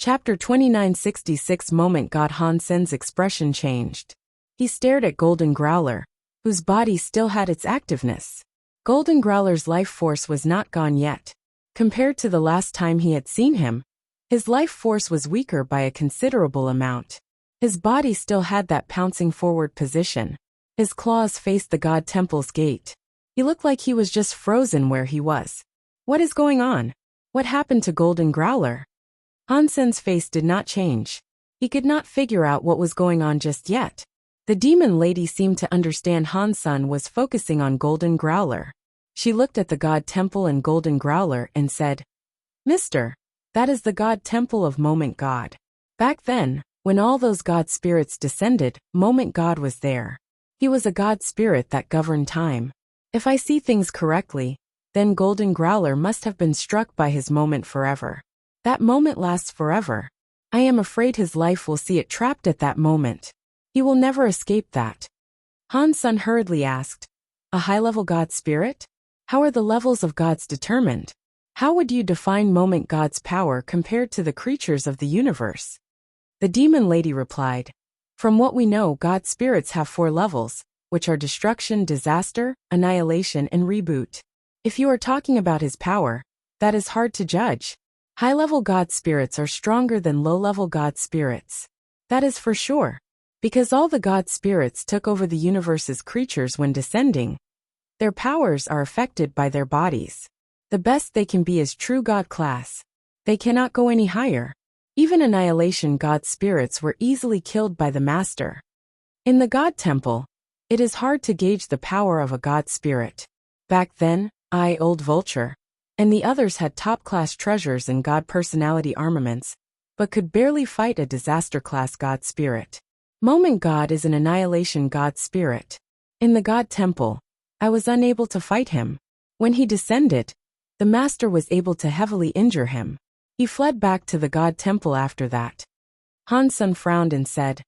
Chapter 2966 Moment God. Han Sen's expression changed. He stared at Golden Growler, whose body still had its activeness. Golden Growler's life force was not gone yet. Compared to the last time he had seen him, his life force was weaker by a considerable amount. His body still had that pouncing forward position. His claws faced the God Temple's gate. He looked like he was just frozen where he was. What is going on? What happened to Golden Growler? Han Sen's face did not change. He could not figure out what was going on just yet. The demon lady seemed to understand Han Sen was focusing on Golden Growler. She looked at the God Temple and Golden Growler and said, "Mister, that is the God Temple of Moment God. Back then, when all those God spirits descended, Moment God was there. He was a God spirit that governed time. If I see things correctly, then Golden Growler must have been struck by his moment forever. That moment lasts forever. I am afraid his life will see it trapped at that moment. He will never escape that." Han Sen hurriedly asked, "A high-level God spirit? How are the levels of gods determined? How would you define Moment God's power compared to the creatures of the universe?" The demon lady replied, "From what we know, God spirits have 4 levels, which are destruction, disaster, annihilation, and reboot. If you are talking about his power, that is hard to judge. High-level God spirits are stronger than low-level God spirits. That is for sure. Because all the God spirits took over the universe's creatures when descending. Their powers are affected by their bodies. The best they can be is true God class. They cannot go any higher. Even annihilation God spirits were easily killed by the Master. In the God Temple, it is hard to gauge the power of a God spirit. Back then, I, Old Vulture, and the others had top-class treasures and God personality armaments, but could barely fight a disaster-class God spirit. Moment God is an annihilation God spirit. In the God Temple, I was unable to fight him. When he descended, the Master was able to heavily injure him. He fled back to the God Temple after that." Han Sen frowned and said,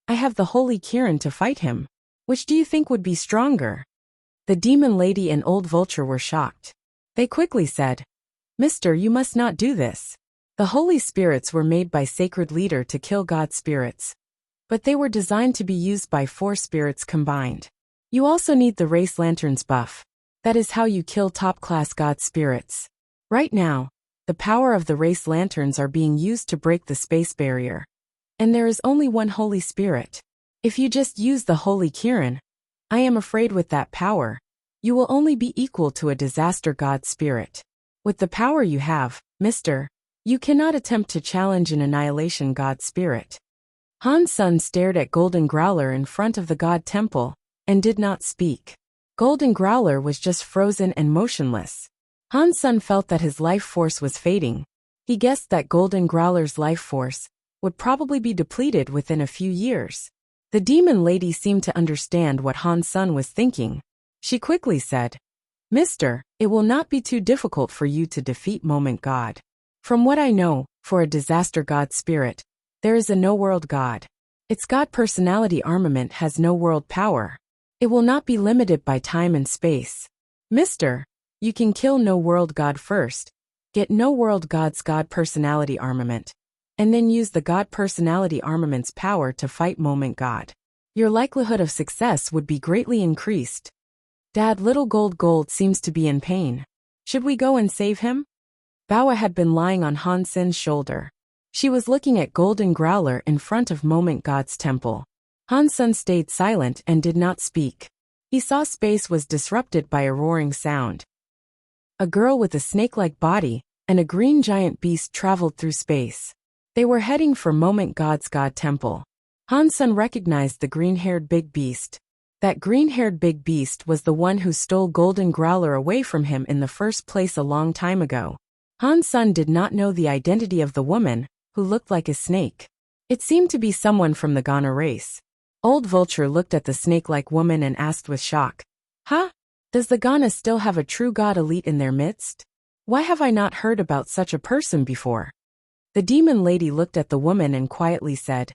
"I have the Holy Kirin to fight him. Which do you think would be stronger?" The demon lady and Old Vulture were shocked. They quickly said, "Mister, you must not do this. The Holy Spirits were made by Sacred Leader to kill God spirits. But they were designed to be used by 4 spirits combined. You also need the Race Lanterns buff. That is how you kill top-class God spirits. Right now, the power of the Race Lanterns are being used to break the space barrier. And there is only one Holy Spirit. If you just use the Holy Kirin, I am afraid with that power, you will only be equal to a disaster God spirit. With the power you have, Mister, you cannot attempt to challenge an annihilation God spirit." Han Sen stared at Golden Growler in front of the God Temple, and did not speak. Golden Growler was just frozen and motionless. Han Sen felt that his life force was fading. He guessed that Golden Growler's life force would probably be depleted within a few years. The demon lady seemed to understand what Han Sen was thinking. She quickly said, "Mister, it will not be too difficult for you to defeat Moment God. From what I know, for a disaster God spirit, there is a no-world God. Its God personality armament has no world power. It will not be limited by time and space. Mister, you can kill no-world God first, get no-world God's God personality armament, and then use the God personality armament's power to fight Moment God. Your likelihood of success would be greatly increased." "Dad, little Gold seems to be in pain. Should we go and save him?" Baoa had been lying on Han Sen's shoulder. She was looking at Golden Growler in front of Moment God's temple. Han Sen stayed silent and did not speak. He saw space was disrupted by a roaring sound. A girl with a snake-like body and a green giant beast traveled through space. They were heading for Moment God's God Temple. Han Sen recognized the green-haired big beast. That green-haired big beast was the one who stole Golden Growler away from him in the first place a long time ago. Han Sen did not know the identity of the woman, who looked like a snake. It seemed to be someone from the Ghana race. Old Vulture looked at the snake-like woman and asked with shock, "Huh? Does the Ghana still have a true god elite in their midst? Why have I not heard about such a person before?" The demon lady looked at the woman and quietly said,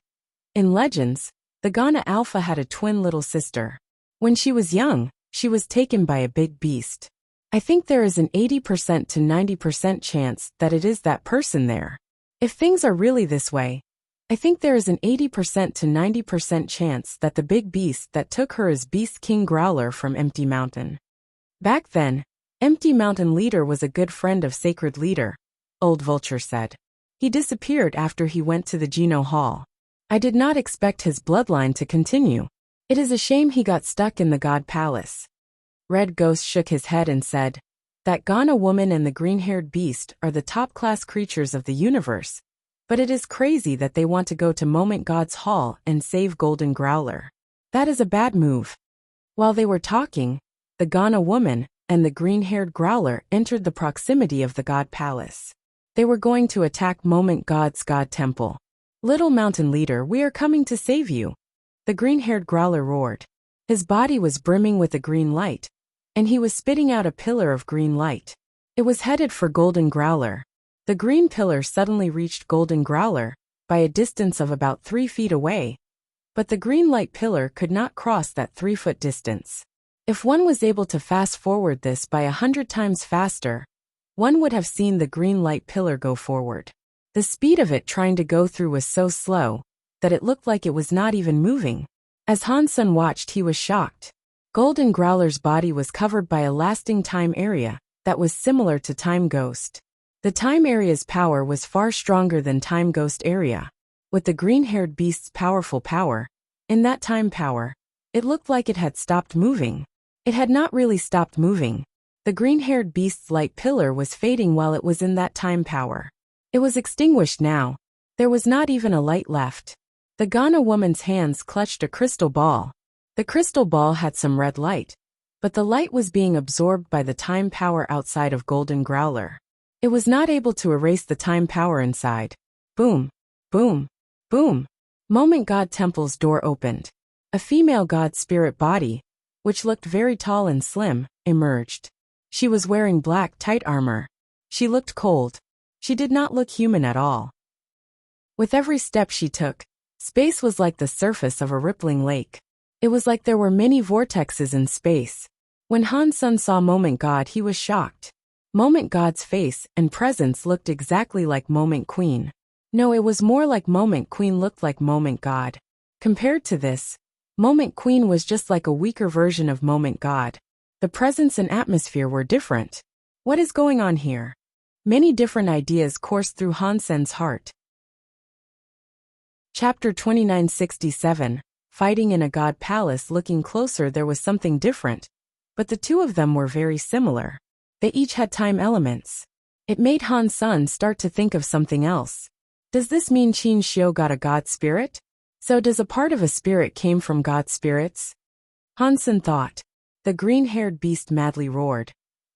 "In legends, the Ghana Alpha had a twin little sister. When she was young, she was taken by a big beast. I think there is an 80% to 90% chance that it is that person there. If things are really this way, I think there is an 80% to 90% chance that the big beast that took her is Beast King Growler from Empty Mountain. Back then, Empty Mountain Leader was a good friend of Sacred Leader, Old Vulture said. He disappeared after he went to the Geno Hall. I did not expect his bloodline to continue. It is a shame he got stuck in the God Palace. Red Ghost shook his head and said, that Ghana woman and the green-haired beast are the top-class creatures of the universe, but it is crazy that they want to go to Moment God's Hall and save Golden Growler. That is a bad move. While they were talking, the Ghana woman and the green-haired growler entered the proximity of the God Palace. They were going to attack Moment God's God Temple. Little Mountain Leader, we are coming to save you. The green-haired growler roared. His body was brimming with a green light, and he was spitting out a pillar of green light. It was headed for Golden Growler. The green pillar suddenly reached Golden Growler, by a distance of about 3 feet away, but the green light pillar could not cross that 3-foot distance. If one was able to fast forward this by 100 times faster, one would have seen the green light pillar go forward. The speed of it trying to go through was so slow that it looked like it was not even moving. As Hansun watched, he was shocked. Golden Growler's body was covered by a lasting time area that was similar to Time Ghost. The time area's power was far stronger than Time Ghost area. With the green-haired beast's powerful power, in that time power, it looked like it had stopped moving. It had not really stopped moving. The green-haired beast's light pillar was fading while it was in that time power. It was extinguished now. There was not even a light left. The Ghana woman's hands clutched a crystal ball. The crystal ball had some red light, but the light was being absorbed by the time power outside of Golden Growler. It was not able to erase the time power inside. Boom, boom, boom. Moment God Temple's door opened. A female god spirit body, which looked very tall and slim, emerged. She was wearing black tight armor. She looked cold. She did not look human at all. With every step she took, space was like the surface of a rippling lake. It was like there were many vortexes in space. When Hansun saw Moment God, he was shocked. Moment God's face and presence looked exactly like Moment Queen. No, it was more like Moment Queen looked like Moment God. Compared to this, Moment Queen was just like a weaker version of Moment God. The presence and atmosphere were different. What is going on here? Many different ideas coursed through Hansen's heart. Chapter 2967. Fighting in a god palace. Looking closer, there was something different, but the two of them were very similar. They each had time elements. It made Hansun start to think of something else. Does this mean Qin Xiu got a god spirit? So does a part of a spirit came from god spirits? Hansun thought. The green-haired beast madly roared.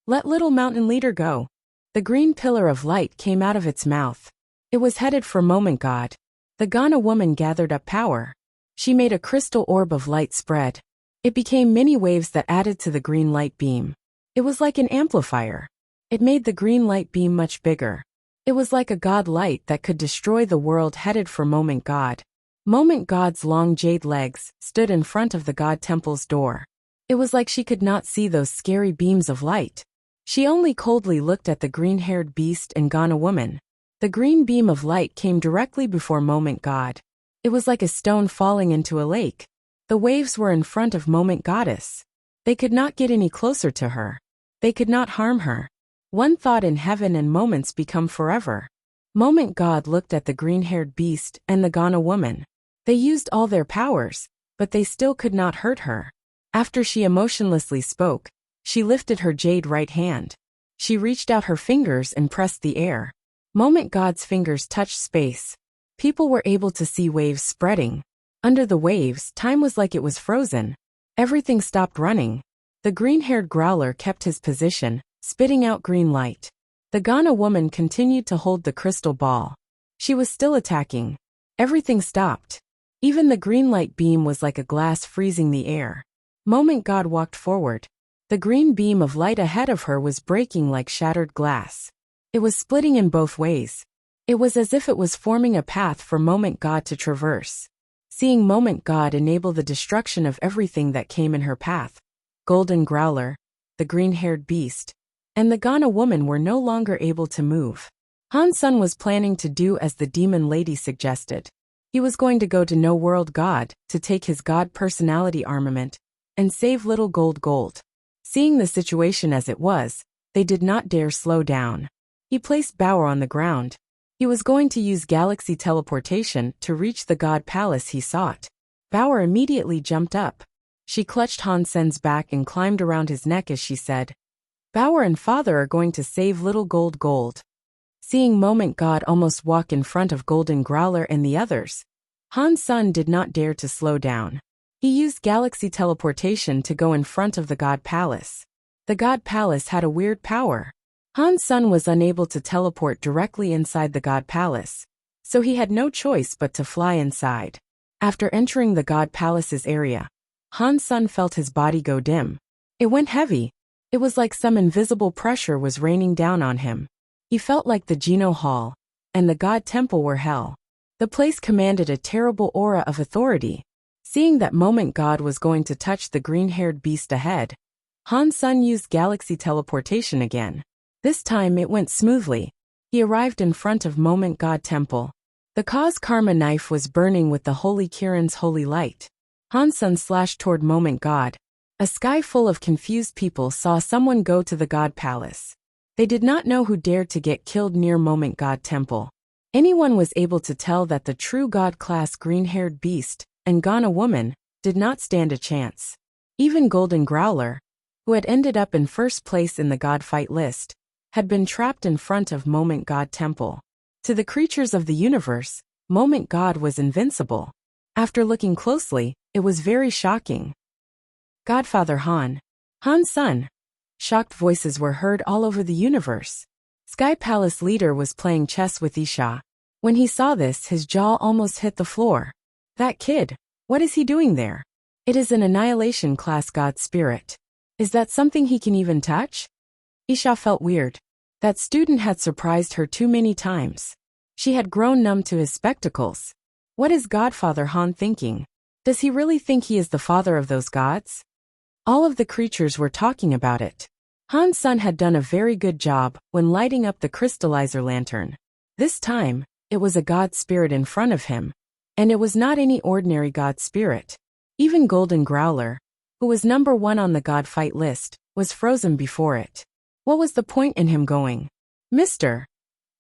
Let Little Mountain Leader go. The green pillar of light came out of its mouth. It was headed for Moment God. The Ghana woman gathered up power. She made a crystal orb of light spread. It became many waves that added to the green light beam. It was like an amplifier. It made the green light beam much bigger. It was like a god light that could destroy the world, headed for Moment God. Moment God's long jade legs stood in front of the god temple's door. It was like she could not see those scary beams of light. She only coldly looked at the green-haired beast and Ghana woman. The green beam of light came directly before Moment God. It was like a stone falling into a lake. The waves were in front of Moment Goddess. They could not get any closer to her. They could not harm her. One thought in heaven and moments become forever. Moment God looked at the green-haired beast and the Ghana woman. They used all their powers, but they still could not hurt her. After she emotionlessly spoke, she lifted her jade right hand. She reached out her fingers and pressed the air. Moment God's fingers touched space. People were able to see waves spreading. Under the waves, time was like it was frozen. Everything stopped running. The green-haired growler kept his position, spitting out green light. The Ghana woman continued to hold the crystal ball. She was still attacking. Everything stopped. Even the green light beam was like a glass freezing the air. Moment God walked forward. The green beam of light ahead of her was breaking like shattered glass. It was splitting in both ways. It was as if it was forming a path for Moment God to traverse. Seeing Moment God enable the destruction of everything that came in her path, Golden Growler, the green-haired beast, and the Ghana woman were no longer able to move. Han Sun was planning to do as the demon lady suggested. He was going to go to No World God to take his God personality armament and save little gold. Seeing the situation as it was, they did not dare slow down. He placed Bauer on the ground. He was going to use galaxy teleportation to reach the God Palace he sought. Bauer immediately jumped up. She clutched Han Sen's back and climbed around his neck as she said, "Bauer and father are going to save little gold." Seeing Moment God almost walk in front of Golden Growler and the others, Han Sun did not dare to slow down. He used galaxy teleportation to go in front of the God Palace. The God Palace had a weird power. Han Sun was unable to teleport directly inside the God Palace, so he had no choice but to fly inside. After entering the God Palace's area, Han Sun felt his body go dim. It went heavy. It was like some invisible pressure was raining down on him. He felt like the Geno Hall and the God Temple were hell. The place commanded a terrible aura of authority. Seeing that Moment God was going to touch the green-haired beast ahead, Han Sun used galaxy teleportation again. This time it went smoothly. He arrived in front of Moment God Temple. The Cause Karma knife was burning with the Holy Kirin's holy light. Han Sun slashed toward Moment God. A sky full of confused people saw someone go to the God Palace. They did not know who dared to get killed near Moment God Temple. Anyone was able to tell that the true God-class green-haired beast and Ghana woman did not stand a chance. Even Golden Growler, who had ended up in first place in the God fight list, had been trapped in front of Moment God Temple. To the creatures of the universe, Moment God was invincible. After looking closely, it was very shocking. Godfather Han. Han Sun. Shocked voices were heard all over the universe. Sky Palace leader was playing chess with Isha. When he saw this, his jaw almost hit the floor. That kid, what is he doing there? It is an annihilation class God spirit. Is that something he can even touch? Isha felt weird. That student had surprised her too many times. She had grown numb to his spectacles. What is Godfather Han thinking? Does he really think he is the father of those gods? All of the creatures were talking about it. Han Sun had done a very good job when lighting up the crystallizer lantern. This time, it was a god spirit in front of him. And it was not any ordinary god spirit. Even Golden Growler, who was number 1 on the god fight list, was frozen before it. What was the point in him going? Mr.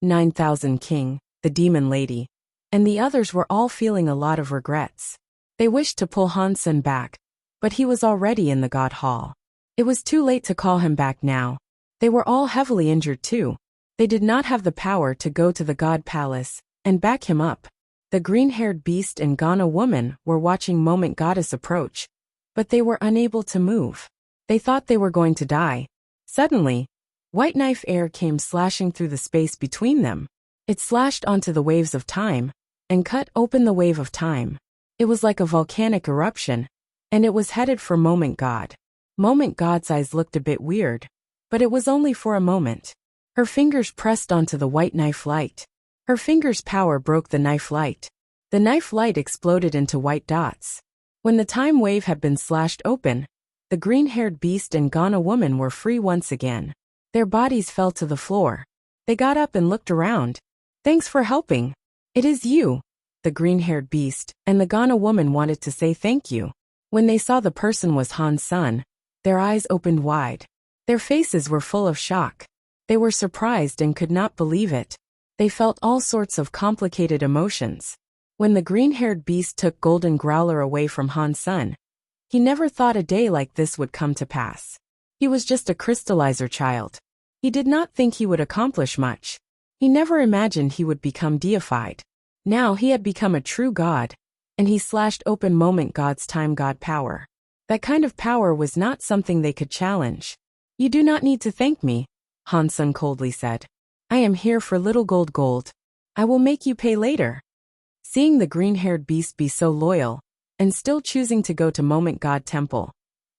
9000 King, the demon lady, and the others were all feeling a lot of regrets. They wished to pull Han Sun back, but he was already in the God Hall. It was too late to call him back now. They were all heavily injured too. They did not have the power to go to the God Palace and back him up. The green-haired beast and Ghana woman were watching Moment Goddess approach, but they were unable to move. They thought they were going to die. Suddenly, white knife air came slashing through the space between them. It slashed onto the waves of time and cut open the wave of time. It was like a volcanic eruption, and it was headed for Moment God. Moment God's eyes looked a bit weird, but it was only for a moment. Her fingers pressed onto the white knife light. Her fingers' power broke the knife light. The knife light exploded into white dots. When the time wave had been slashed open, the green-haired beast and Ghana woman were free once again. Their bodies fell to the floor. They got up and looked around. Thanks for helping. It is you. The green-haired beast and the Ghana woman wanted to say thank you. When they saw the person was Han Sun, their eyes opened wide. Their faces were full of shock. They were surprised and could not believe it. They felt all sorts of complicated emotions. When the green-haired beast took Golden Growler away from Han Sun, he never thought a day like this would come to pass. He was just a crystallizer child. He did not think he would accomplish much. He never imagined he would become deified. Now he had become a true god, and he slashed open Moment God's time god power. That kind of power was not something they could challenge. You do not need to thank me, Han Sun coldly said. I am here for little gold. I will make you pay later. Seeing the green-haired beast be so loyal, and still choosing to go to Moment God Temple,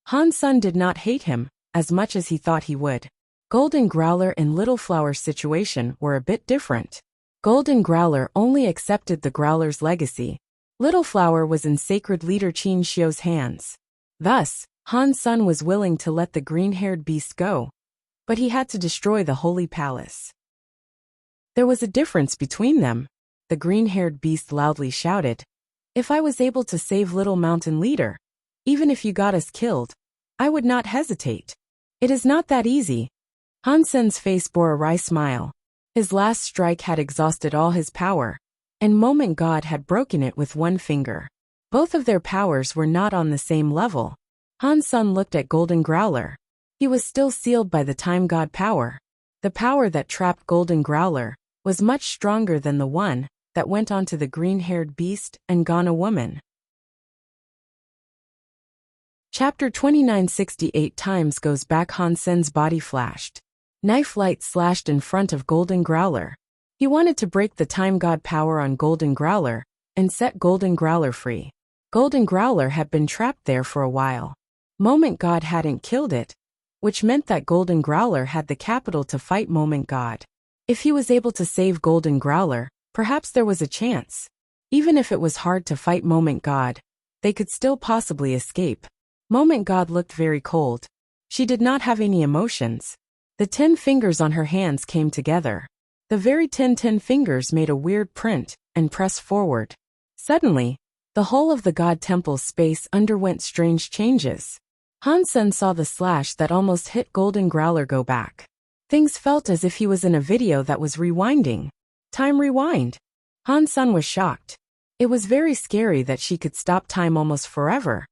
Han Sun did not hate him as much as he thought he would. Golden Growler and Little Flower's situation were a bit different. Golden Growler only accepted the Growler's legacy. Little Flower was in sacred leader Qin Xiu's hands. Thus, Han Sun was willing to let the green-haired beast go, but he had to destroy the Holy Palace. There was a difference between them. The green-haired beast loudly shouted. If I was able to save little mountain leader, even if you got us killed, I would not hesitate. It is not that easy. Han Sen's face bore a wry smile. His last strike had exhausted all his power, and Moment God had broken it with one finger. Both of their powers were not on the same level. Han Sen looked at Golden Growler. He was still sealed by the Time God power. The power that trapped Golden Growler was much stronger than the one that went onto the green-haired beast and Ghana woman. Chapter 2968 times goes back. Han Sen's body flashed. Knife light slashed in front of Golden Growler. He wanted to break the Time God power on Golden Growler and set Golden Growler free. Golden Growler had been trapped there for a while. Moment God hadn't killed it, which meant that Golden Growler had the capital to fight Moment God. If he was able to save Golden Growler, perhaps there was a chance. Even if it was hard to fight Moment God, they could still possibly escape. Moment God looked very cold. She did not have any emotions. The 10 fingers on her hands came together. The very 10 fingers made a weird print and pressed forward. Suddenly, the whole of the God Temple's space underwent strange changes. Han Sen saw the slash that almost hit Golden Growler go back. Things felt as if he was in a video that was rewinding. Time rewind. Han Sen was shocked. It was very scary that she could stop time almost forever.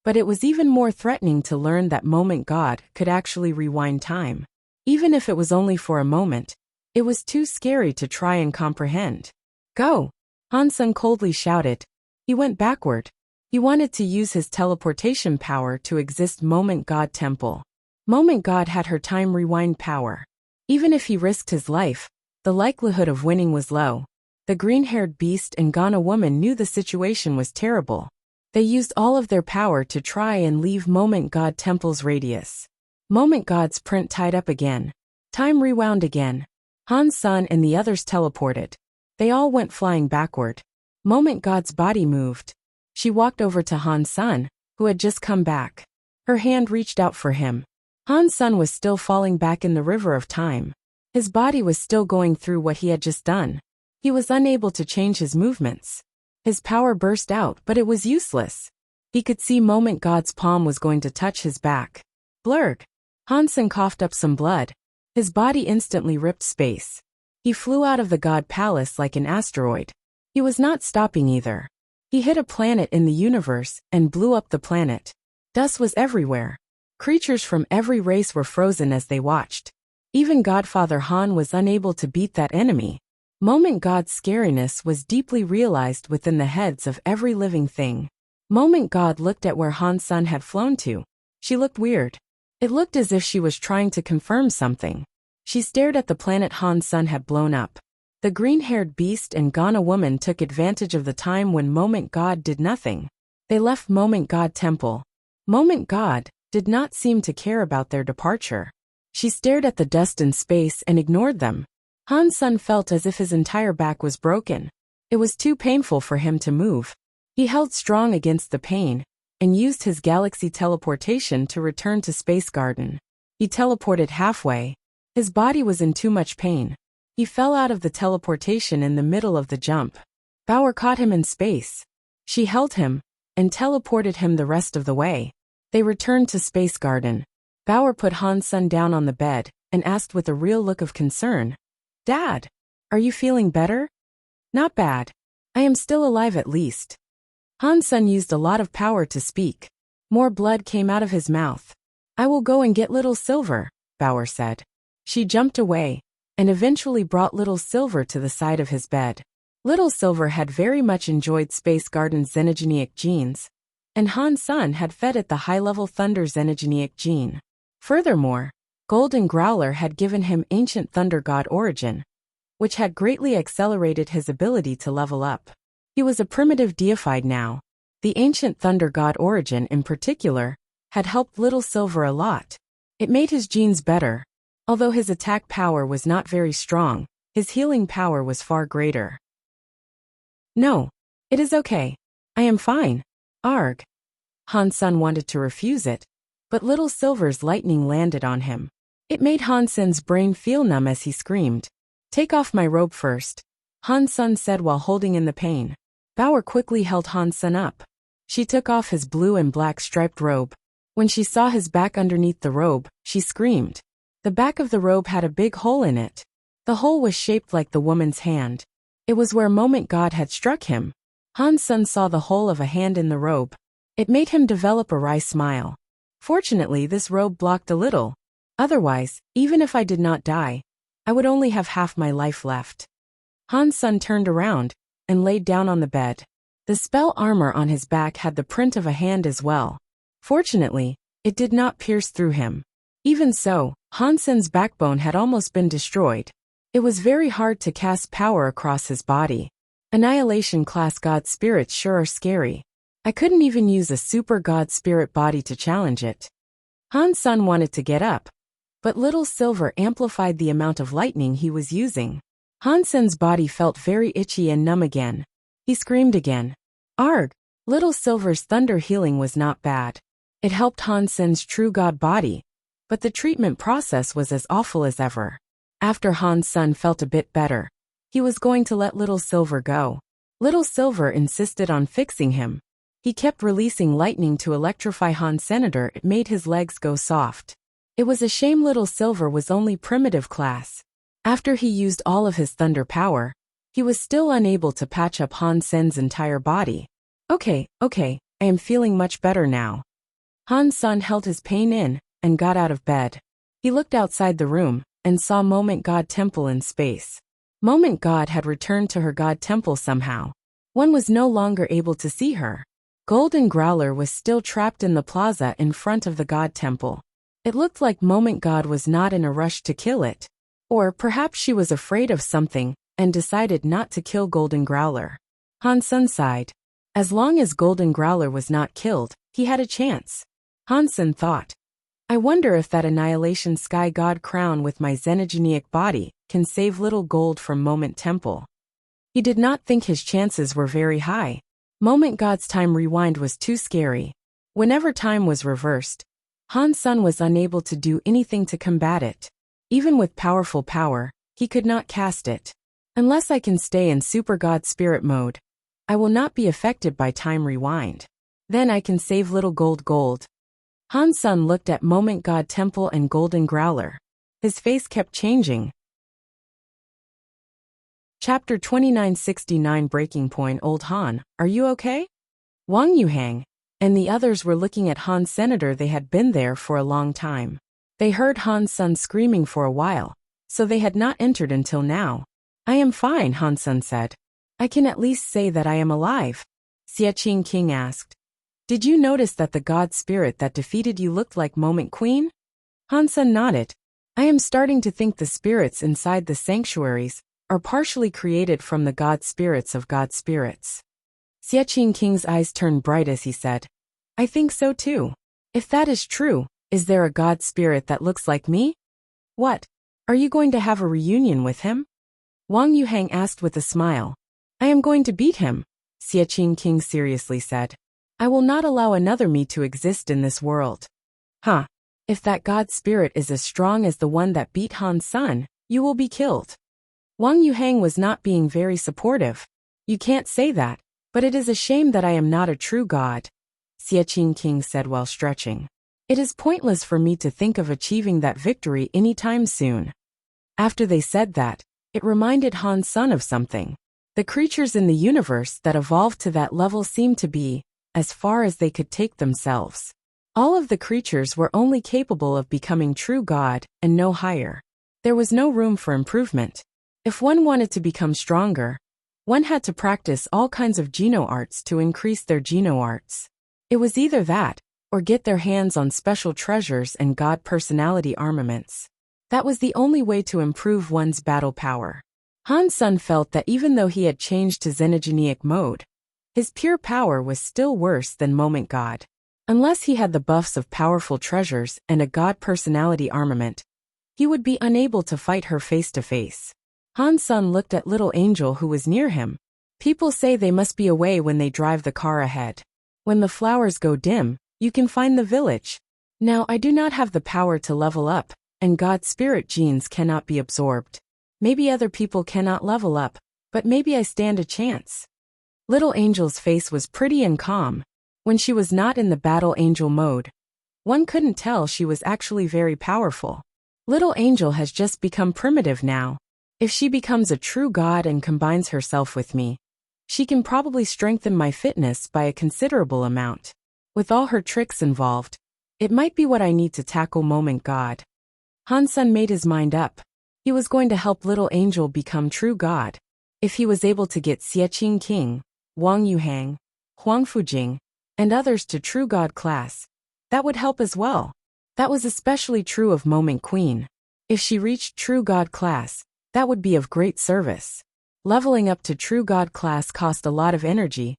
But it was even more threatening to learn that Moment God could actually rewind time. Even if it was only for a moment, it was too scary to try and comprehend. Go! Han Sen coldly shouted. He went backward. He wanted to use his teleportation power to exist Moment God Temple. Moment God had her time rewind power. Even if he risked his life, the likelihood of winning was low. The green-haired beast and Ghana woman knew the situation was terrible. They used all of their power to try and leave Moment God Temple's radius. Moment God's print tied up again. Time rewound again. Han Sen and the others teleported. They all went flying backward. Moment God's body moved. She walked over to Han Sen, who had just come back. Her hand reached out for him. Han Sen was still falling back in the river of time. His body was still going through what he had just done. He was unable to change his movements. His power burst out, but it was useless. He could see Moment God's palm was going to touch his back. Blurg. Han Sen coughed up some blood. His body instantly ripped space. He flew out of the God Palace like an asteroid. He was not stopping either. He hit a planet in the universe and blew up the planet. Dust was everywhere. Creatures from every race were frozen as they watched. Even Godfather Han was unable to beat that enemy. Moment God's scariness was deeply realized within the heads of every living thing. Moment God looked at where Han Sen had flown to. She looked weird. It looked as if she was trying to confirm something. She stared at the planet Han Sen had blown up. The green-haired beast and Ghana woman took advantage of the time when Moment God did nothing. They left Moment God Temple. Moment God did not seem to care about their departure. She stared at the dust in space and ignored them. Han Sen felt as if his entire back was broken. It was too painful for him to move. He held strong against the pain and used his galaxy teleportation to return to Space Garden. He teleported halfway. His body was in too much pain. He fell out of the teleportation in the middle of the jump. Bauer caught him in space. She held him and teleported him the rest of the way. They returned to Space Garden. Bauer put Han Sen down on the bed and asked with a real look of concern, "Dad, are you feeling better?" "Not bad. I am still alive at least." Han Sen used a lot of power to speak. More blood came out of his mouth. "I will go and get Little Silver," Bauer said. She jumped away and eventually brought Little Silver to the side of his bed. Little Silver had very much enjoyed Space Garden's xenogenic genes, and Han Sen had fed it the high-level Thunder xenogenic gene. Furthermore, Golden Growler had given him ancient Thunder God origin, which had greatly accelerated his ability to level up. He was a primitive deified now. The ancient Thunder God origin in particular had helped Little Silver a lot. It made his genes better. Although his attack power was not very strong, his healing power was far greater. "No, it is okay. I am fine. Arg." Han Sen wanted to refuse it, but Little Silver's lightning landed on him. It made Han Sen's brain feel numb as he screamed. Take off my robe first, Han Sun said while holding in the pain. Bauer quickly held Han Sun up. She took off his blue and black striped robe. When she saw his back underneath the robe, she screamed. The back of the robe had a big hole in it. The hole was shaped like the woman's hand. It was where Moment God had struck him. Han Sun saw the hole of a hand in the robe. It made him develop a wry smile. Fortunately, this robe blocked a little. Otherwise, even if I did not die, I would only have half my life left. Han Sun turned around and laid down on the bed. The spell armor on his back had the print of a hand as well. Fortunately, it did not pierce through him. Even so, Han Sun's backbone had almost been destroyed. It was very hard to cast power across his body. Annihilation class god spirits sure are scary. I couldn't even use a super god spirit body to challenge it. Han Sun wanted to get up, but Little Silver amplified the amount of lightning he was using. Han Sun's body felt very itchy and numb again. He screamed again. Arg! Little Silver's thunder healing was not bad. It helped Han Sun's true god body, but the treatment process was as awful as ever. After Han Sun felt a bit better, he was going to let Little Silver go. Little Silver insisted on fixing him. He kept releasing lightning to electrify Han Senator. It made his legs go soft. It was a shame Little Silver was only primitive class. After he used all of his thunder power, he was still unable to patch up Han Sen's entire body. Okay, I am feeling much better now. Han Sun held his pain in and got out of bed. He looked outside the room and saw Moment God Temple in space. Moment God had returned to her God Temple somehow. One was no longer able to see her. Golden Growler was still trapped in the plaza in front of the God Temple. It looked like Moment God was not in a rush to kill it. Or perhaps she was afraid of something and decided not to kill Golden Growler. Han Sun sighed. As long as Golden Growler was not killed, he had a chance. Han Sun thought. I wonder if that Annihilation Sky God crown with my xenogenic body can save Little Gold from Moment Temple. He did not think his chances were very high. Moment God's time rewind was too scary. Whenever time was reversed, Han Sun was unable to do anything to combat it. Even with powerful power, he could not cast it. Unless I can stay in Super God Spirit mode, I will not be affected by time rewind. Then I can save Little Gold. Han Sun looked at Moment God Temple and Golden Growler. His face kept changing. Chapter 2969 Breaking Point. Old Han, are you okay? Wang Yuhang and the others were looking at Han Senator. They had been there for a long time. They heard Han Sun screaming for a while, so they had not entered until now. I am fine, Han Sun said. I can at least say that I am alive. Xiaqing King asked. Did you notice that the god spirit that defeated you looked like Moment Queen? Han Sun nodded. I am starting to think the spirits inside the sanctuaries are partially created from the god spirits of god spirits. Xiaqing King's eyes turned bright as he said, I think so too. If that is true, is there a god spirit that looks like me? What? Are you going to have a reunion with him? Wang Yuhang asked with a smile. I am going to beat him, Xiaqing King seriously said. I will not allow another me to exist in this world. Huh. If that god spirit is as strong as the one that beat Han Sun, you will be killed. Wang Yuhang was not being very supportive. You can't say that, but it is a shame that I am not a true god, Xiaqing King said while stretching. It is pointless for me to think of achieving that victory anytime soon. After they said that, it reminded Han Sun of something. The creatures in the universe that evolved to that level seemed to be as far as they could take themselves. All of the creatures were only capable of becoming true god and no higher. There was no room for improvement. If one wanted to become stronger, one had to practice all kinds of geno arts to increase their geno arts. It was either that, or get their hands on special treasures and god personality armaments. That was the only way to improve one's battle power. Han Sun felt that even though he had changed to xenogenic mode, his pure power was still worse than Moment God. Unless he had the buffs of powerful treasures and a god personality armament, he would be unable to fight her face to face. Han Sun looked at Little Angel who was near him. People say they must be away when they drive the car ahead. When the flowers go dim, you can find the village. Now I do not have the power to level up, and God spirit genes cannot be absorbed. Maybe other people cannot level up, but maybe I stand a chance. Little Angel's face was pretty and calm. When she was not in the battle angel mode, one couldn't tell she was actually very powerful. Little Angel has just become primitive now. If she becomes a true god and combines herself with me, she can probably strengthen my fitness by a considerable amount. With all her tricks involved, it might be what I need to tackle Moment God. Han Sen made his mind up. He was going to help Little Angel become true god. If he was able to get Xie King, Wang Yuhang, Huang Fujing, and others to true god class, that would help as well. That was especially true of Moment Queen. If she reached true god class, that would be of great service. Leveling up to true god class cost a lot of energy,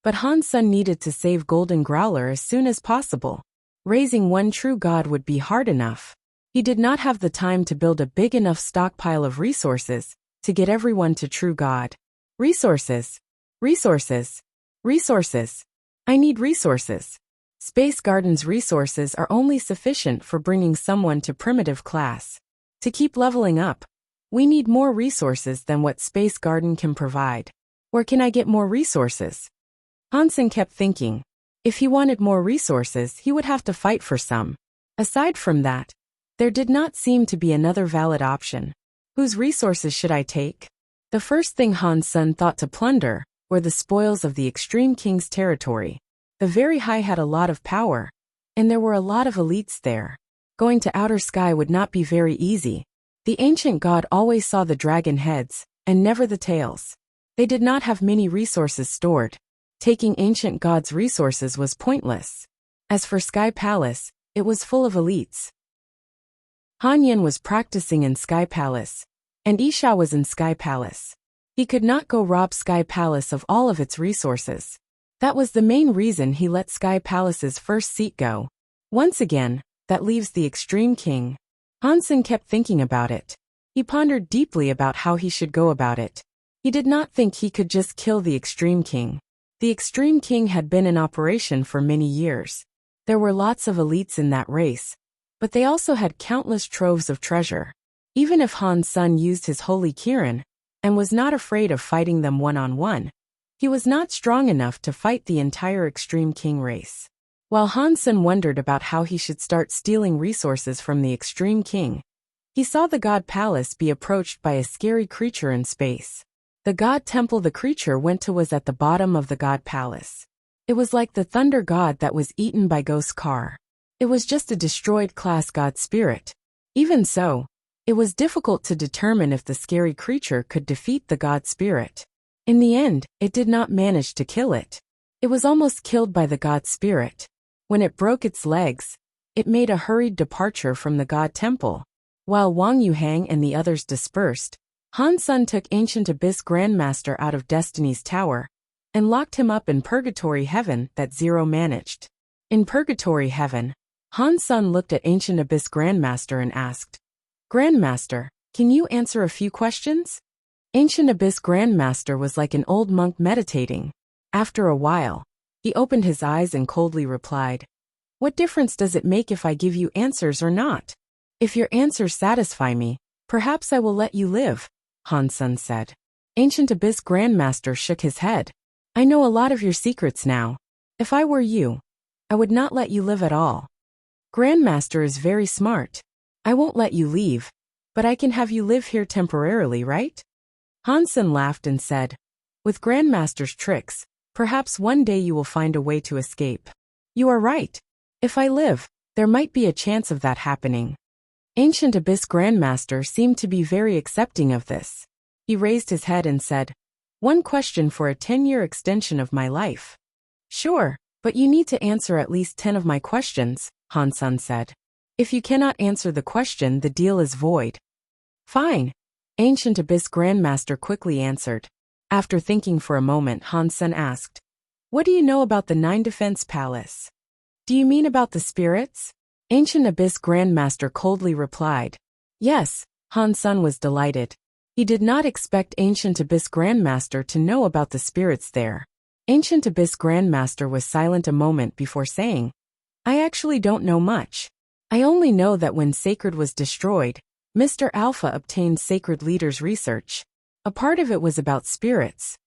but Han Sen needed to save Golden Growler as soon as possible. Raising one true god would be hard enough. He did not have the time to build a big enough stockpile of resources to get everyone to true god. Resources. Resources. Resources. I need resources. Space Garden's resources are only sufficient for bringing someone to primitive class. To keep leveling up, we need more resources than what Space Garden can provide. Where can I get more resources? Han Sen kept thinking. If he wanted more resources, he would have to fight for some. Aside from that, there did not seem to be another valid option. Whose resources should I take? The first thing Han Sen thought to plunder were the spoils of the Extreme King's territory. The Very High had a lot of power, and there were a lot of elites there. Going to Outer Sky would not be very easy. The ancient god always saw the dragon heads, and never the tails. They did not have many resources stored. Taking ancient god's resources was pointless. As for Sky Palace, it was full of elites. Han Yin was practicing in Sky Palace, and Isha was in Sky Palace. He could not go rob Sky Palace of all of its resources. That was the main reason he let Sky Palace's first seat go. Once again, that leaves the Extreme King. Han Sen kept thinking about it. He pondered deeply about how he should go about it. He did not think he could just kill the Extreme King. The Extreme King had been in operation for many years. There were lots of elites in that race, but they also had countless troves of treasure. Even if Han Sen used his Holy Kirin, and was not afraid of fighting them one-on-one, he was not strong enough to fight the entire Extreme King race. While Han Sen wondered about how he should start stealing resources from the Extreme King, he saw the God Palace be approached by a scary creature in space. The God Temple the creature went to was at the bottom of the God Palace. It was like the Thunder God that was eaten by Ghost Car. It was just a destroyed class God spirit. Even so, it was difficult to determine if the scary creature could defeat the God spirit. In the end, it did not manage to kill it. It was almost killed by the God spirit. When it broke its legs, it made a hurried departure from the God Temple. While Wang Yuhang and the others dispersed, Han Sen took Ancient Abyss Grandmaster out of Destiny's Tower and locked him up in Purgatory Heaven that Zero managed. In Purgatory Heaven, Han Sen looked at Ancient Abyss Grandmaster and asked, "Grandmaster, can you answer a few questions?" Ancient Abyss Grandmaster was like an old monk meditating. After a while, he opened his eyes and coldly replied, "What difference does it make if I give you answers or not? If your answers satisfy me, perhaps I will let you live," Han Sen said. Ancient Abyss Grandmaster shook his head. "I know a lot of your secrets now. If I were you, I would not let you live at all. Grandmaster is very smart. I won't let you leave, but I can have you live here temporarily, right?" Han Sen laughed and said, "With Grandmaster's tricks, perhaps one day you will find a way to escape." "You are right. If I live, there might be a chance of that happening." Ancient Abyss Grandmaster seemed to be very accepting of this. He raised his head and said, "One question for a 10-year extension of my life." "Sure, but you need to answer at least 10 of my questions," Han Sen said. "If you cannot answer the question, the deal is void." "Fine," Ancient Abyss Grandmaster quickly answered. After thinking for a moment, Han Sen asked, "What do you know about the 9 Defense Palace?" "Do you mean about the spirits?" Ancient Abyss Grandmaster coldly replied. "Yes," Han Sen was delighted. He did not expect Ancient Abyss Grandmaster to know about the spirits there. Ancient Abyss Grandmaster was silent a moment before saying, "I actually don't know much. I only know that when Sacred was destroyed, Mr. Alpha obtained Sacred Leader's research. A part of it was about spirits.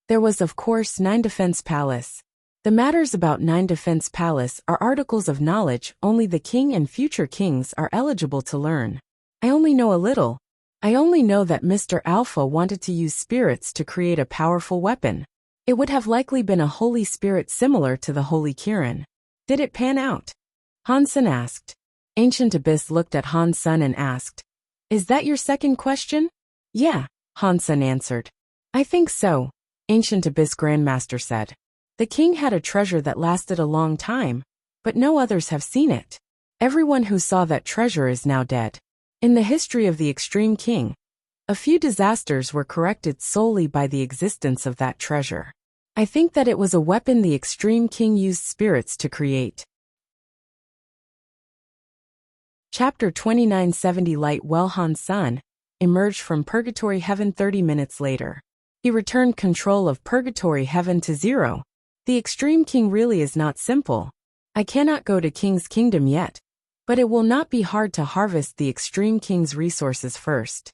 There was, of course, Nine Defense Palace. The matters about Nine Defense Palace are articles of knowledge only the king and future kings are eligible to learn. I only know a little. I only know that Mr. Alpha wanted to use spirits to create a powerful weapon. It would have likely been a holy spirit similar to the Holy Kirin. Did it pan out? Hansen asked. Ancient Abyss looked at Hansen and asked, "Is that your second question?" "Yeah," Hansen answered. "I think so," Ancient Abyss Grandmaster said. "The king had a treasure that lasted a long time, but no others have seen it. Everyone who saw that treasure is now dead. In the history of the Extreme King, a few disasters were corrected solely by the existence of that treasure. I think that it was a weapon the Extreme King used spirits to create." Chapter 2970 Light Well Hansen emerged from Purgatory Heaven 30 minutes later. He returned control of Purgatory Heaven to 0. The Extreme King really is not simple. I cannot go to King's Kingdom yet, but it will not be hard to harvest the Extreme King's resources first.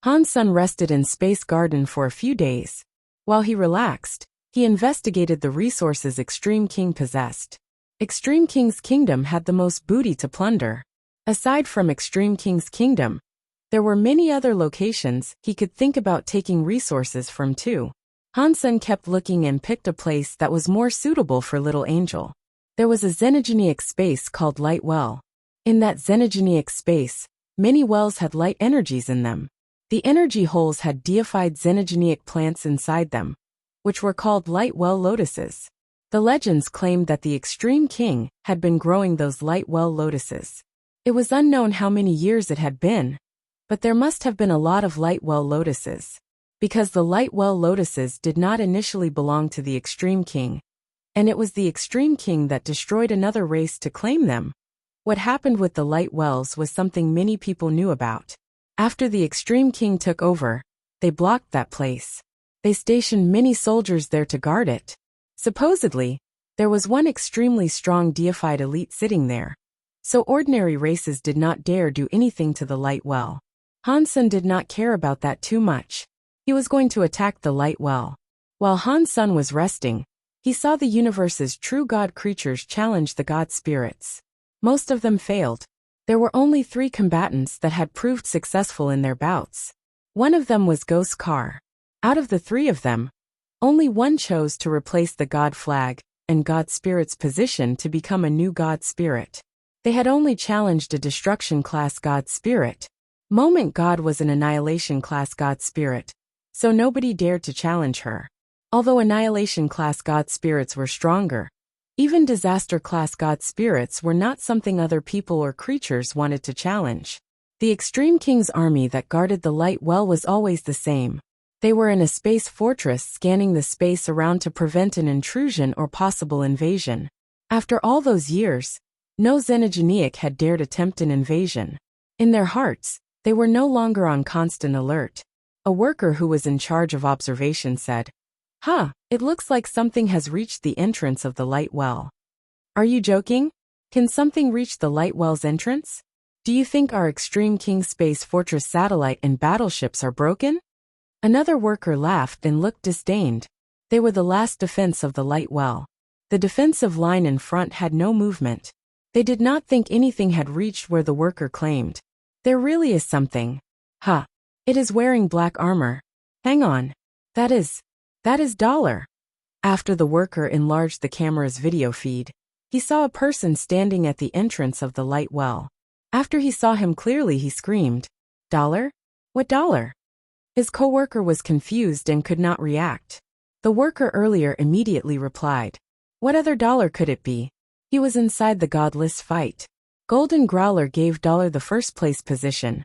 Hansen rested in Space Garden for a few days. While he relaxed, he investigated the resources Extreme King possessed. Extreme King's kingdom had the most booty to plunder. Aside from Extreme King's kingdom, there were many other locations he could think about taking resources from too. Hansen kept looking and picked a place that was more suitable for Little Angel. There was a xenogenic space called Light Well. In that xenogenic space, many wells had light energies in them. The energy holes had deified xenogenic plants inside them, which were called Light Well lotuses. The legends claimed that the Extreme King had been growing those Light Well lotuses. It was unknown how many years it had been, but there must have been a lot of Light Well lotuses. Because the Light Well lotuses did not initially belong to the Extreme King, and it was the Extreme King that destroyed another race to claim them. What happened with the Light Wells was something many people knew about. After the Extreme King took over, they blocked that place. They stationed many soldiers there to guard it. Supposedly, there was one extremely strong deified elite sitting there, so ordinary races did not dare do anything to the Light Well. Hansen did not care about that too much. He was going to attack the Light Well. While Hansen was resting, he saw the universe's true god creatures challenge the god spirits. Most of them failed. There were only 3 combatants that had proved successful in their bouts. One of them was Ghost Car. Out of the 3 of them, only one chose to replace the god flag and god spirit's position to become a new god spirit. They had only challenged a destruction class god spirit. Moment God was an annihilation class god spirit, so nobody dared to challenge her. Although annihilation class god spirits were stronger, even disaster class god spirits were not something other people or creatures wanted to challenge. The Extreme King's army that guarded the Light Well was always the same. They were in a space fortress scanning the space around to prevent an intrusion or possible invasion. After all those years, no xenogenic had dared attempt an invasion. In their hearts, they were no longer on constant alert. A worker who was in charge of observation said, It looks like something has reached the entrance of the Light Well." "Are you joking? Can something reach the Light Well's entrance? Do you think our Extreme King Space Fortress satellite and battleships are broken?" Another worker laughed and looked disdained. They were the last defense of the Light Well. The defensive line in front had no movement. They did not think anything had reached where the worker claimed. "There really is something. It is wearing black armor. Hang on. That is Dollar." After the worker enlarged the camera's video feed, he saw a person standing at the entrance of the Light Well. After he saw him clearly, he screamed, "Dollar? What Dollar?" His co-worker was confused and could not react. The worker earlier immediately replied, "What other Dollar could it be? He was inside the godless fight." Golden Growler gave Dollar the first place position.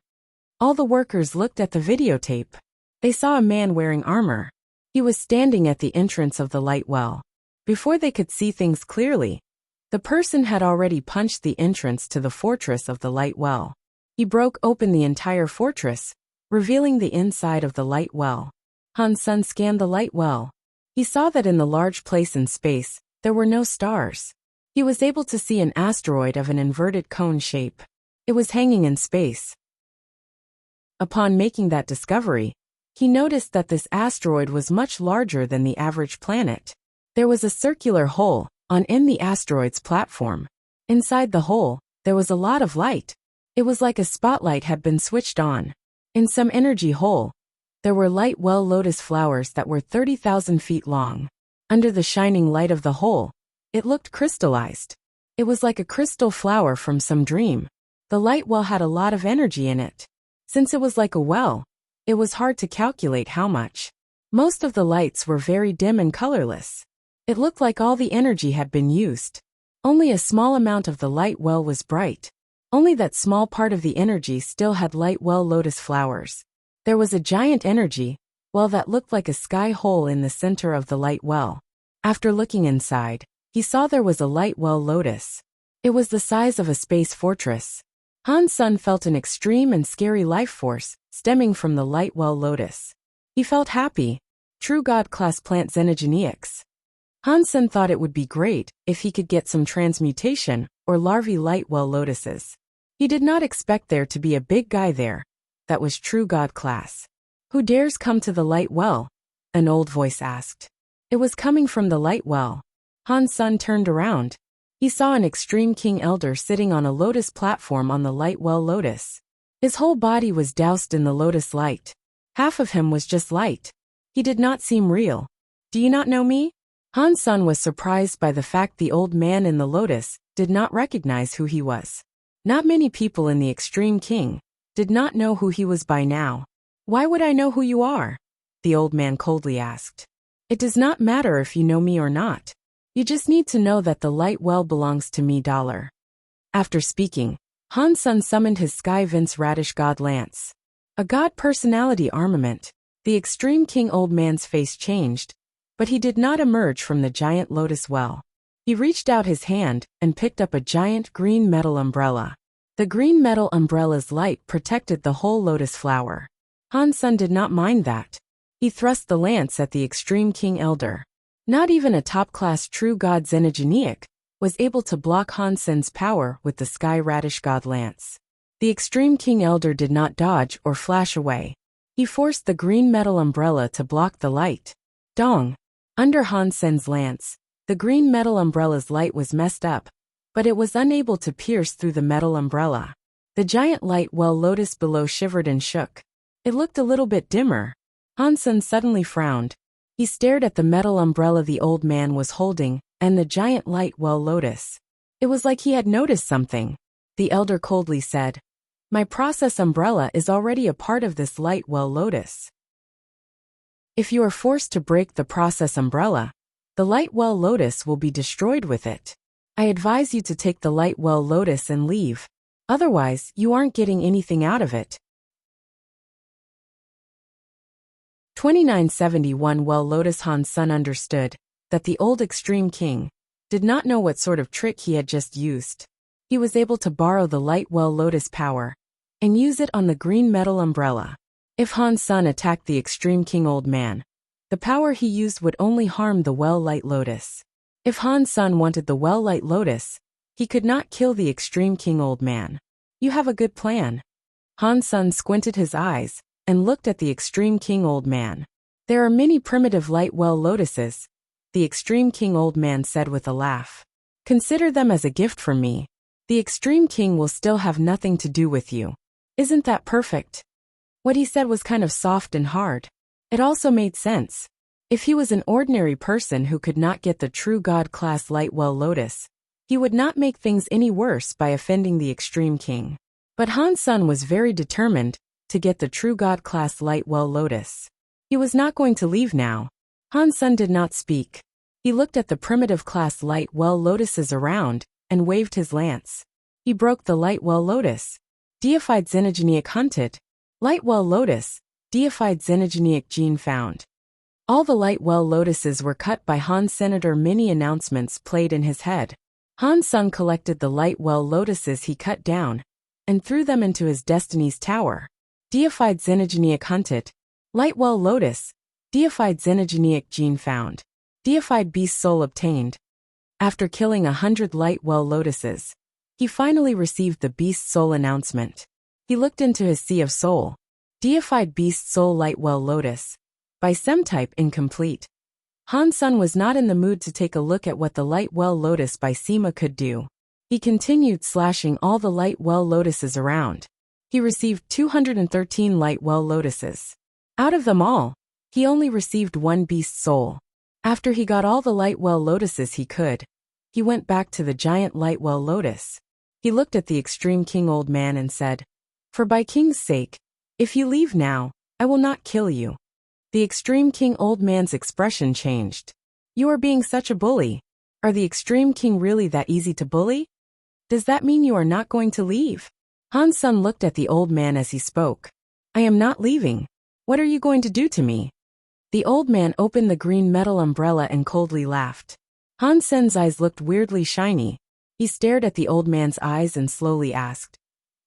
All the workers looked at the videotape. They saw a man wearing armor. He was standing at the entrance of the Light Well. Before they could see things clearly, the person had already punched the entrance to the fortress of the Light Well. He broke open the entire fortress, revealing the inside of the Light Well. Hansen scanned the Light Well. He saw that in the large place in space, there were no stars. He was able to see an asteroid of an inverted cone shape. It was hanging in space. Upon making that discovery, he noticed that this asteroid was much larger than the average planet. There was a circular hole in the asteroid's platform. Inside the hole, there was a lot of light. It was like a spotlight had been switched on. In some energy hole, there were light well lotus flowers that were 30,000 feet long. Under the shining light of the hole, it looked crystallized. It was like a crystal flower from some dream. The light well had a lot of energy in it. Since it was like a well, it was hard to calculate how much. Most of the lights were very dim and colorless. It looked like all the energy had been used. Only a small amount of the light well was bright. Only that small part of the energy still had light well lotus flowers. There was a giant energy well that looked like a sky hole in the center of the light well. After looking inside, he saw there was a light well lotus. It was the size of a space fortress. Han Sen felt an extreme and scary life force stemming from the light well lotus. He felt happy. True God class plant xenogeneics. Han Sen thought it would be great if he could get some transmutation or larvae light well lotuses. He did not expect there to be a big guy there. That was true God class. Who dares come to the light well? An old voice asked. It was coming from the light well. Han Sen turned around. He saw an extreme king elder sitting on a lotus platform on the light well lotus. His whole body was doused in the lotus light. Half of him was just light. He did not seem real. Do you not know me? Han Sen was surprised by the fact the old man in the lotus did not recognize who he was. Not many people in the extreme king did not know who he was by now. Why would I know who you are? The old man coldly asked. It does not matter if you know me or not. You just need to know that the light well belongs to me. After speaking, Han Sen summoned his Sky Vince Radish God Lance. A god personality armament. The extreme king old man's face changed, but he did not emerge from the giant lotus well. He reached out his hand and picked up a giant green metal umbrella. The green metal umbrella's light protected the whole lotus flower. Han Sen did not mind that. He thrust the lance at the extreme king elder. Not even a top-class true god xenogeneic was able to block Han Sen's power with the Sky Radish God Lance. The extreme king elder did not dodge or flash away. He forced the green metal umbrella to block the light. Dong! Under Han Sen's lance, the green metal umbrella's light was messed up, but it was unable to pierce through the metal umbrella. The giant light well lotus below shivered and shook. It looked a little bit dimmer. Han Sen suddenly frowned. He stared at the metal umbrella the old man was holding, and the giant light well lotus. It was like he had noticed something. The elder coldly said, "My process umbrella is already a part of this light well lotus. If you are forced to break the process umbrella, the light well lotus will be destroyed with it. I advise you to take the light well lotus and leave. Otherwise, you aren't getting anything out of it." 2971 Well Lotus Han Sen understood that the old extreme king did not know what sort of trick he had just used. He was able to borrow the light well lotus power and use it on the green metal umbrella. If Han Sen attacked the extreme king old man, the power he used would only harm the well light lotus. If Han Sen wanted the well light lotus, he could not kill the extreme king old man. You have a good plan. Han Sen squinted his eyes and looked at the extreme king old man. There are many primitive light well lotuses, the extreme king old man said with a laugh. Consider them as a gift from me. The extreme king will still have nothing to do with you. Isn't that perfect? What he said was kind of soft and hard. It also made sense. If he was an ordinary person who could not get the true god class light well lotus, he would not make things any worse by offending the extreme king. But Han Sen was very determined to get the true god class light well lotus. He was not going to leave now. Han Sen did not speak. He looked at the primitive class light well lotuses around and waved his lance. He broke the light well lotus. Deified xenogeneic hunted. Light well lotus. Deified xenogeneic gene found. All the light well lotuses were cut by Han Senator. Many announcements played in his head. Han Sen collected the light well lotuses he cut down and threw them into his destiny's tower. Deified xenogeneic hunted. Light well lotus. Deified xenogeneic gene found. Deified beast soul obtained. After killing 100 light well lotuses, he finally received the beast soul announcement. He looked into his sea of soul. Deified Beast Soul Light Well Lotus. By Type incomplete. Han Sen was not in the mood to take a look at what the Light Well Lotus by Sima could do. He continued slashing all the Light Well Lotuses around. He received 213 Light Well Lotuses. Out of them all, he only received one Beast Soul. After he got all the Light Well Lotuses he could, he went back to the giant Light Well Lotus. He looked at the Extreme King Old Man and said, "For by King's sake, if you leave now, I will not kill you." The Extreme King Old Man's expression changed. "You are being such a bully. Are the Extreme King really that easy to bully? Does that mean you are not going to leave?" Han Sen looked at the old man as he spoke. "I am not leaving. What are you going to do to me?" The old man opened the green metal umbrella and coldly laughed. Han Sen's eyes looked weirdly shiny. He stared at the old man's eyes and slowly asked,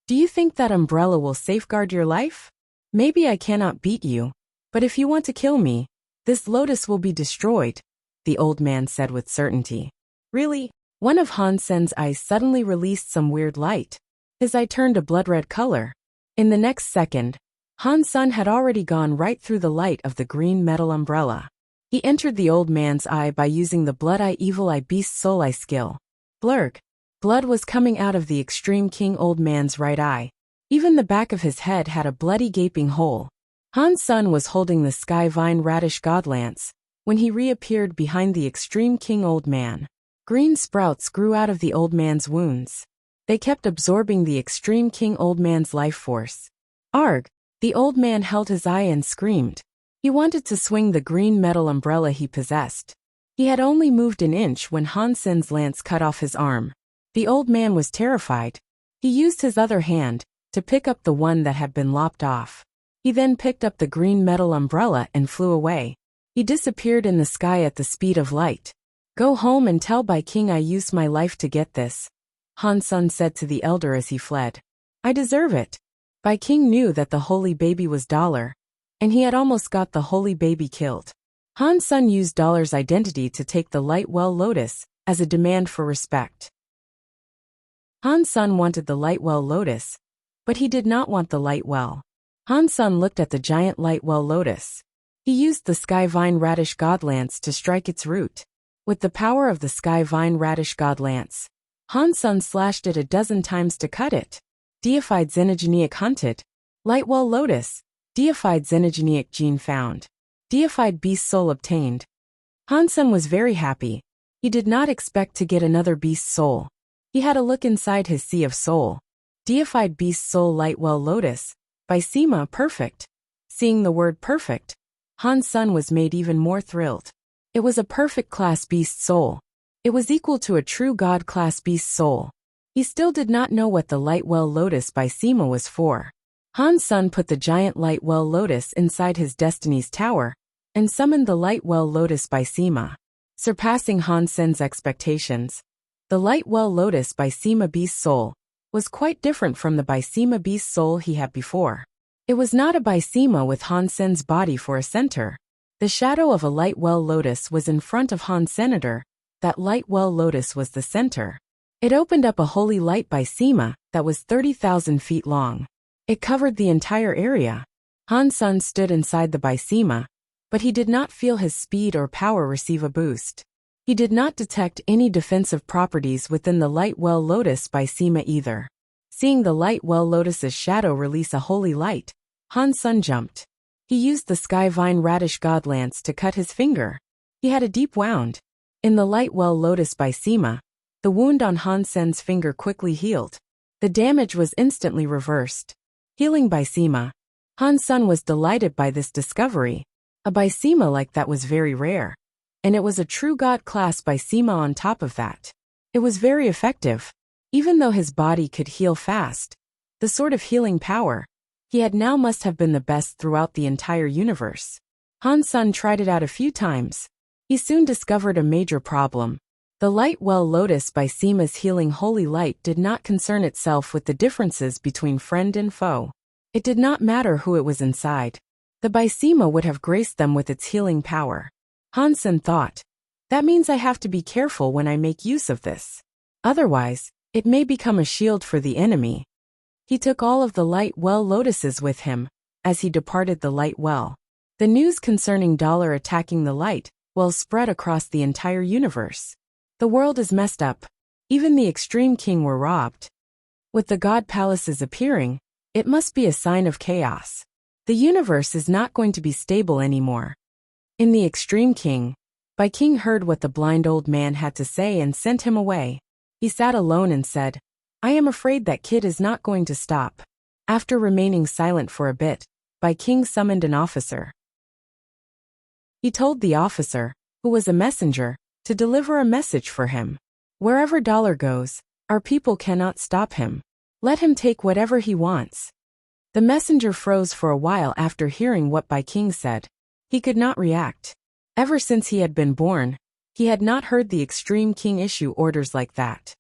"Do you think that umbrella will safeguard your life? Maybe I cannot beat you, but if you want to kill me, this lotus will be destroyed," the old man said with certainty. "Really?" One of Han Sen's eyes suddenly released some weird light. His eye turned a blood-red color. In the next second, Han Sen had already gone right through the light of the green metal umbrella. He entered the old man's eye by using the Blood Eye Evil Eye Beast Soul Eye skill. Blurg. Blood was coming out of the Extreme King Old Man's right eye. Even the back of his head had a bloody gaping hole. Han Sen was holding the Sky Vine Radish Godlance when he reappeared behind the Extreme King Old Man. Green sprouts grew out of the old man's wounds. They kept absorbing the Extreme King Old Man's life force. Arg! The old man held his eye and screamed. He wanted to swing the green metal umbrella he possessed. He had only moved an inch when Han Sen's lance cut off his arm. The old man was terrified. He used his other hand to pick up the one that had been lopped off. He then picked up the green metal umbrella and flew away. He disappeared in the sky at the speed of light. "Go home and tell Bai King I used my life to get this," Han Sen said to the elder as he fled. "I deserve it." Bai King knew that the holy baby was Dollar, and he had almost got the holy baby killed. Han Sen used Dollar's identity to take the Light Well Lotus as a demand for respect. Han Sen wanted the Light Well Lotus, but he did not want the Light Well. Han Sen looked at the giant Light Well Lotus. He used the Sky Vine Radish Godlance to strike its root. With the power of the Sky Vine Radish Godlance, Han Sen slashed it a dozen times to cut it. Deified Xenogeniac hunted. Light Well Lotus. Deified Xenogeniac gene found. Deified Beast Soul obtained. Han Sen was very happy. He did not expect to get another Beast Soul. He had a look inside his Sea of Soul. Deified Beast Soul Light Well Lotus. By Sima Perfect. Seeing the word perfect, Han Sen was made even more thrilled. It was a perfect class Beast Soul. It was equal to a true God class Beast Soul. He still did not know what the Light Well Lotus by Sima was for. Han Sen put the giant Light Well Lotus inside his Destiny's Tower and summoned the Light Well Lotus by Sima. Surpassing Han Sen's expectations, the Light Well Lotus by Sima Beast Soul was quite different from the by Sima Beast Soul he had before. It was not a by Sima with Han Sen's body for a center. The shadow of a Light Well Lotus was in front of Han Senator. That Light Well Lotus was the center. It opened up a holy light by Sima that was 30,000 feet long. It covered the entire area. Han Sen stood inside the by Sima, but he did not feel his speed or power receive a boost. He did not detect any defensive properties within the Light Well Lotus by Sima either. Seeing the Light Well Lotus's shadow release a holy light, Han Sen jumped. He used the Sky Vine Radish Godlance to cut his finger. He had a deep wound. In the Light Well Lotus by Sima, the wound on Han Sen's finger quickly healed. The damage was instantly reversed. Healing by Sima. Han Sen was delighted by this discovery. A by Sima like that was very rare. And it was a true God class by Sima on top of that. It was very effective. Even though his body could heal fast, the sort of healing power he had now must have been the best throughout the entire universe. Han Sen tried it out a few times. He soon discovered a major problem. The Light Well Lotus by Sima's healing holy light did not concern itself with the differences between friend and foe. It did not matter who it was inside. The by Sima would have graced them with its healing power. Han Sen thought, that means I have to be careful when I make use of this. Otherwise, it may become a shield for the enemy. He took all of the Light Well Lotuses with him, as he departed the light well. The news concerning Dollar attacking the light well spread across the entire universe. The world is messed up. Even the Extreme King were robbed. With the God Palaces appearing, it must be a sign of chaos. The universe is not going to be stable anymore. In the Extreme King, King heard what the blind old man had to say and sent him away. He sat alone and said, "I am afraid that kid is not going to stop." After remaining silent for a bit, King summoned an officer. He told the officer, who was a messenger, to deliver a message for him. Wherever Dollar goes, our people cannot stop him. Let him take whatever he wants. The messenger froze for a while after hearing what King said. He could not react. Ever since he had been born, he had not heard the Extreme King issue orders like that.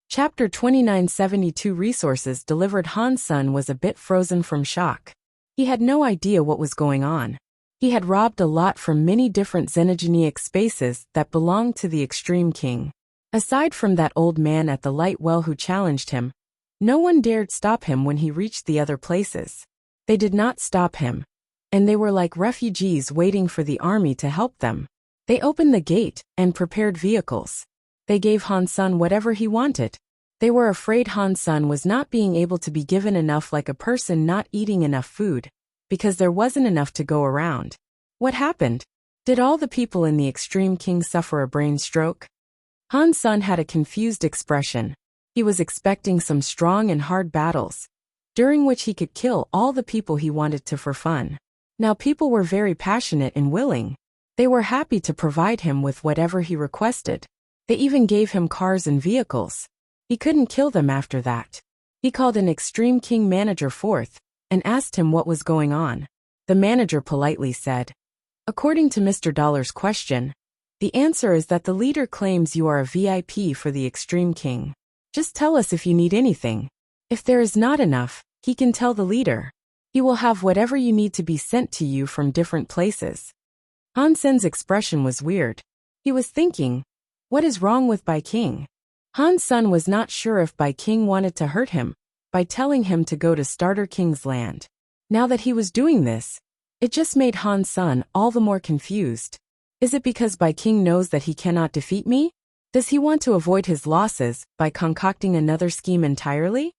Chapter 2972 Resources delivered. Han's son was a bit frozen from shock. He had no idea what was going on. He had robbed a lot from many different xenogenic spaces that belonged to the Extreme King. Aside from that old man at the light well who challenged him, no one dared stop him when he reached the other places. They did not stop him, and they were like refugees waiting for the army to help them. They opened the gate and prepared vehicles. They gave Han's son whatever he wanted. They were afraid Han's son was not being able to be given enough, like a person not eating enough food, because there wasn't enough to go around. What happened? Did all the people in the Extreme King suffer a brain stroke? Han's son had a confused expression. He was expecting some strong and hard battles, during which he could kill all the people he wanted to for fun. Now people were very passionate and willing. They were happy to provide him with whatever he requested. They even gave him cars and vehicles. He couldn't kill them after that. He called an Extreme King manager forth and asked him what was going on. The manager politely said, "According to Mr. Dollar's question, the answer is that the leader claims you are a VIP for the Extreme King. Just tell us if you need anything. If there is not enough, he can tell the leader. He will have whatever you need to be sent to you from different places." Hansen's expression was weird. He was thinking, what is wrong with King? Han's son was not sure if King wanted to hurt him by telling him to go to Starter King's land. Now that he was doing this, it just made Han's son all the more confused. Is it because King knows that he cannot defeat me? Does he want to avoid his losses by concocting another scheme entirely?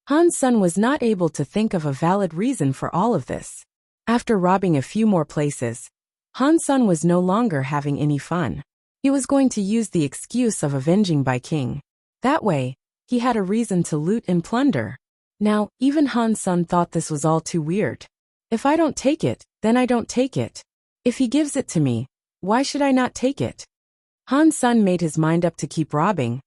Han's son was not able to think of a valid reason for all of this. After robbing a few more places, Han's son was no longer having any fun. He was going to use the excuse of avenging King. That way, he had a reason to loot and plunder. Now, even Han's son thought this was all too weird. If I don't take it, then I don't take it. If he gives it to me, why should I not take it? Han's son made his mind up to keep robbing,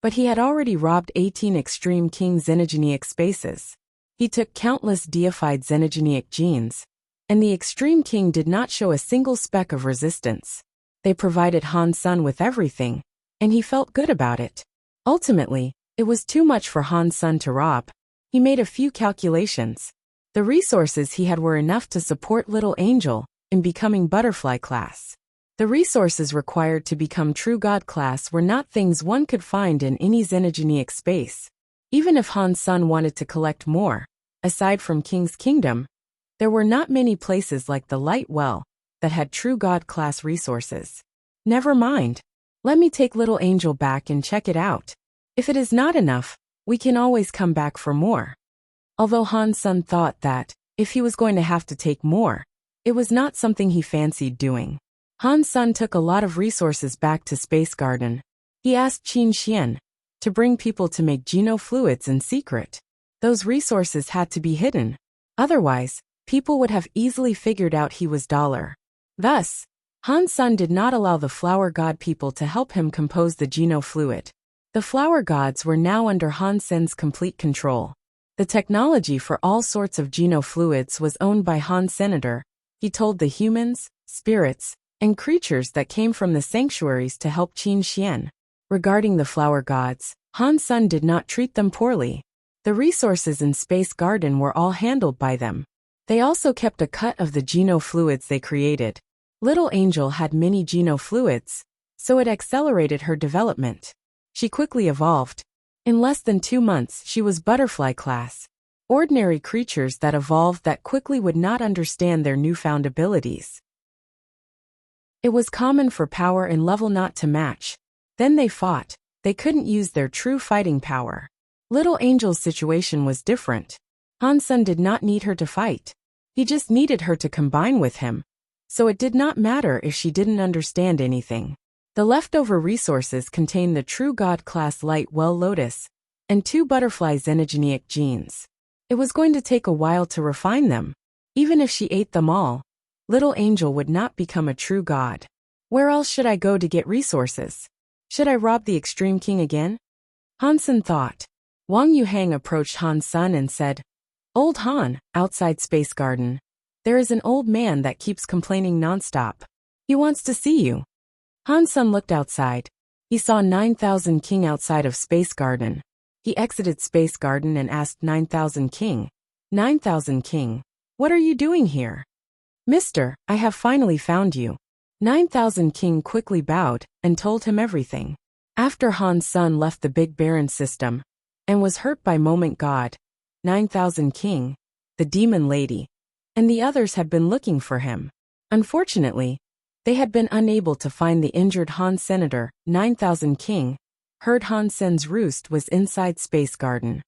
but he had already robbed 18 Extreme King xenogenic spaces. He took countless deified xenogenic genes, and the Extreme King did not show a single speck of resistance. They provided Han's son with everything, and he felt good about it. Ultimately, it was too much for Han's son to rob. He made a few calculations. The resources he had were enough to support Little Angel in becoming Butterfly class. The resources required to become True God class were not things one could find in any xenogenic space. Even if Han's son wanted to collect more, aside from King's Kingdom, there were not many places like the Light Well that had True God class resources. Never mind. Let me take Little Angel back and check it out. If it is not enough, we can always come back for more. Although Han's son thought that, if he was going to have to take more, it was not something he fancied doing. Han's son took a lot of resources back to Space Garden. He asked Qin Xian to bring people to make genofluids in secret. Those resources had to be hidden. Otherwise, people would have easily figured out he was Dollar. Thus, Han's son did not allow the flower god people to help him compose the genofluid. The flower gods were now under Hansen's complete control. The technology for all sorts of genofluids was owned by Han's senator. He told the humans, spirits, and creatures that came from the sanctuaries to help Qin Xian. Regarding the flower gods, Han's son did not treat them poorly. The resources in Space Garden were all handled by them. They also kept a cut of the genofluids they created. Little Angel had many genofluids, so it accelerated her development. She quickly evolved. In less than 2 months she was Butterfly class. Ordinary creatures that evolved that quickly would not understand their newfound abilities. It was common for power and level not to match. Then they fought. They couldn't use their true fighting power. Little Angel's situation was different. Hansen did not need her to fight. He just needed her to combine with him. So it did not matter if she didn't understand anything. The leftover resources contained the true God-class light well lotus and 2 butterfly xenogenic genes. It was going to take a while to refine them. Even if she ate them all, Little Angel would not become a true god. Where else should I go to get resources? Should I rob the Extreme King again? Hansen thought. Wang Yuhang approached Hansen and said, Old Han, outside Space Garden. There is an old man that keeps complaining nonstop. He wants to see you. Hansen looked outside. He saw 9000 King outside of Space Garden. He exited Space Garden and asked 9000 King, 9000 King, what are you doing here? Mister, I have finally found you. 9000 King quickly bowed and told him everything. After Hansen left the Big Baron system and was hurt by Moment God, 9000 King, the Demon Lady, and the others had been looking for him. Unfortunately, they had been unable to find the injured Han Senator. 9000 King heard Hansen's roost was inside Space Garden,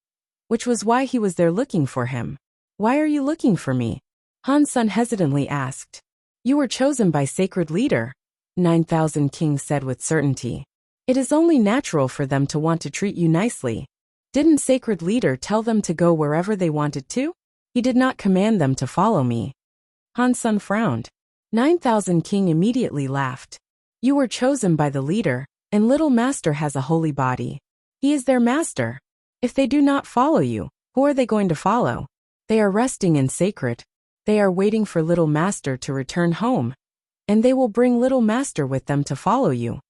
which was why he was there looking for him. Why are you looking for me? Hansen hesitantly asked. You were chosen by Sacred Leader, 9000 King said with certainty. It is only natural for them to want to treat you nicely. Didn't Sacred Leader tell them to go wherever they wanted to? He did not command them to follow me. Hansen frowned. 9000 King immediately laughed. You were chosen by the leader, and Little Master has a holy body. He is their master. If they do not follow you, who are they going to follow? They are resting in sacred. They are waiting for Little Master to return home, and they will bring Little Master with them to follow you.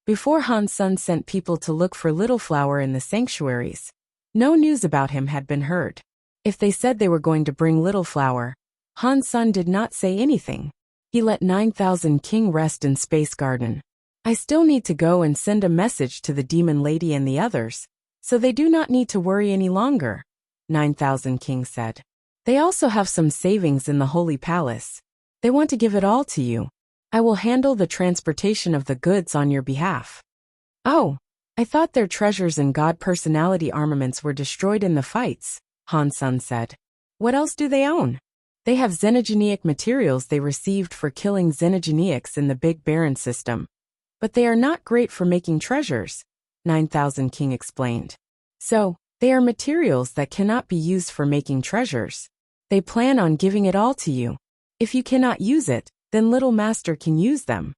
Before Hansen sent people to look for Little Flower in the sanctuaries, no news about him had been heard. If they said they were going to bring Little Flower, Hansen did not say anything. He let 9000 King rest in Space Garden. I still need to go and send a message to the Demon Lady and the others, so they do not need to worry any longer, 9000 King said. They also have some savings in the Holy Palace. They want to give it all to you. I will handle the transportation of the goods on your behalf. Oh, I thought their treasures and God personality armaments were destroyed in the fights, Hansen said. What else do they own? They have xenogenic materials they received for killing xenogenics in the Big Baron system. But they are not great for making treasures, 9000 King explained. So, they are materials that cannot be used for making treasures. They plan on giving it all to you. If you cannot use it, then Little Master can use them.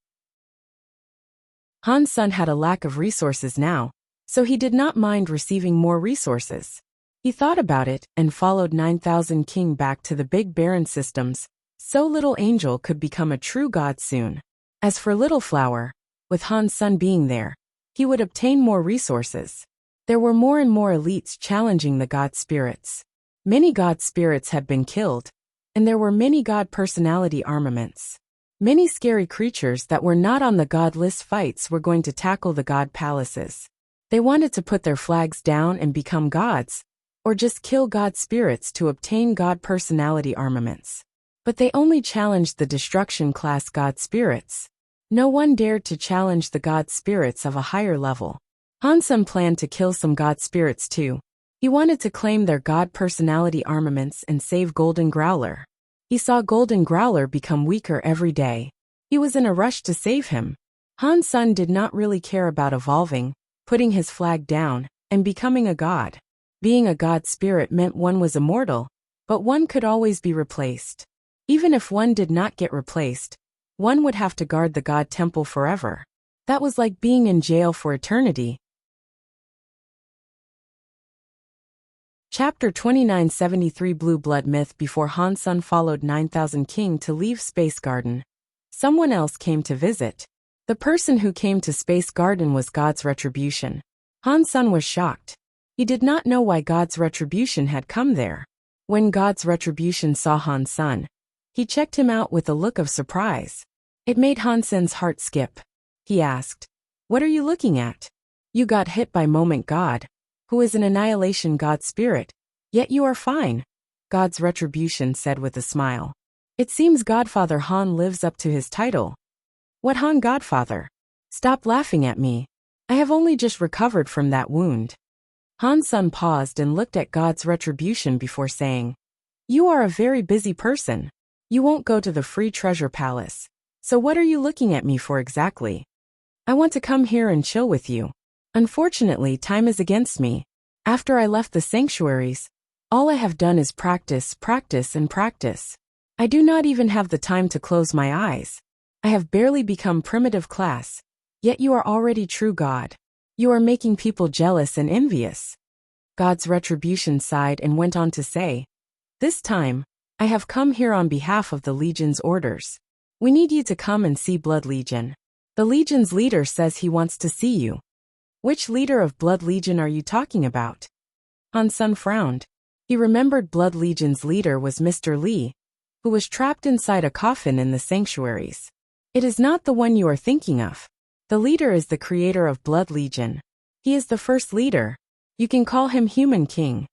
Hansen had a lack of resources now, so he did not mind receiving more resources. He thought about it and followed 9000 King back to the Big Baron systems, so Little Angel could become a true god soon. As for Little Flower, with Hansen being there, he would obtain more resources. There were more and more elites challenging the god spirits. Many god spirits had been killed, and there were many god personality armaments. Many scary creatures that were not on the god list fights were going to tackle the god palaces. They wanted to put their flags down and become gods, or just kill god spirits to obtain god personality armaments. But they only challenged the destruction class god spirits. No one dared to challenge the god spirits of a higher level. Hansen planned to kill some god spirits too. He wanted to claim their god personality armaments and save Golden Growler. He saw Golden Growler become weaker every day. He was in a rush to save him. Hansen did not really care about evolving, putting his flag down, and becoming a god. Being a god spirit meant one was immortal, but one could always be replaced. Even if one did not get replaced, one would have to guard the god temple forever. That was like being in jail for eternity. Chapter 2973 Blue Blood Myth. Before Hansen followed 9000 King to leave Space Garden, someone else came to visit. The person who came to Space Garden was God's Retribution. Hansen was shocked. He did not know why God's Retribution had come there. When God's Retribution saw Hansen, he checked him out with a look of surprise. It made Hansen's heart skip. He asked, "What are you looking at?" "You got hit by Moment God, who is an annihilation god spirit. Yet you are fine, God's retribution said with a smile. It seems Godfather Han lives up to his title. What Han Godfather? Stop laughing at me. I have only just recovered from that wound. Han Sun paused and looked at God's retribution before saying, You are a very busy person. You won't go to the free treasure palace. So what are you looking at me for exactly? I want to come here and chill with you. Unfortunately, time is against me. After I left the sanctuaries, all I have done is practice, practice, and practice. I do not even have the time to close my eyes. I have barely become primitive class, yet you are already true God. You are making people jealous and envious. God's retribution sighed and went on to say, This time, I have come here on behalf of the Legion's orders. We need you to come and see Blood Legion. The Legion's leader says he wants to see you. Which leader of Blood Legion are you talking about? Han Sun frowned. He remembered Blood Legion's leader was Mr. Li, who was trapped inside a coffin in the sanctuaries. It is not the one you are thinking of. The leader is the creator of Blood Legion. He is the first leader. You can call him Human King.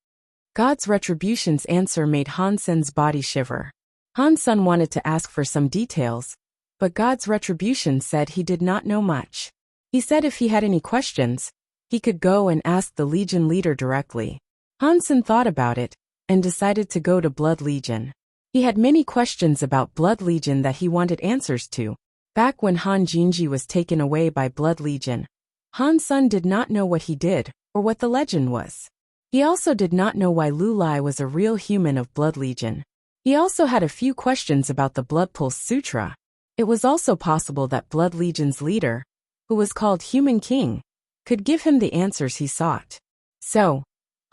God's retribution's answer made Han Sun's body shiver. Han Sun wanted to ask for some details, but God's retribution said he did not know much. He said if he had any questions, he could go and ask the Legion leader directly. Han Sun thought about it and decided to go to Blood Legion. He had many questions about Blood Legion that he wanted answers to. Back when Han Jinji was taken away by Blood Legion, Han Sun did not know what he did or what the legend was. He also did not know why Lu Lai was a real human of Blood Legion. He also had a few questions about the Blood Pulse Sutra. It was also possible that Blood Legion's leader, who was called Human King, could give him the answers he sought. So,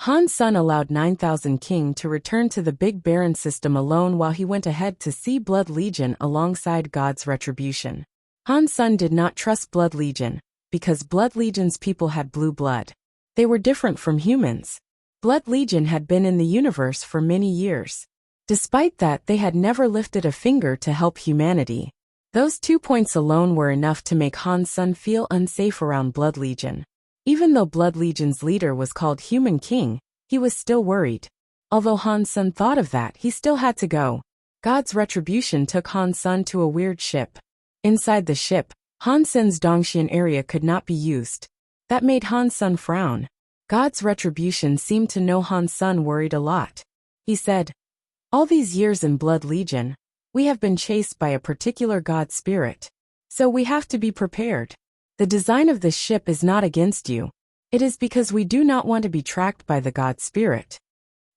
Han Sun allowed 9000 King to return to the Big Baron system alone while he went ahead to see Blood Legion alongside God's retribution. Han Sun did not trust Blood Legion, because Blood Legion's people had blue blood. They were different from humans. Blood Legion had been in the universe for many years. Despite that, they had never lifted a finger to help humanity. Those 2 points alone were enough to make Han Sun feel unsafe around Blood Legion. Even though Blood Legion's leader was called Human King, he was still worried. Although Han Sun thought of that, he still had to go. God's retribution took Han Sun to a weird ship. Inside the ship, Han Sun's Dongxian area could not be used. That made Han Sun frown. God's retribution seemed to know Han Sun worried a lot. He said, All these years in Blood Legion, we have been chased by a particular god spirit. So we have to be prepared. The design of this ship is not against you. It is because we do not want to be tracked by the god spirit.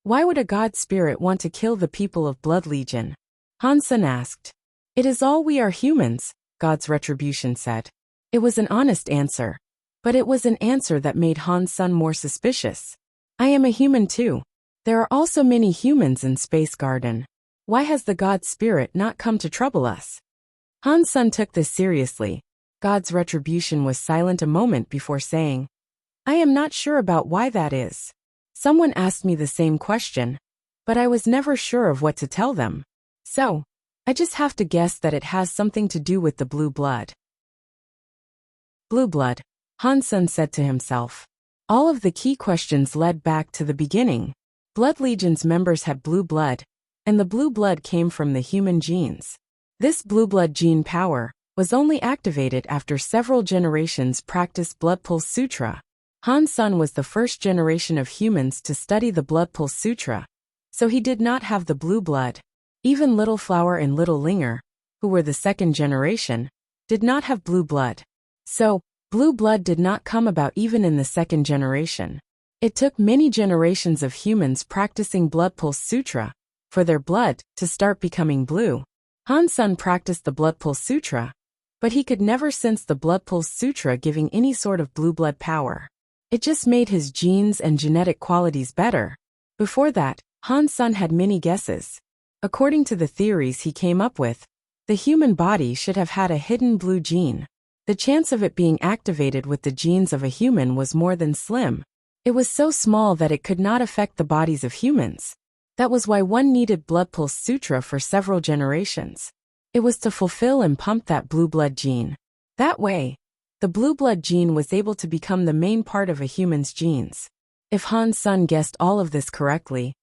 Why would a god spirit want to kill the people of Blood Legion? Han Sun asked. It is all we are humans, God's retribution said. It was an honest answer. But it was an answer that made Han Sun more suspicious. I am a human too. There are also many humans in Space Garden. Why has the god spirit not come to trouble us? Han Sun took this seriously. God's retribution was silent a moment before saying, I am not sure about why that is. Someone asked me the same question, but I was never sure of what to tell them. So, I just have to guess that it has something to do with the blue blood. Blue blood, Han Sun said to himself. All of the key questions led back to the beginning. Blood Legion's members had blue blood, and the blue blood came from the human genes. This blue blood gene power was only activated after several generations practiced Blood Pulse Sutra. Han Sun was the first generation of humans to study the Blood Pulse Sutra, so he did not have the blue blood. Even Little Flower and Little Linger, who were the second generation, did not have blue blood. So, blue blood did not come about even in the second generation. It took many generations of humans practicing Blood Pulse Sutra for their blood to start becoming blue. Han Sun practiced the Blood Pulse Sutra, but he could never sense the Blood Pulse Sutra giving any sort of blue blood power. It just made his genes and genetic qualities better. Before that, Han Sun had many guesses. According to the theories he came up with, the human body should have had a hidden blue gene. The chance of it being activated with the genes of a human was more than slim. It was so small that it could not affect the bodies of humans. That was why one needed Blood Pulse Sutra for several generations. It was to fulfill and pump that blue blood gene. That way, the blue blood gene was able to become the main part of a human's genes. If Han Sun guessed all of this correctly,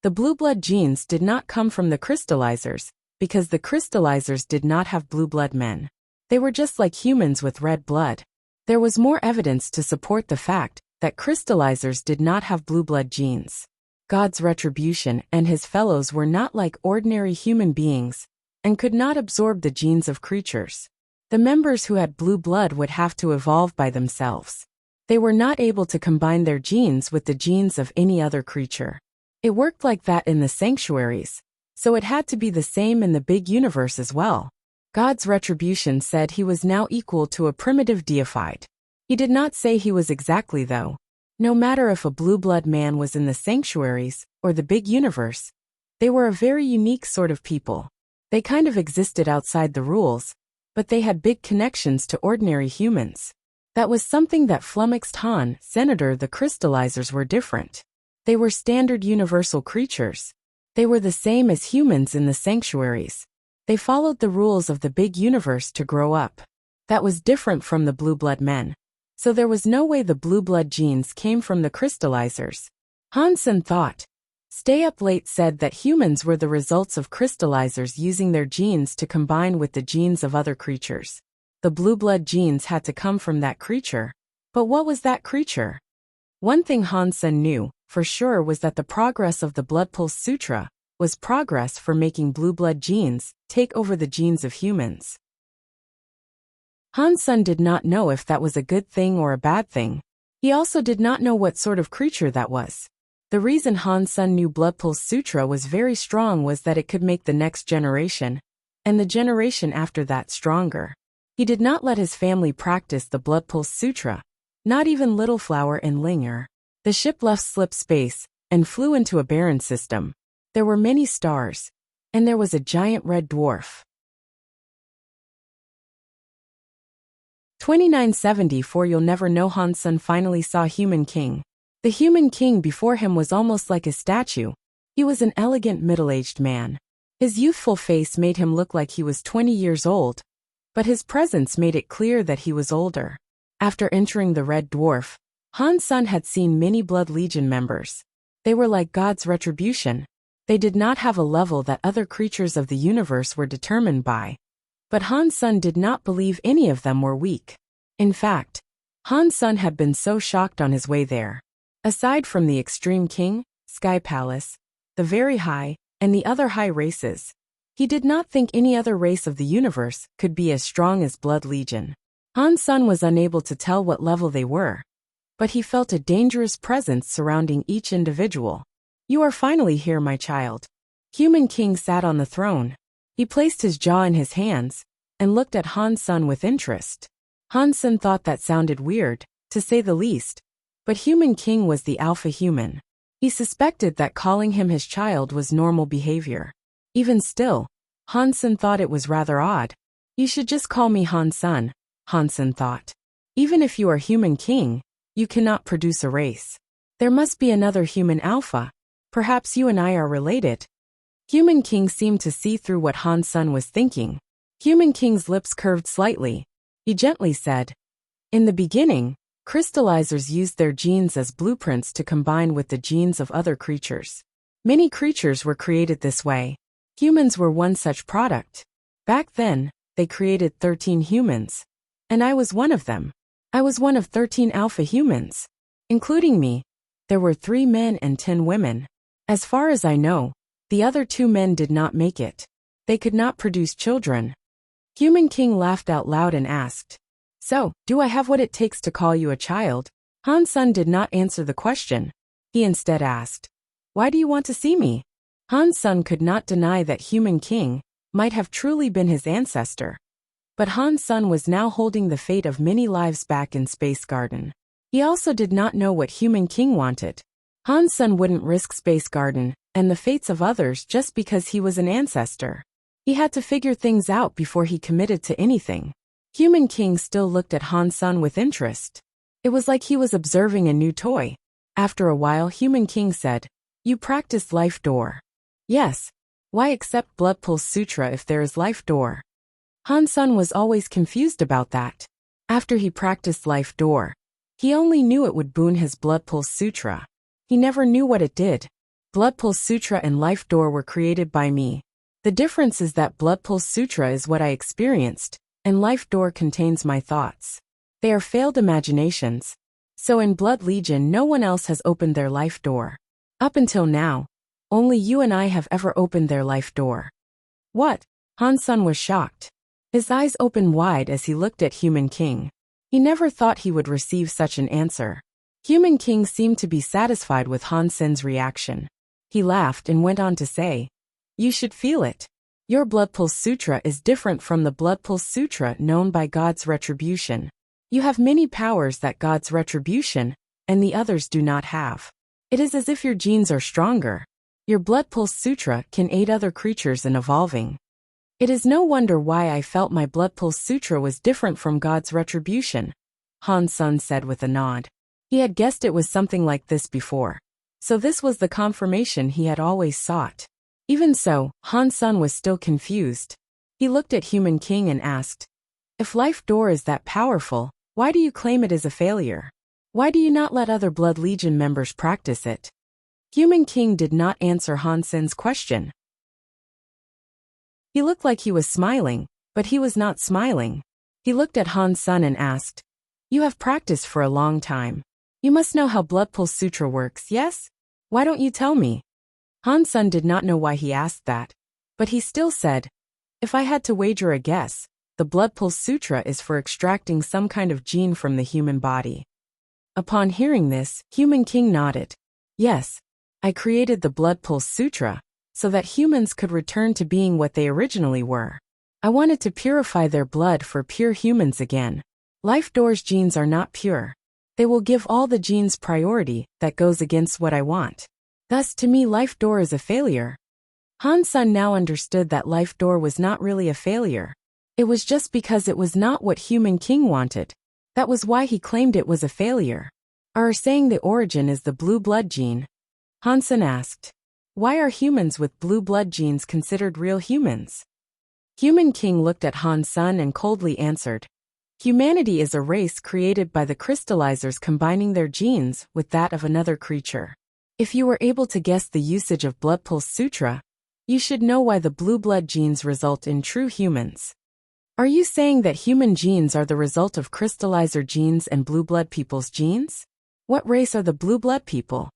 The blue blood genes did not come from the crystallizers, because the crystallizers did not have blue blood men. They were just like humans with red blood. There was more evidence to support the fact that crystallizers did not have blue blood genes. God's retribution and his fellows were not like ordinary human beings, and could not absorb the genes of creatures. The members who had blue blood would have to evolve by themselves. They were not able to combine their genes with the genes of any other creature. It worked like that in the sanctuaries, so it had to be the same in the big universe as well. God's retribution said he was now equal to a primitive deified. He did not say he was exactly though. No matter if a blue blood man was in the sanctuaries or the big universe, they were a very unique sort of people. They kind of existed outside the rules, but they had big connections to ordinary humans. That was something that flummoxed Han. Senator, the crystallizers were different. They were standard universal creatures. They were the same as humans in the sanctuaries. They followed the rules of the big universe to grow up. That was different from the blue blood men. So there was no way the blue blood genes came from the crystallizers. Han Sen thought. Stay Up Late said that humans were the results of crystallizers using their genes to combine with the genes of other creatures. The blue blood genes had to come from that creature. But what was that creature? One thing Han Sen knew, for sure, was that the progress of the Blood Pulse Sutra was progress for making blue blood genes take over the genes of humans. Han Sen did not know if that was a good thing or a bad thing. He also did not know what sort of creature that was. The reason Han Sen knew Blood Pulse Sutra was very strong was that it could make the next generation, and the generation after that, stronger. He did not let his family practice the Blood Pulse Sutra, not even Little Flower and Linger. The ship left slip space and flew into a barren system. There were many stars, and there was a giant red dwarf. 2974. You'll never know. Han Sen finally saw Human King. The Human King before him was almost like a statue. He was an elegant middle-aged man. His youthful face made him look like he was 20 years old, but his presence made it clear that he was older. After entering the Red Dwarf, Han Sen had seen many Blood Legion members. They were like God's retribution. They did not have a level that other creatures of the universe were determined by. But Han Sen did not believe any of them were weak. In fact, Han Sen had been so shocked on his way there. Aside from the Extreme King, Sky Palace, the Very High, and the other high races, he did not think any other race of the universe could be as strong as Blood Legion. Han Sen was unable to tell what level they were, but he felt a dangerous presence surrounding each individual. You are finally here, my child. Human King sat on the throne. He placed his jaw in his hands and looked at Han Sen with interest. Han Sen thought that sounded weird, to say the least, but Human King was the alpha human. He suspected that calling him his child was normal behavior. Even still, Han Sen thought it was rather odd. You should just call me Han Sen, Han Sen thought. Even if you are Human King, you cannot produce a race. There must be another human alpha. Perhaps you and I are related. Human King seemed to see through what Han Sen was thinking. Human King's lips curved slightly. He gently said, in the beginning, crystallizers used their genes as blueprints to combine with the genes of other creatures. Many creatures were created this way. Humans were one such product. Back then, they created 13 humans. And I was one of them. I was one of 13 alpha humans. Including me, there were 3 men and 10 women. As far as I know, the other 2 men did not make it. They could not produce children. Human King laughed out loud and asked, so, do I have what it takes to call you a child? Han Sen did not answer the question. He instead asked, why do you want to see me? Han Sen could not deny that Human King might have truly been his ancestor. But Han Sen was now holding the fate of many lives back in Space Garden. He also did not know what Human King wanted. Han Sen wouldn't risk Space Garden and the fates of others just because he was an ancestor. He had to figure things out before he committed to anything. Human King still looked at Han Sen with interest. It was like he was observing a new toy. After a while, Human King said, you practice Life Door. Yes. Why accept Blood Pulse Sutra if there is Life Door? Han Sen was always confused about that. After he practiced Life Door, he only knew it would boon his Blood Pulse Sutra. He never knew what it did. Blood Pulse Sutra and Life Door were created by me. The difference is that Blood Pulse Sutra is what I experienced, and Life Door contains my thoughts. They are failed imaginations. So in Blood Legion no one else has opened their life door. Up until now, only you and I have ever opened their life door. What? Han Sen was shocked. His eyes opened wide as he looked at Human King. He never thought he would receive such an answer. Human King seemed to be satisfied with Han Sen's reaction. He laughed and went on to say, "You should feel it. Your Blood Pulse Sutra is different from the Blood Pulse Sutra known by God's retribution. You have many powers that God's retribution and the others do not have. It is as if your genes are stronger. Your Blood Pulse Sutra can aid other creatures in evolving. It is no wonder why I felt my Blood Pulse Sutra was different from God's retribution," Han Sen said with a nod. He had guessed it was something like this before. So this was the confirmation he had always sought. Even so, Han Sen was still confused. He looked at Human King and asked, "If Life Door is that powerful, why do you claim it is a failure? Why do you not let other Blood Legion members practice it?" Human King did not answer Han Sen's question. He looked like he was smiling, but he was not smiling. He looked at Han Sen and asked, "You have practiced for a long time. You must know how Blood Pulse Sutra works, yes? Why don't you tell me?" Han Sen did not know why he asked that, but he still said, "If I had to wager a guess, the Blood Pulse Sutra is for extracting some kind of gene from the human body." Upon hearing this, Human King nodded. "Yes, I created the Blood Pulse Sutra so that humans could return to being what they originally were. I wanted to purify their blood for pure humans again. Life Door's genes are not pure. They will give all the genes priority that goes against what I want. Thus to me Life Door is a failure." Han Sen now understood that Life Door was not really a failure. It was just because it was not what Human King wanted. That was why he claimed it was a failure. "Are saying the origin is the blue blood gene?" Han Sen asked. "Why are humans with blue blood genes considered real humans?" Human King looked at Han Sen and coldly answered, "Humanity is a race created by the crystallizers combining their genes with that of another creature. If you were able to guess the usage of Blood Pulse Sutra, you should know why the blue blood genes result in true humans. Are you saying that human genes are the result of crystallizer genes and blue blood people's genes? What race are the blue blood people?"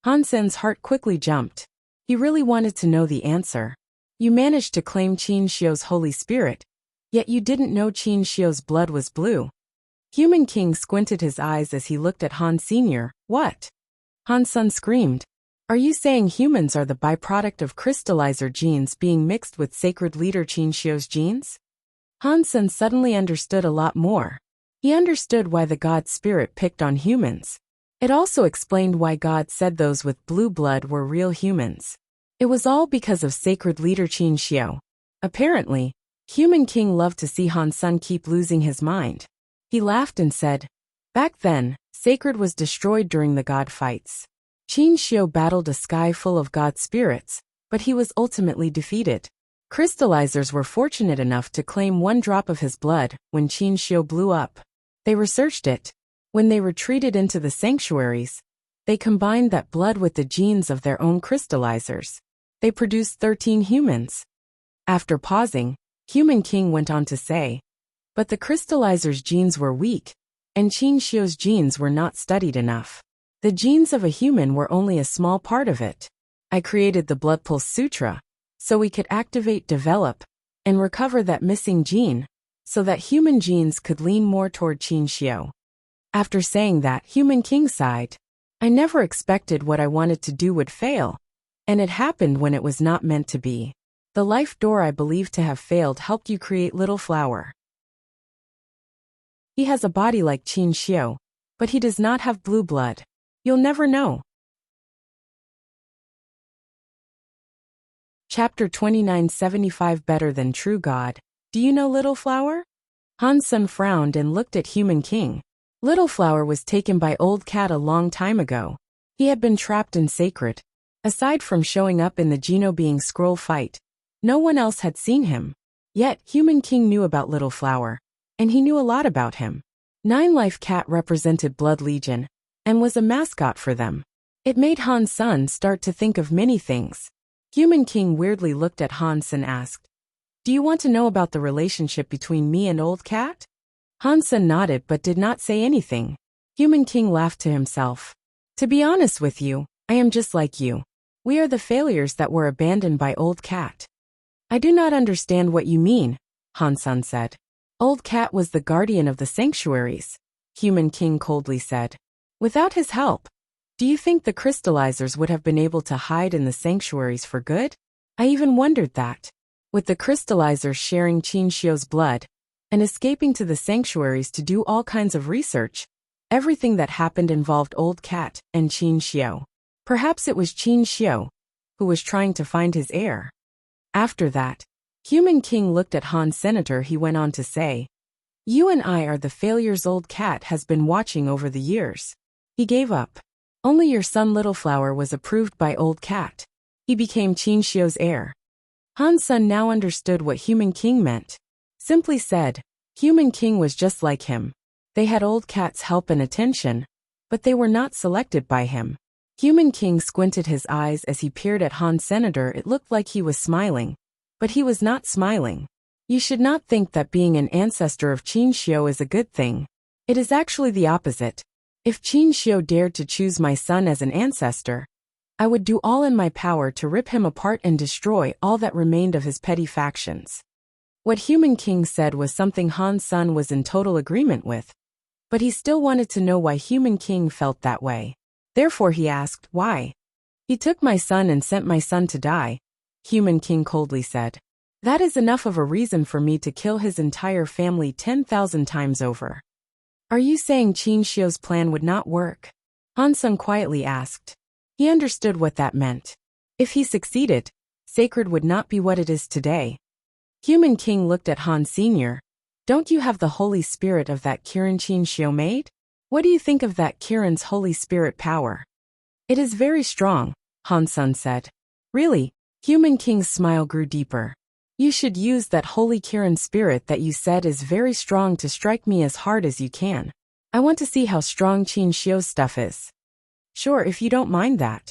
Han Sen's heart quickly jumped. He really wanted to know the answer. "You managed to claim Qin Shio's Holy Spirit, yet you didn't know Qin Shio's blood was blue." Human King squinted his eyes as he looked at Han Sr. "What?" Han Sen screamed. "Are you saying humans are the byproduct of crystallizer genes being mixed with sacred leader Qin Shio's genes?" Han Sen suddenly understood a lot more. He understood why the God Spirit picked on humans. It also explained why God said those with blue blood were real humans. It was all because of sacred leader Qin Shio. Apparently, Human King loved to see Han Sen keep losing his mind. He laughed and said, "Back then, Sacred was destroyed during the God fights. Qin Shio battled a sky full of God spirits, but he was ultimately defeated. Crystallizers were fortunate enough to claim one drop of his blood when Qin Shio blew up. They researched it. When they retreated into the sanctuaries, they combined that blood with the genes of their own crystallizers. They produced 13 humans." After pausing, Human King went on to say, "But the crystallizers' genes were weak, and Qin Shio's genes were not studied enough. The genes of a human were only a small part of it. I created the Blood Pulse Sutra, so we could activate, develop, and recover that missing gene, so that human genes could lean more toward Qin Shio." After saying that, Human King sighed. "I never expected what I wanted to do would fail, and it happened when it was not meant to be. The life door I believed to have failed helped you create Little Flower. He has a body like Qin Shio, but he does not have blue blood. You'll never know." Chapter 2975 Better Than True God. Do you know Little Flower? Han Sen frowned and looked at Human King. Little Flower was taken by Old Cat a long time ago. He had been trapped in Sacred. Aside from showing up in the Geno Being Scroll fight, no one else had seen him. Yet, Human King knew about Little Flower, and he knew a lot about him. Nine Life Cat represented Blood Legion, and was a mascot for them. It made Han's son start to think of many things. Human King weirdly looked at Hans and asked, "Do you want to know about the relationship between me and Old Cat?" Hansen nodded but did not say anything. Human King laughed to himself. "To be honest with you, I am just like you. We are the failures that were abandoned by Old Cat." "I do not understand what you mean," Hansen said. "Old Cat was the guardian of the sanctuaries," Human King coldly said. "Without his help, do you think the crystallizers would have been able to hide in the sanctuaries for good? I even wondered that. With the crystallizers sharing Qin Xiu's blood and escaping to the sanctuaries to do all kinds of research, everything that happened involved Old Cat and Qin Xiu. Perhaps it was Qin Xiu who was trying to find his heir." After that, Human King looked at Han Senator. He went on to say, "You and I are the failures Old Cat has been watching over the years. He gave up. Only your son Little Flower was approved by Old Cat. He became Qin Xiu's heir." Han's son now understood what Human King meant. Simply said, Human King was just like him. They had Old Cat's help and attention, but they were not selected by him. Human King squinted his eyes as he peered at Han Senator. It looked like he was smiling, but he was not smiling. You should not think that being an ancestor of Qin Xiu is a good thing. It is actually the opposite. If Qin Xiu dared to choose my son as an ancestor, I would do all in my power to rip him apart and destroy all that remained of his petty factions. What Human King said was something Han's son was in total agreement with, but he still wanted to know why Human King felt that way. Therefore he asked, "Why?" "He took my son and sent my son to die," Human King coldly said. "That is enough of a reason for me to kill his entire family 10,000 times over." "Are you saying Qin Xiu's plan would not work?" Hansen quietly asked. He understood what that meant. If he succeeded, Sacred would not be what it is today. Human King looked at Han Sr. "Don't you have the Holy Spirit of that Kirin Qin Xiu made? What do you think of that Kirin's Holy Spirit power?" "It is very strong," Hansen said. "Really?" Human King's smile grew deeper. "You should use that Holy Kirin Spirit that you said is very strong to strike me as hard as you can. I want to see how strong Qin Xiu's stuff is." "Sure, if you don't mind that."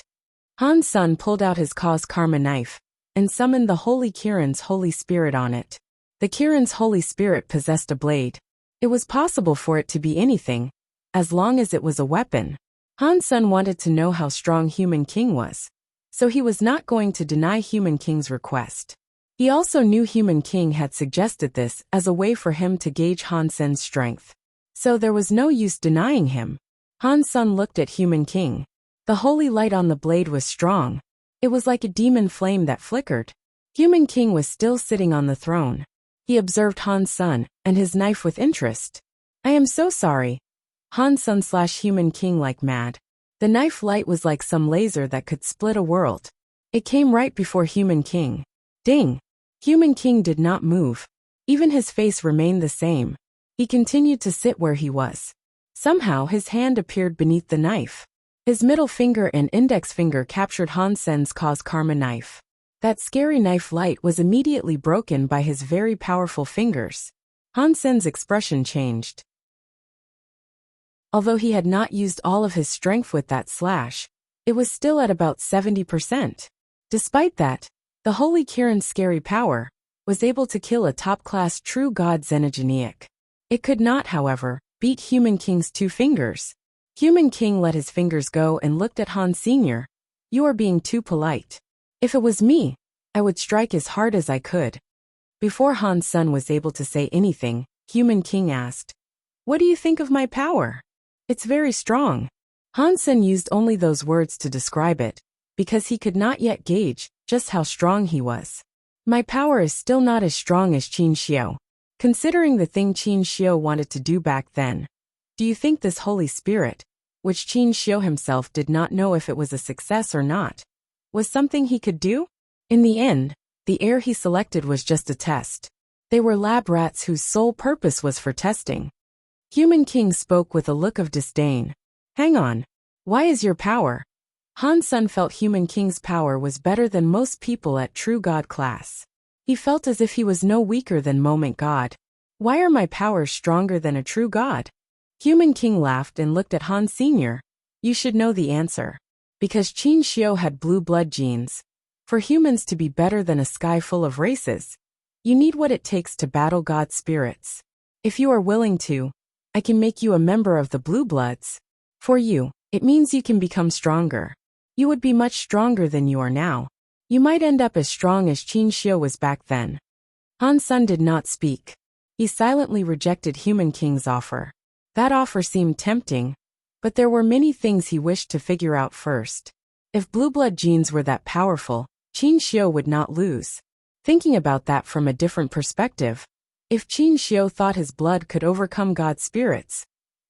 Han's son pulled out his Cause Karma knife and summoned the Holy Kirin's Holy Spirit on it. The Kirin's Holy Spirit possessed a blade. It was possible for it to be anything, as long as it was a weapon. Han's son wanted to know how strong Human King was, so he was not going to deny Human King's request. He also knew Human King had suggested this as a way for him to gauge Hansen's strength, so there was no use denying him. Han's son looked at Human King. The holy light on the blade was strong. It was like a demon flame that flickered. Human King was still sitting on the throne. He observed Han's son and his knife with interest. "I am so sorry." Han's son slashed Human King like mad. The knife light was like some laser that could split a world. It came right before Human King. Ding! Human King did not move. Even his face remained the same. He continued to sit where he was. Somehow his hand appeared beneath the knife. His middle finger and index finger captured Hansen's Cause Karma knife. That scary knife light was immediately broken by his very powerful fingers. Hansen's expression changed. Although he had not used all of his strength with that slash, it was still at about 70%. Despite that, the Holy Kirin's scary power was able to kill a top-class true god Xenogeniac. It could not, however, beat Human King's 2 fingers. Human King let his fingers go and looked at Han Sr. "You are being too polite. If it was me, I would strike as hard as I could." Before Han's son was able to say anything, Human King asked, "What do you think of my power?" "It's very strong." Hansen used only those words to describe it, because he could not yet gauge just how strong he was. "My power is still not as strong as Qin Xiu. Considering the thing Qin Xiu wanted to do back then, do you think this Holy Spirit, which Qin Xiu himself did not know if it was a success or not, was something he could do?" In the end, the heir he selected was just a test. They were lab rats whose sole purpose was for testing. Human King spoke with a look of disdain. "Hang on. Why is your power?" Han's son felt Human King's power was better than most people at True God class. He felt as if he was no weaker than Moment God. "Why are my powers stronger than a true god?" Human King laughed and looked at Han Sr. "You should know the answer." Because Qin Xiu had blue blood genes. For humans to be better than a sky full of races, you need what it takes to battle God's spirits. If you are willing to, I can make you a member of the Blue Bloods. For you, it means you can become stronger. You would be much stronger than you are now. You might end up as strong as Qin Xiu was back then. Han Sen did not speak. He silently rejected Human King's offer. That offer seemed tempting, but there were many things he wished to figure out first. If blue blood genes were that powerful, Qin Xiu would not lose. Thinking about that from a different perspective, if Qin Xiu thought his blood could overcome God's spirits,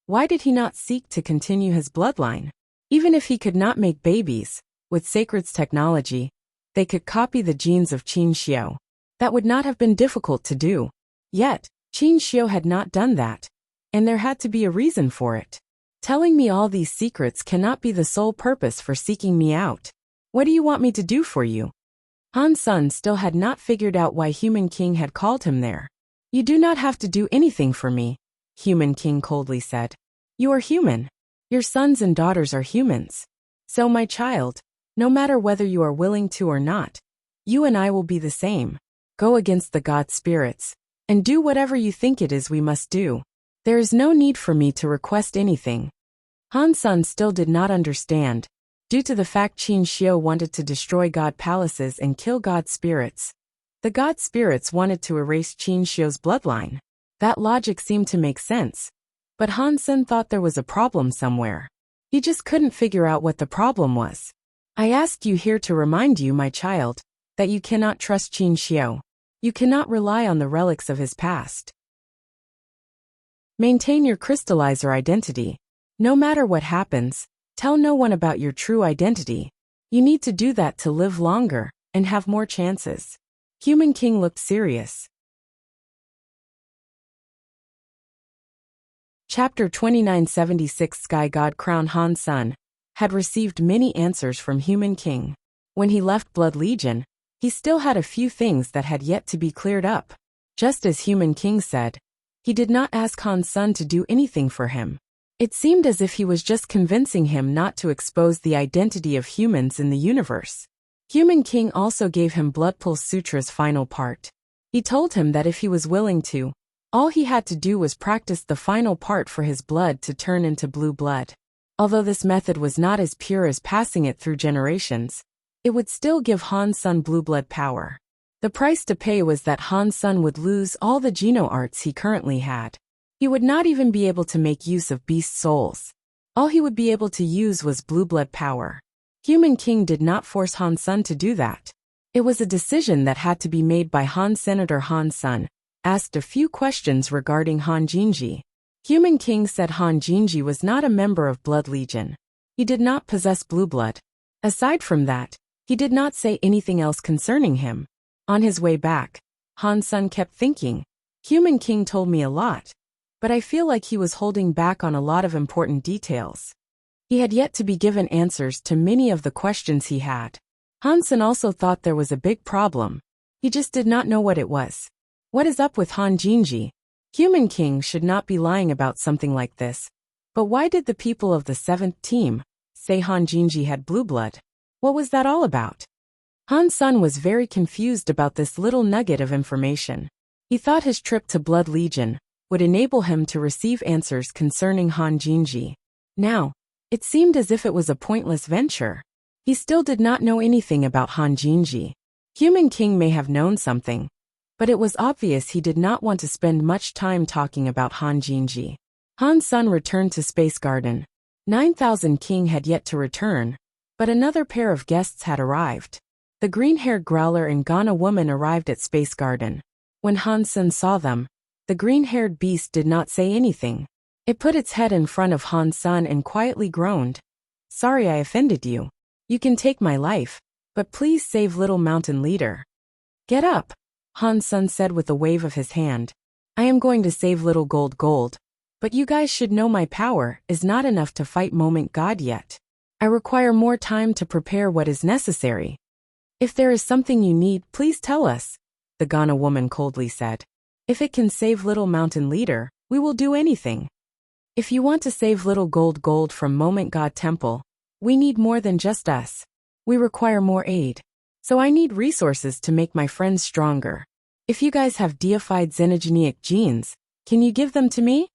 why did he not seek to continue his bloodline? Even if he could not make babies, with Sacred's technology, they could copy the genes of Qin Xiu. That would not have been difficult to do. Yet, Qin Xiu had not done that, and there had to be a reason for it. Telling me all these secrets cannot be the sole purpose for seeking me out. What do you want me to do for you? Han Sen still had not figured out why Human King had called him there. You do not have to do anything for me, Human King coldly said. You are human. Your sons and daughters are humans. So my child, no matter whether you are willing to or not, you and I will be the same. Go against the God spirits, and do whatever you think it is we must do. There is no need for me to request anything. Han Sen still did not understand, due to the fact Qin Xiu wanted to destroy God palaces and kill God spirits. The God spirits wanted to erase Qin Xiu's bloodline. That logic seemed to make sense, but Han Sen thought there was a problem somewhere. He just couldn't figure out what the problem was. I asked you here to remind you, my child, that you cannot trust Qin Xiu. You cannot rely on the relics of his past. Maintain your crystallizer identity. No matter what happens, tell no one about your true identity. You need to do that to live longer and have more chances. Human King looked serious. Chapter 2976 Sky God Crown. Han Sen had received many answers from Human King. When he left Blood Legion, he still had a few things that had yet to be cleared up. Just as Human King said, he did not ask Han Sen to do anything for him. It seemed as if he was just convincing him not to expose the identity of humans in the universe. Human King also gave him Blood Pulse Sutra's final part. He told him that if he was willing to, all he had to do was practice the final part for his blood to turn into blue blood. Although this method was not as pure as passing it through generations, it would still give Han Sen blue blood power. The price to pay was that Han Sen would lose all the Geno arts he currently had. He would not even be able to make use of beast souls. All he would be able to use was blue blood power. Human King did not force Han Sen to do that. It was a decision that had to be made by Han. Senator Han Sen asked a few questions regarding Han Jinji. Human King said Han Jinji was not a member of Blood Legion. He did not possess blue blood. Aside from that, he did not say anything else concerning him. On his way back, Han Sen kept thinking, Human King told me a lot, but I feel like he was holding back on a lot of important details. He had yet to be given answers to many of the questions he had. Han Sen also thought there was a big problem. He just did not know what it was. What is up with Han Jinji? Human King should not be lying about something like this. But why did the people of the 7th team say Han Jinji had blue blood? What was that all about? Han Sen was very confused about this little nugget of information. He thought his trip to Blood Legion would enable him to receive answers concerning Han Jinji. Now, it seemed as if it was a pointless venture. He still did not know anything about Han Jinji. Human King may have known something, but it was obvious he did not want to spend much time talking about Han Jinji. Han Sen returned to Space Garden. 9000 King had yet to return, but another pair of guests had arrived. The green-haired growler and Ghana woman arrived at Space Garden. When Han Sen saw them, the green-haired beast did not say anything. It put its head in front of Han Sen and quietly groaned. Sorry I offended you. You can take my life, but please save Little Mountain Leader. Get up, Han Sen said with a wave of his hand. I am going to save Little Gold, but you guys should know my power is not enough to fight Moment God yet. I require more time to prepare what is necessary. If there is something you need, please tell us, the Ghana woman coldly said. If it can save Little Mountain Leader, we will do anything. If you want to save Little Gold from Moment God Temple, We need more than just us. We require more aid. So I need resources to make my friends stronger. If you guys have deified xenogeneic genes, can you give them to me?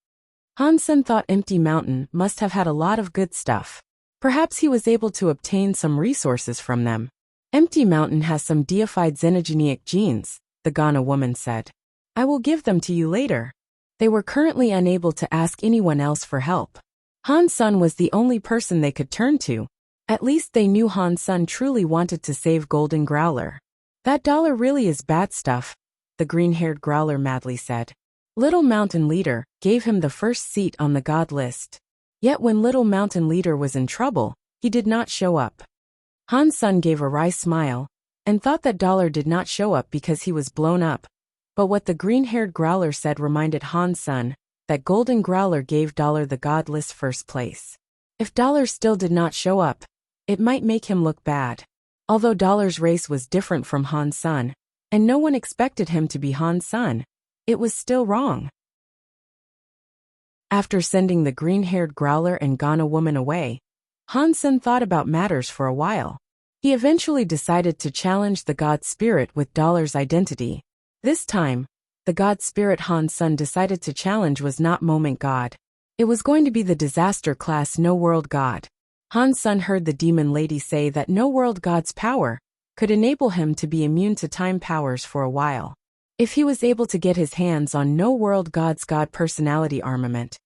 Han Sen thought Empty Mountain must have had a lot of good stuff. Perhaps he was able to obtain some resources from them. Empty Mountain has some deified xenogeneic genes, the Ghana woman said. I will give them to you later. They were currently unable to ask anyone else for help. Han Sen was the only person they could turn to. At least they knew Han Sen truly wanted to save Golden Growler. That dollar really is bad stuff, the green-haired Growler madly said. Little Mountain Leader gave him the first seat on the God list. Yet when Little Mountain Leader was in trouble, he did not show up. Han Sen gave a wry smile, and thought that dollar did not show up because he was blown up. But what the green-haired Growler said reminded Han Sen that Golden Growler gave dollar the God list first place. If dollar still did not show up, it might make him look bad. Although dollar's race was different from Han Sen, and no one expected him to be Han Sen, it was still wrong. After sending the green-haired Growler and Ghana woman away, Han Sen thought about matters for a while. He eventually decided to challenge the God Spirit with dollar's identity. This time, the God Spirit Han Sen decided to challenge was not Moment God. It was going to be the disaster class No World God. Han Sen heard the demon lady say that No World God's power could enable him to be immune to time powers for a while. If he was able to get his hands on No World God's God personality armament,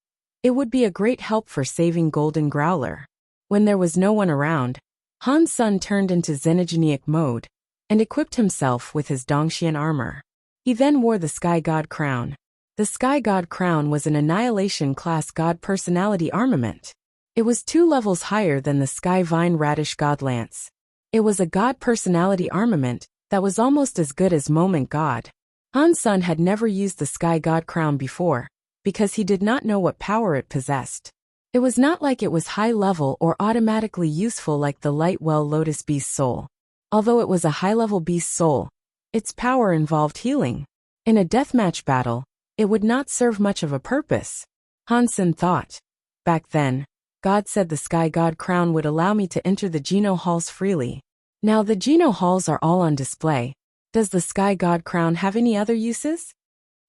it would be a great help for saving Golden Growler. When there was no one around, Han Sen turned into xenogeneic mode and equipped himself with his Dongxian armor. He then wore the Sky God crown. The Sky God crown was an Annihilation class God personality armament. It was 2 levels higher than the Sky Vine Radish God lance. It was a God personality armament that was almost as good as Moment God. Han Sen had never used the Sky God crown before, because he did not know what power it possessed. It was not like it was high level or automatically useful like the Lightwell Lotus Beast Soul. Although it was a high-level beast soul, its power involved healing. In a deathmatch battle, it would not serve much of a purpose. Han Sen thought. Back then, God said the Sky God crown would allow me to enter the Geno halls freely. Now the Geno halls are all on display. Does the Sky God crown have any other uses?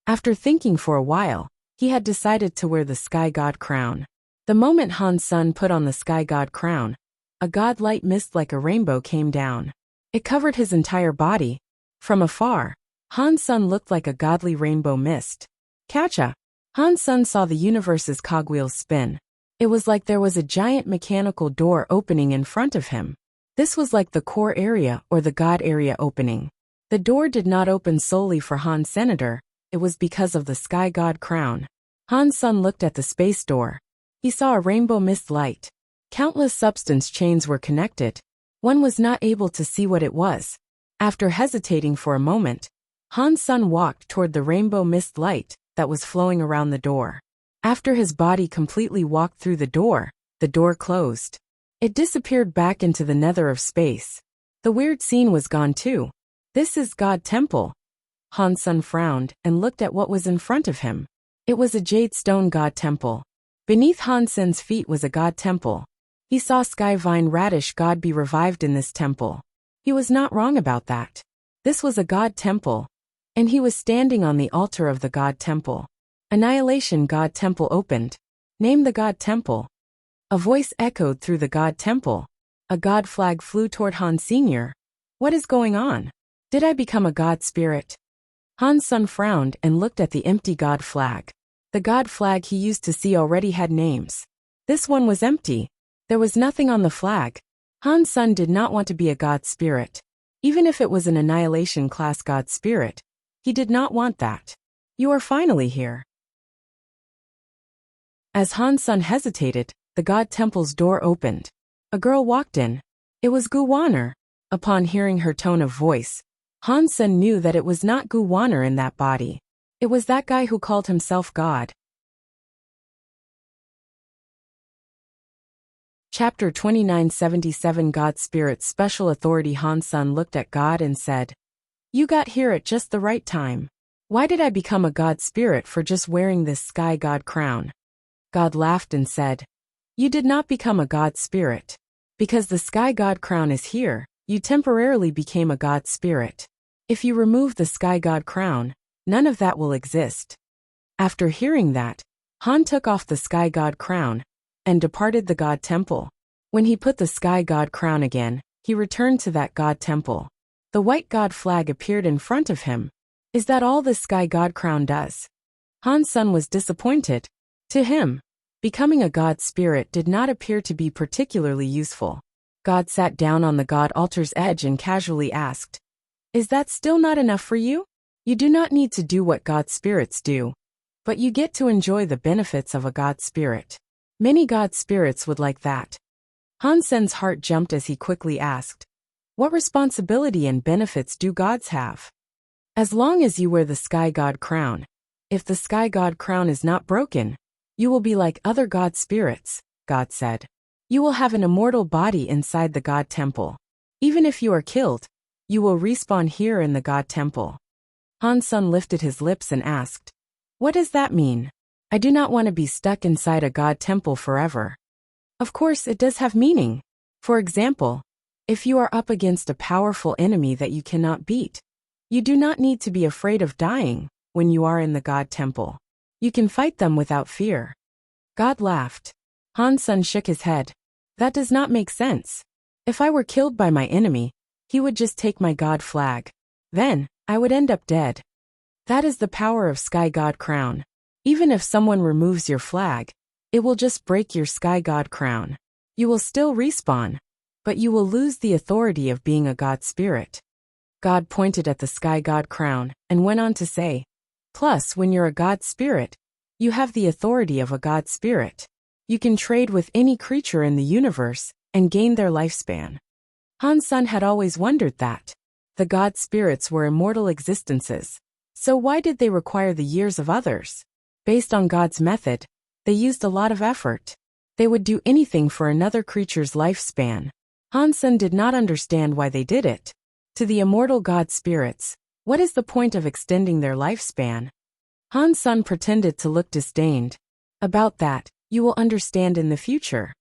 After thinking for a while, he had decided to wear the Sky God crown. The moment Han Sen put on the Sky God crown, a godlight mist like a rainbow came down. It covered his entire body. From afar, Han Sen looked like a godly rainbow mist. Catcha! Han Sen saw the universe's cogwheels spin. It was like there was a giant mechanical door opening in front of him. This was like the core area or the God area opening. The door did not open solely for Han Senator, it was because of the Sky God crown. Han Sen looked at the space door. He saw a rainbow mist light. Countless substance chains were connected. One was not able to see what it was. After hesitating for a moment, Han Sen walked toward the rainbow mist light that was flowing around the door. After his body completely walked through the door closed. It disappeared back into the nether of space. The weird scene was gone too. This is God Temple. Han Sen frowned and looked at what was in front of him. It was a jade stone God Temple. Beneath Han Sen's feet was a God Temple. He saw Sky Vine Radish God be revived in this temple. He was not wrong about that. This was a God Temple, and he was standing on the altar of the God Temple. Annihilation God Temple opened. Name the God Temple. A voice echoed through the God Temple. A God flag flew toward Han Sr. What is going on? Did I become a God spirit? Han Sen frowned and looked at the empty God flag. The God flag he used to see already had names. This one was empty. There was nothing on the flag. Han Sen did not want to be a God spirit. Even if it was an Annihilation class God spirit, he did not want that. You are finally here. As Han Sen hesitated, the God Temple's door opened. A girl walked in. It was Gu Wanner. Upon hearing her tone of voice, Han Sen knew that it was not Gu Wanner in that body. It was that guy who called himself God. Chapter 2977 God Spirit Special Authority. Han Sen looked at God and said, You got here at just the right time. Why did I become a God Spirit for just wearing this Sky God crown? God laughed and said, You did not become a God Spirit. Because the sky god crown is here, you temporarily became a god spirit. If you remove the sky god crown, none of that will exist. After hearing that, Han took off the sky god crown and departed the god temple. When he put the sky god crown again, he returned to that god temple. The white god flag appeared in front of him. Is that all the sky god crown does? Han's son was disappointed. To him, becoming a god spirit did not appear to be particularly useful. God sat down on the god altar's edge and casually asked, "Is that still not enough for you? You do not need to do what god spirits do, but you get to enjoy the benefits of a god spirit. Many god spirits would like that." Han Sen's heart jumped as he quickly asked, "What responsibility and benefits do gods have?" "As long as you wear the sky god crown. If the sky god crown is not broken, you will be like other god spirits," God said. "You will have an immortal body inside the god temple. Even if you are killed, you will respawn here in the god temple." Han's son lifted his lips and asked, "What does that mean? I do not want to be stuck inside a god temple forever." Of course, it does have meaning. For example, if you are up against a powerful enemy that you cannot beat, you do not need to be afraid of dying when you are in the god temple. You can fight them without fear. God laughed. Han's son shook his head. "That does not make sense. If I were killed by my enemy, he would just take my god flag. Then, I would end up dead. That is the power of sky god crown. Even if someone removes your flag, it will just break your sky god crown. You will still respawn, but you will lose the authority of being a god spirit." God pointed at the sky god crown and went on to say, "Plus, when you're a god spirit, you have the authority of a god spirit. You can trade with any creature in the universe and gain their lifespan." Han's son had always wondered that. The god spirits were immortal existences, so why did they require the years of others? Based on God's method, they used a lot of effort. They would do anything for another creature's lifespan. Han's son did not understand why they did it. To the immortal god spirits, what is the point of extending their lifespan? Han's son pretended to look disdained. "About that, you will understand in the future."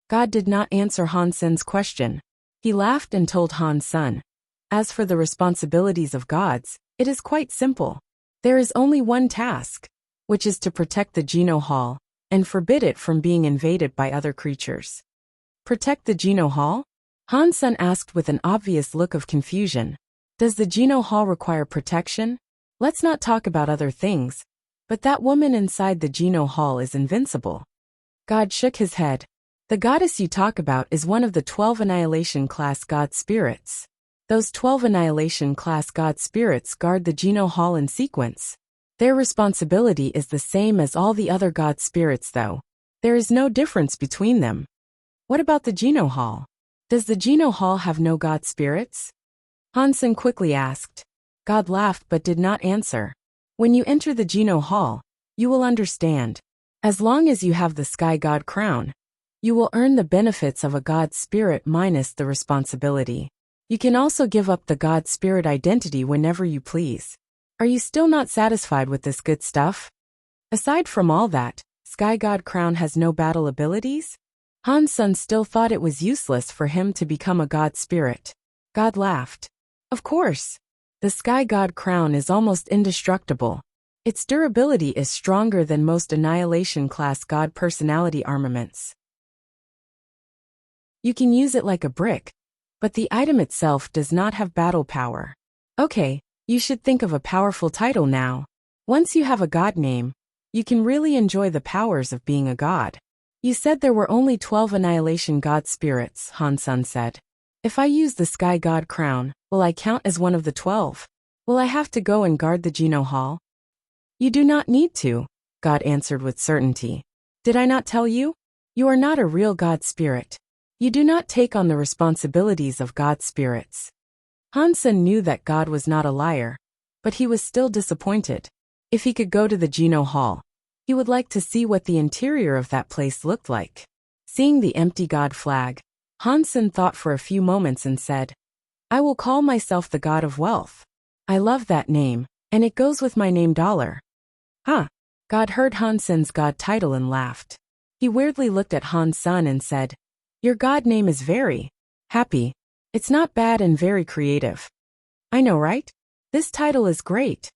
God did not answer Han's son's question. He laughed and told Han's son, "As for the responsibilities of gods, it is quite simple. There is only one task, which is to protect the Geno Hall and forbid it from being invaded by other creatures." "Protect the Geno Hall?" Han's son asked with an obvious look of confusion. "Does the Geno Hall require protection? Let's not talk about other things, but that woman inside the Geno Hall is invincible." God shook his head. "The goddess you talk about is one of the 12 Annihilation class god spirits. Those 12 Annihilation class god spirits guard the Geno Hall in sequence. Their responsibility is the same as all the other god spirits though. There is no difference between them." "What about the Geno Hall? Does the Geno Hall have no god spirits?" Han's son quickly asked. God laughed but did not answer. "When you enter the Geno Hall, you will understand. As long as you have the sky god crown, you will earn the benefits of a god spirit minus the responsibility. You can also give up the god spirit identity whenever you please. Are you still not satisfied with this good stuff? Aside from all that, sky god crown has no battle abilities?" Han's son still thought it was useless for him to become a god spirit. God laughed. "Of course. The sky god crown is almost indestructible. Its durability is stronger than most Annihilation class god personality armaments. You can use it like a brick, but the item itself does not have battle power. Okay, you should think of a powerful title now. Once you have a god name, you can really enjoy the powers of being a god." "You said there were only 12 Annihilation god spirits," Han's son said. "If I use the sky god crown, will I count as one of the 12? Will I have to go and guard the Geno Hall?" "You do not need to," God answered with certainty. "Did I not tell you? You are not a real god spirit. You do not take on the responsibilities of god spirits." Han's son knew that God was not a liar, but he was still disappointed. If he could go to the Geno Hall, he would like to see what the interior of that place looked like. Seeing the empty god flag, Han's son thought for a few moments and said, "I will call myself the god of wealth. I love that name, and it goes with my name Dollar." "Huh." God heard Han's son's god title and laughed. He weirdly looked at Han's son and said, Your god name is very happy. It's not bad and very creative. I know, right? This title is great.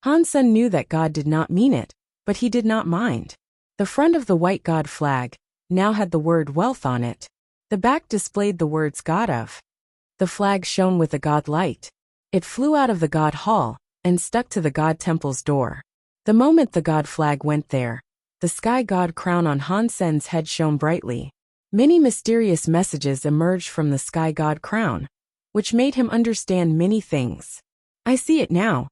Han Sen knew that God did not mean it, but he did not mind. The front of the white god flag now had the word wealth on it. The back displayed the words God of. The flag shone with a god light. It flew out of the god hall and stuck to the god temple's door. The moment the god flag went there, the sky god crown on Han Sen's head shone brightly. Many mysterious messages emerged from the sky god crown, which made him understand many things. I see it now.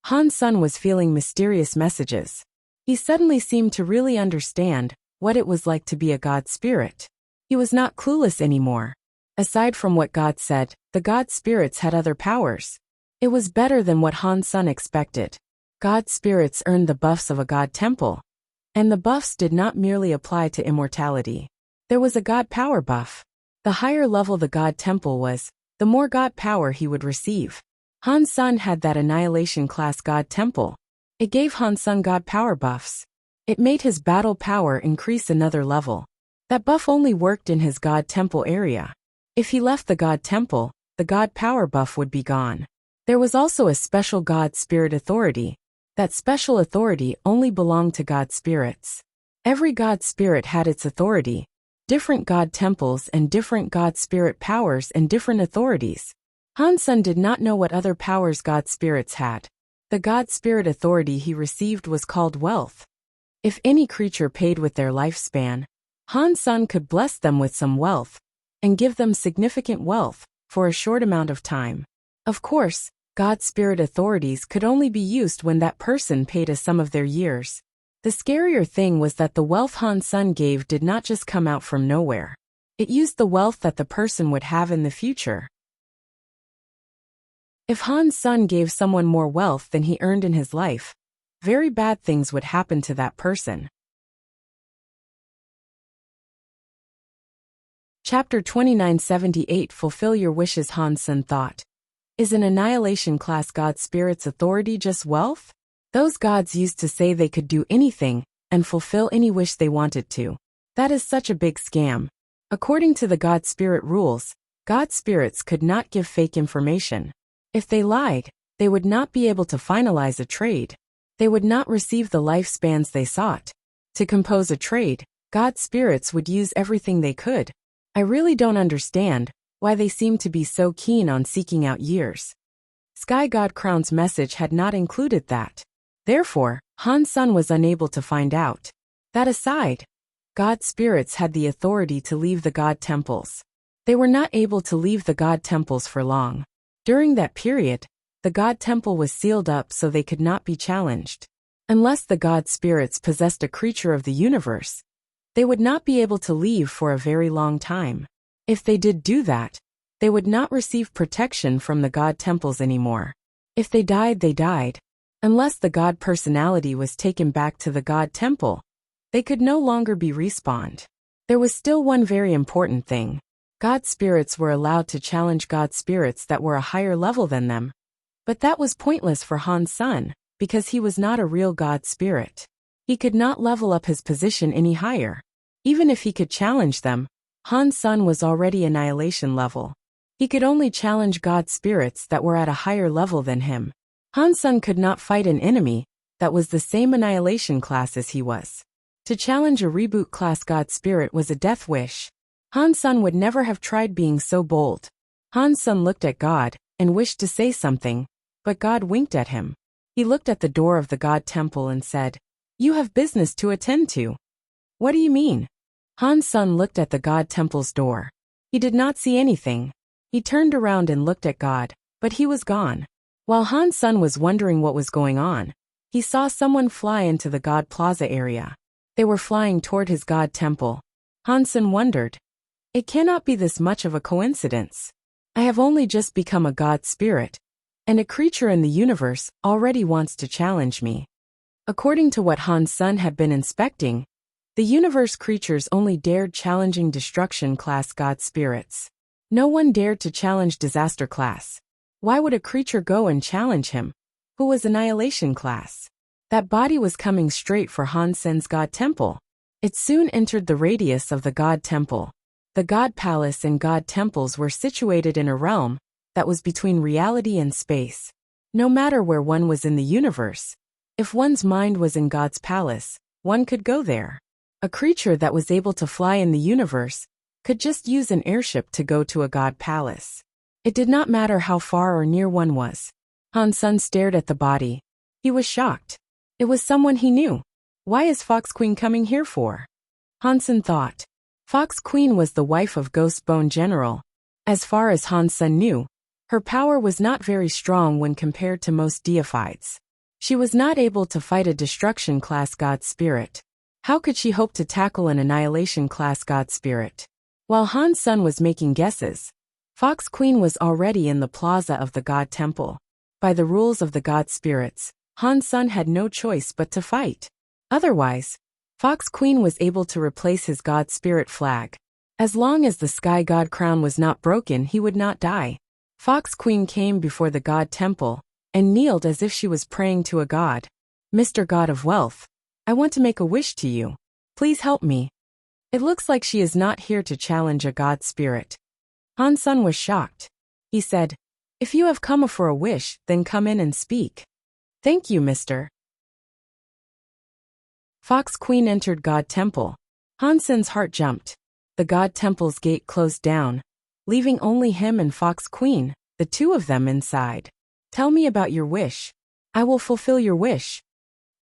Han Sen was feeling mysterious messages. He suddenly seemed to really understand what it was like to be a god spirit. He was not clueless anymore. Aside from what God said, the god spirits had other powers. It was better than what Han Sen expected. God spirits earned the buffs of a god temple. And the buffs did not merely apply to immortality. There was a god power buff. The higher level the god temple was, the more god power he would receive. Han Sen had that annihilation class god temple. It gave Han Sen god power buffs. It made his battle power increase another level. That buff only worked in his god temple area. If he left the god temple, the god power buff would be gone. There was also a special god spirit authority. That special authority only belonged to god spirits. Every god spirit had its authority, different god temples and different god spirit powers and different authorities. Han Sen did not know what other powers god spirits had. The god spirit authority he received was called wealth. If any creature paid with their lifespan, Han Sen could bless them with some wealth and give them significant wealth for a short amount of time. Of course, god spirit authorities could only be used when that person paid a sum of their years. The scarier thing was that the wealth Han Sen gave did not just come out from nowhere. It used the wealth that the person would have in the future. If Han Sen gave someone more wealth than he earned in his life, very bad things would happen to that person. Chapter 2978 Fulfill Your Wishes. Han Sen thought. Is an annihilation class god spirit's authority just wealth? Those gods used to say they could do anything and fulfill any wish they wanted to. That is such a big scam. According to the god spirit rules, god spirits could not give fake information. If they lied, they would not be able to finalize a trade. They would not receive the lifespans they sought. To compose a trade, god spirits would use everything they could. I really don't understand why they seem to be so keen on seeking out years. Sky God Crown's message had not included that. Therefore, Han Sen was unable to find out. That aside, god spirits had the authority to leave the god temples. They were not able to leave the god temples for long. During that period, the god temple was sealed up so they could not be challenged. Unless the god spirits possessed a creature of the universe, they would not be able to leave for a very long time. If they did do that, they would not receive protection from the god temples anymore. If they died, they died. Unless the god personality was taken back to the god temple, they could no longer be respawned. There was still one very important thing. God spirits were allowed to challenge god spirits that were a higher level than them. But that was pointless for Han Sen, because he was not a real god spirit. He could not level up his position any higher. Even if he could challenge them, Han Sen was already annihilation level. He could only challenge god spirits that were at a higher level than him. Han Sen could not fight an enemy that was the same annihilation class as he was. To challenge a reboot class god spirit was a death wish. Han Sen would never have tried being so bold. Han Sen looked at God and wished to say something, but God winked at him. He looked at the door of the god temple and said, "You have business to attend to." "What do you mean?" Han Sen looked at the god temple's door. He did not see anything. He turned around and looked at God, but he was gone. While Han Sen was wondering what was going on, he saw someone fly into the god plaza area. They were flying toward his god temple. Han Sen wondered, "It cannot be this much of a coincidence. I have only just become a god spirit, and a creature in the universe already wants to challenge me." According to what Han Sen had been inspecting, the universe creatures only dared challenging destruction class god spirits. No one dared to challenge disaster class. Why would a creature go and challenge him, who was annihilation class? That body was coming straight for Han Sen's god temple. It soon entered the radius of the god temple. The God Palace and God Temples were situated in a realm that was between reality and space. No matter where one was in the universe, if one's mind was in God's palace, one could go there. A creature that was able to fly in the universe could just use an airship to go to a God Palace. It did not matter how far or near one was. Han Sen stared at the body. He was shocked. It was someone he knew. Why is Fox Queen coming here for? Han Sen thought. Fox Queen was the wife of Ghost Bone General. As far as Han Sen knew, her power was not very strong when compared to most deifieds. She was not able to fight a destruction-class god spirit. How could she hope to tackle an annihilation-class god spirit? While Han Sen was making guesses, Fox Queen was already in the plaza of the God Temple. By the rules of the god spirits, Han Sen had no choice but to fight. Otherwise, Fox Queen was able to replace his god spirit flag. As long as the Sky God crown was not broken, he would not die. Fox Queen came before the God Temple and kneeled as if she was praying to a god. Mr. God of Wealth, I want to make a wish to you. Please help me. It looks like she is not here to challenge a god spirit. Han Sen was shocked. He said, if you have come for a wish, then come in and speak. Thank you, Mr. Fox Queen entered God Temple. Han Sen's heart jumped. The God Temple's gate closed down, leaving only him and Fox Queen, the two of them inside. Tell me about your wish. I will fulfill your wish.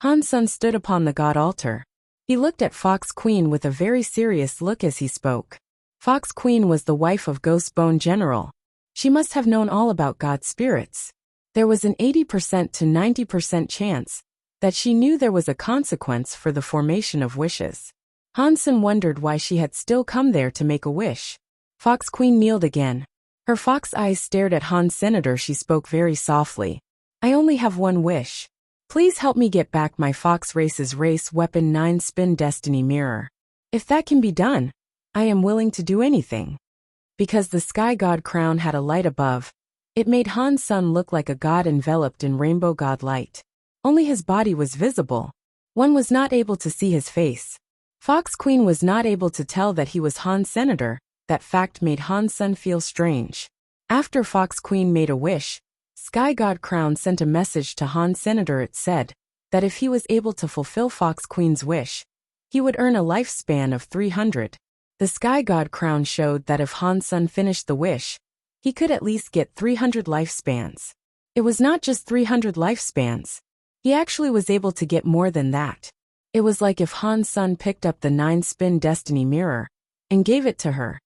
Han Sen stood upon the God altar. He looked at Fox Queen with a very serious look as he spoke. Fox Queen was the wife of Ghost Bone General. She must have known all about God spirits. There was an 80% to 90% chance that she knew there was a consequence for the formation of wishes. Han Sen wondered why she had still come there to make a wish. Fox Queen kneeled again. Her fox eyes stared at Han Senator. She spoke very softly. I only have one wish. Please help me get back my Fox Race's race weapon 9-spin destiny mirror. If that can be done, I am willing to do anything. Because the Sky God crown had a light above, it made Han Sen look like a god enveloped in rainbow god light. Only his body was visible. One was not able to see his face. Fox Queen was not able to tell that he was Han Senator. That fact made Han Sen feel strange. After Fox Queen made a wish, Sky God Crown sent a message to Han Senator. It said that if he was able to fulfill Fox Queen's wish, he would earn a lifespan of 300. The Sky God Crown showed that if Han Sen finished the wish, he could at least get 300 lifespans. It was not just 300 lifespans. He actually was able to get more than that. It was like if Han Sen picked up the 9-spin destiny mirror and gave it to her.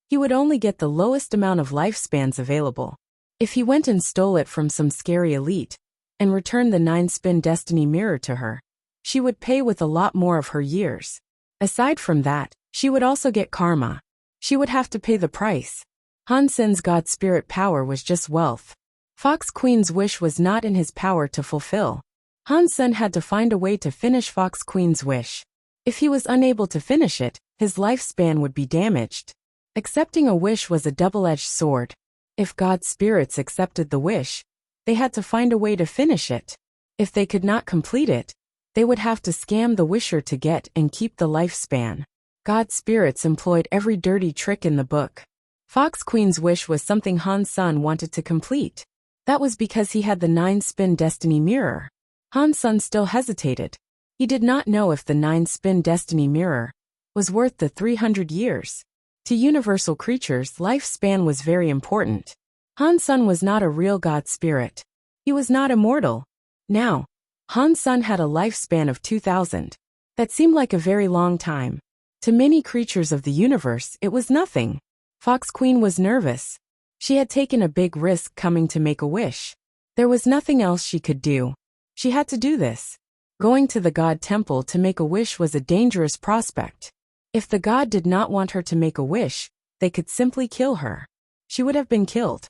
He would only get the lowest amount of lifespans available. If he went and stole it from some scary elite and returned the 9-spin destiny mirror to her, she would pay with a lot more of her years. Aside from that, she would also get karma. She would have to pay the price. Han Sen's god spirit power was just wealth. Fox Queen's wish was not in his power to fulfill. Han Sen had to find a way to finish Fox Queen's wish. If he was unable to finish it, his lifespan would be damaged. Accepting a wish was a double-edged sword. If God spirits accepted the wish, they had to find a way to finish it. If they could not complete it, they would have to scam the wisher to get and keep the lifespan. God spirits employed every dirty trick in the book. Fox Queen's wish was something Han Sen wanted to complete. That was because he had the 9-spin destiny mirror. Han Sen still hesitated. He did not know if the 9-spin destiny mirror was worth the 300 years. To universal creatures, lifespan was very important. Han Sen was not a real god spirit. He was not immortal. Now, Han Sen had a lifespan of 2000. That seemed like a very long time. To many creatures of the universe, it was nothing. Fox Queen was nervous. She had taken a big risk coming to make a wish. There was nothing else she could do. She had to do this. Going to the God Temple to make a wish was a dangerous prospect. If the god did not want her to make a wish, they could simply kill her. She would have been killed.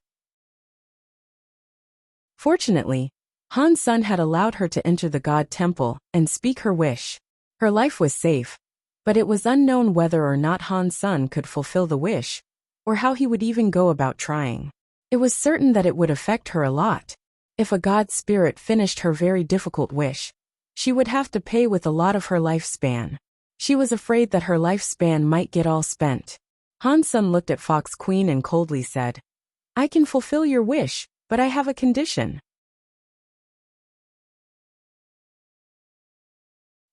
Fortunately, Han Sen had allowed her to enter the God Temple and speak her wish. Her life was safe, but it was unknown whether or not Han Sen could fulfill the wish, or how he would even go about trying. It was certain that it would affect her a lot. If a god spirit finished her very difficult wish, she would have to pay with a lot of her lifespan. She was afraid that her lifespan might get all spent. Han Sen looked at Fox Queen and coldly said, I can fulfill your wish, but I have a condition.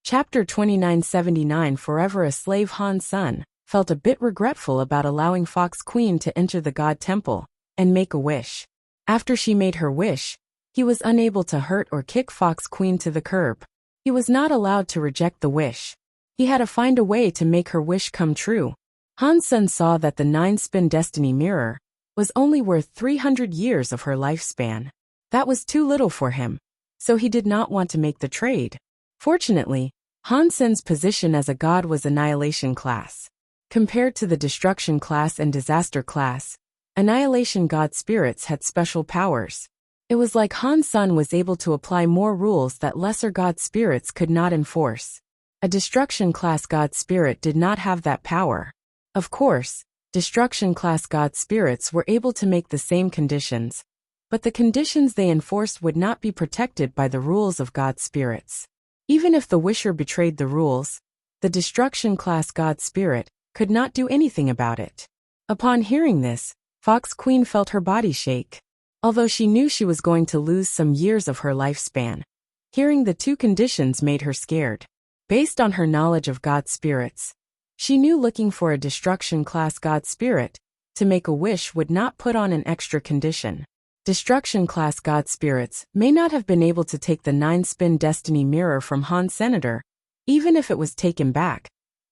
Chapter 2979. Forever a slave. Han Sen felt a bit regretful about allowing Fox Queen to enter the God Temple and make a wish. After she made her wish, he was unable to hurt or kick Fox Queen to the curb. He was not allowed to reject the wish. He had to find a way to make her wish come true. Han Sen saw that the 9-spin destiny mirror was only worth 300 years of her lifespan. That was too little for him, so he did not want to make the trade. Fortunately, Han Sen's position as a god was annihilation class. Compared to the destruction class and disaster class, annihilation god spirits had special powers. It was like Han Sen was able to apply more rules that lesser god spirits could not enforce. A destruction class god spirit did not have that power. Of course, destruction class god spirits were able to make the same conditions, but the conditions they enforced would not be protected by the rules of god spirits. Even if the wisher betrayed the rules, the destruction class god spirit could not do anything about it. Upon hearing this, Fox Queen felt her body shake. Although she knew she was going to lose some years of her lifespan, hearing the two conditions made her scared. Based on her knowledge of god spirits, she knew looking for a destruction class god spirit to make a wish would not put on an extra condition. Destruction class god spirits may not have been able to take the 9-spin destiny mirror from Han Senator. Even if it was taken back,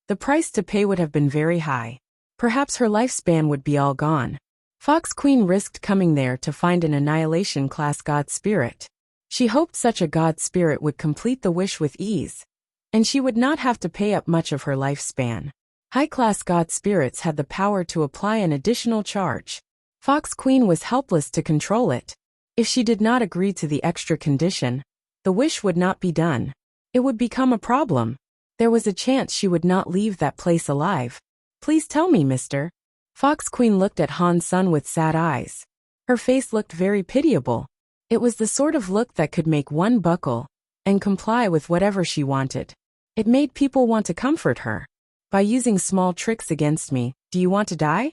the price to pay would have been very high. Perhaps her lifespan would be all gone. Fox Queen risked coming there to find an annihilation class god spirit. She hoped such a god spirit would complete the wish with ease, and she would not have to pay up much of her lifespan. High-class god spirits had the power to apply an additional charge. Fox Queen was helpless to control it. If she did not agree to the extra condition, the wish would not be done. It would become a problem. There was a chance she would not leave that place alive. Please tell me, mister. Fox Queen looked at Han Sen with sad eyes. Her face looked very pitiable. It was the sort of look that could make one buckle and comply with whatever she wanted. It made people want to comfort her. By using small tricks against me, do you want to die?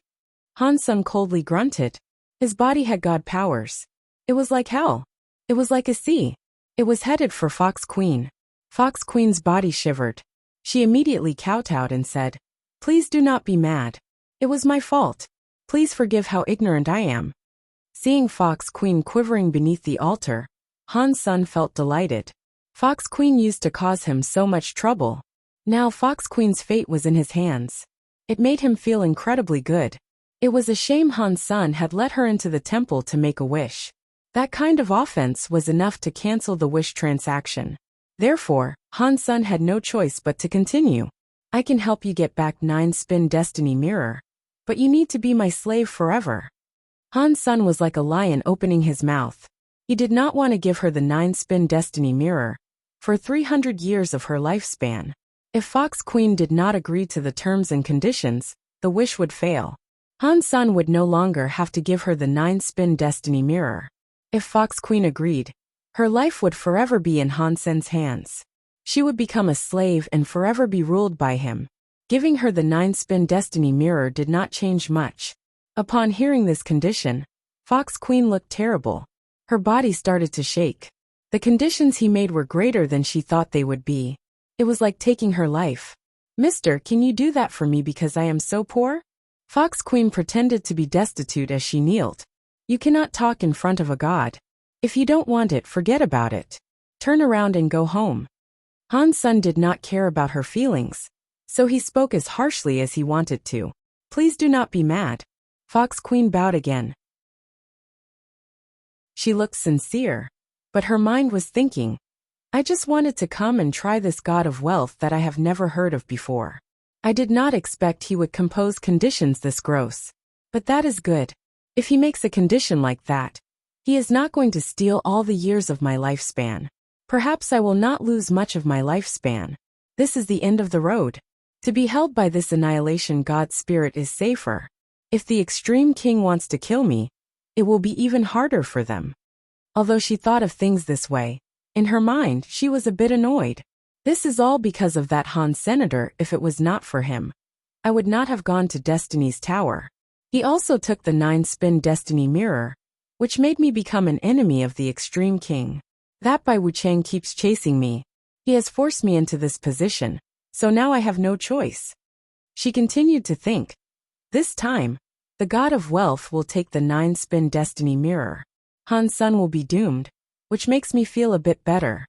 Han Sen coldly grunted. His body had god powers. It was like hell. It was like a sea. It was headed for Fox Queen. Fox Queen's body shivered. She immediately kowtowed and said, Please do not be mad. It was my fault. Please forgive how ignorant I am. Seeing Fox Queen quivering beneath the altar, Han Sen felt delighted. Fox Queen used to cause him so much trouble. Now Fox Queen's fate was in his hands. It made him feel incredibly good. It was a shame Han Sen had let her into the temple to make a wish. That kind of offense was enough to cancel the wish transaction. Therefore, Han Sen had no choice but to continue. I can help you get back 9-spin destiny mirror, but you need to be my slave forever. Han Sen was like a lion opening his mouth. He did not want to give her the 9-spin destiny mirror for 300 years of her lifespan. If Fox Queen did not agree to the terms and conditions, the wish would fail. Han Sen would no longer have to give her the 9-spin destiny mirror. If Fox Queen agreed, her life would forever be in Han Sen's hands. She would become a slave and forever be ruled by him. Giving her the 9-spin destiny mirror did not change much. Upon hearing this condition, Fox Queen looked terrible. Her body started to shake. The conditions he made were greater than she thought they would be. It was like taking her life. Mister, can you do that for me because I am so poor? Fox Queen pretended to be destitute as she kneeled. You cannot talk in front of a god. If you don't want it, forget about it. Turn around and go home. Han Sen did not care about her feelings, so he spoke as harshly as he wanted to. Please do not be mad. Fox Queen bowed again. She looked sincere, but her mind was thinking, I just wanted to come and try this god of wealth that I have never heard of before. I did not expect he would compose conditions this gross. But that is good. If he makes a condition like that, he is not going to steal all the years of my lifespan. Perhaps I will not lose much of my lifespan. This is the end of the road. To be held by this annihilation god spirit is safer. If the extreme king wants to kill me, it will be even harder for them. Although she thought of things this way, in her mind she was a bit annoyed. This is all because of that Han Senator. If it was not for him, I would not have gone to Destiny's Tower. He also took the 9-spin Destiny Mirror, which made me become an enemy of the Extreme King. That Bai Wuchang keeps chasing me. He has forced me into this position, so now I have no choice. She continued to think. This time, the god of wealth will take the 9-spin Destiny Mirror. Han Sun will be doomed, which makes me feel a bit better.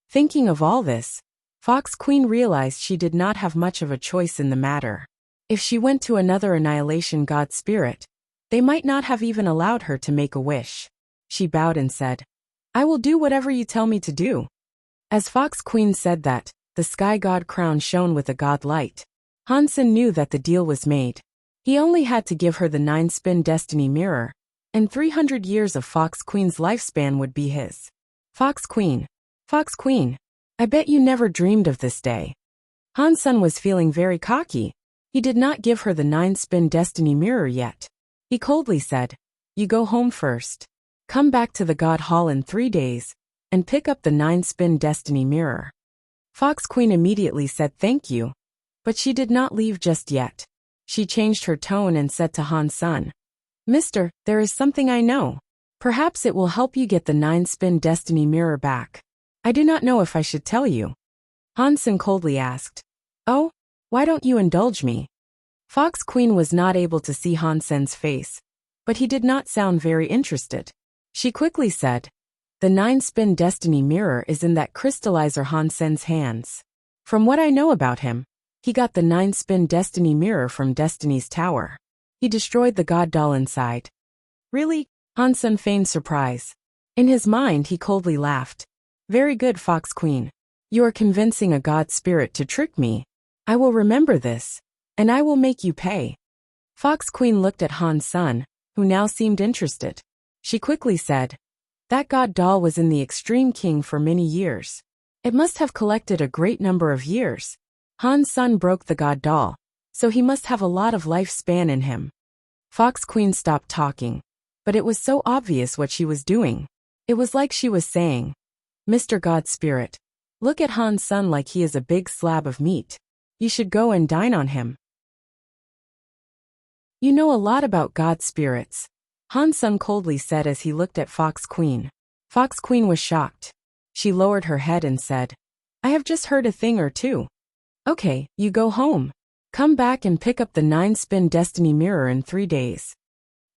Thinking of all this, Fox Queen realized she did not have much of a choice in the matter. If she went to another annihilation god spirit, they might not have even allowed her to make a wish. She bowed and said, I will do whatever you tell me to do. As Fox Queen said that, the sky god crown shone with a god light. Han Sun knew that the deal was made. He only had to give her the 9-spin Destiny Mirror, and 300 years of Fox Queen's lifespan would be his. Fox Queen, I bet you never dreamed of this day. Han Sun was feeling very cocky. He did not give her the 9-spin Destiny Mirror yet. He coldly said, You go home first. Come back to the God Hall in 3 days, and pick up the 9-spin Destiny Mirror. Fox Queen immediately said thank you, but she did not leave just yet. She changed her tone and said to Han Sun, Mister, there is something I know. Perhaps it will help you get the 9-spin Destiny Mirror back. I do not know if I should tell you. Han Sun coldly asked, Oh, why don't you indulge me? Fox Queen was not able to see Han Sun's face, but he did not sound very interested. She quickly said, The 9-spin Destiny Mirror is in that crystallizer Han Sun's hands. From what I know about him, he got the 9-spin Destiny Mirror from Destiny's Tower. He destroyed the god doll inside. Really? Han Sun feigned surprise. In his mind he coldly laughed. Very good, Fox Queen. You are convincing a god spirit to trick me. I will remember this, and I will make you pay. Fox Queen looked at Han Sun, who now seemed interested. She quickly said, That god doll was in the Extreme King for many years. It must have collected a great number of years. Han Sun broke the god doll, so he must have a lot of lifespan in him. Fox Queen stopped talking, but it was so obvious what she was doing. It was like she was saying, Mr. God Spirit, look at Han Sun like he is a big slab of meat. You should go and dine on him. You know a lot about god spirits, Han Sun coldly said as he looked at Fox Queen. Fox Queen was shocked. She lowered her head and said, I have just heard a thing or two. Okay, you go home. Come back and pick up the 9-spin Destiny Mirror in 3 days.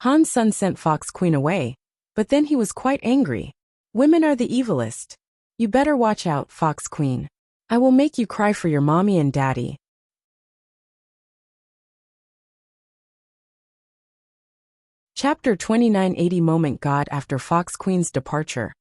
Han Sun sent Fox Queen away, but then he was quite angry. Women are the evilest. You better watch out, Fox Queen. I will make you cry for your mommy and daddy. Chapter 29 Moment God after Fox Queen's departure.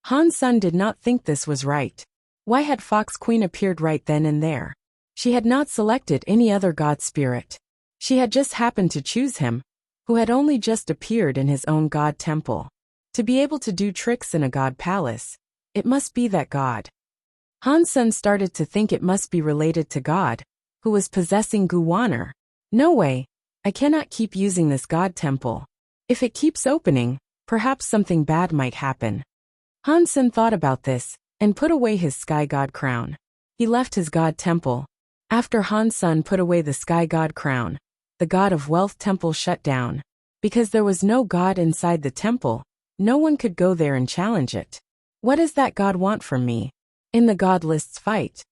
Han Sun did not think this was right. Why had Fox Queen appeared right then and there? She had not selected any other god spirit. She had just happened to choose him, who had only just appeared in his own god temple. To be able to do tricks in a god palace, it must be that god. Han Sun started to think it must be related to God, who was possessing Guwaner. No way, I cannot keep using this god temple. If it keeps opening, perhaps something bad might happen. Han Sun thought about this, and put away his sky god crown. He left his god temple. After Han Sun put away the sky god crown, the god of wealth temple shut down. Because there was no god inside the temple, no one could go there and challenge it. What does that god want from me? In the god list's fight,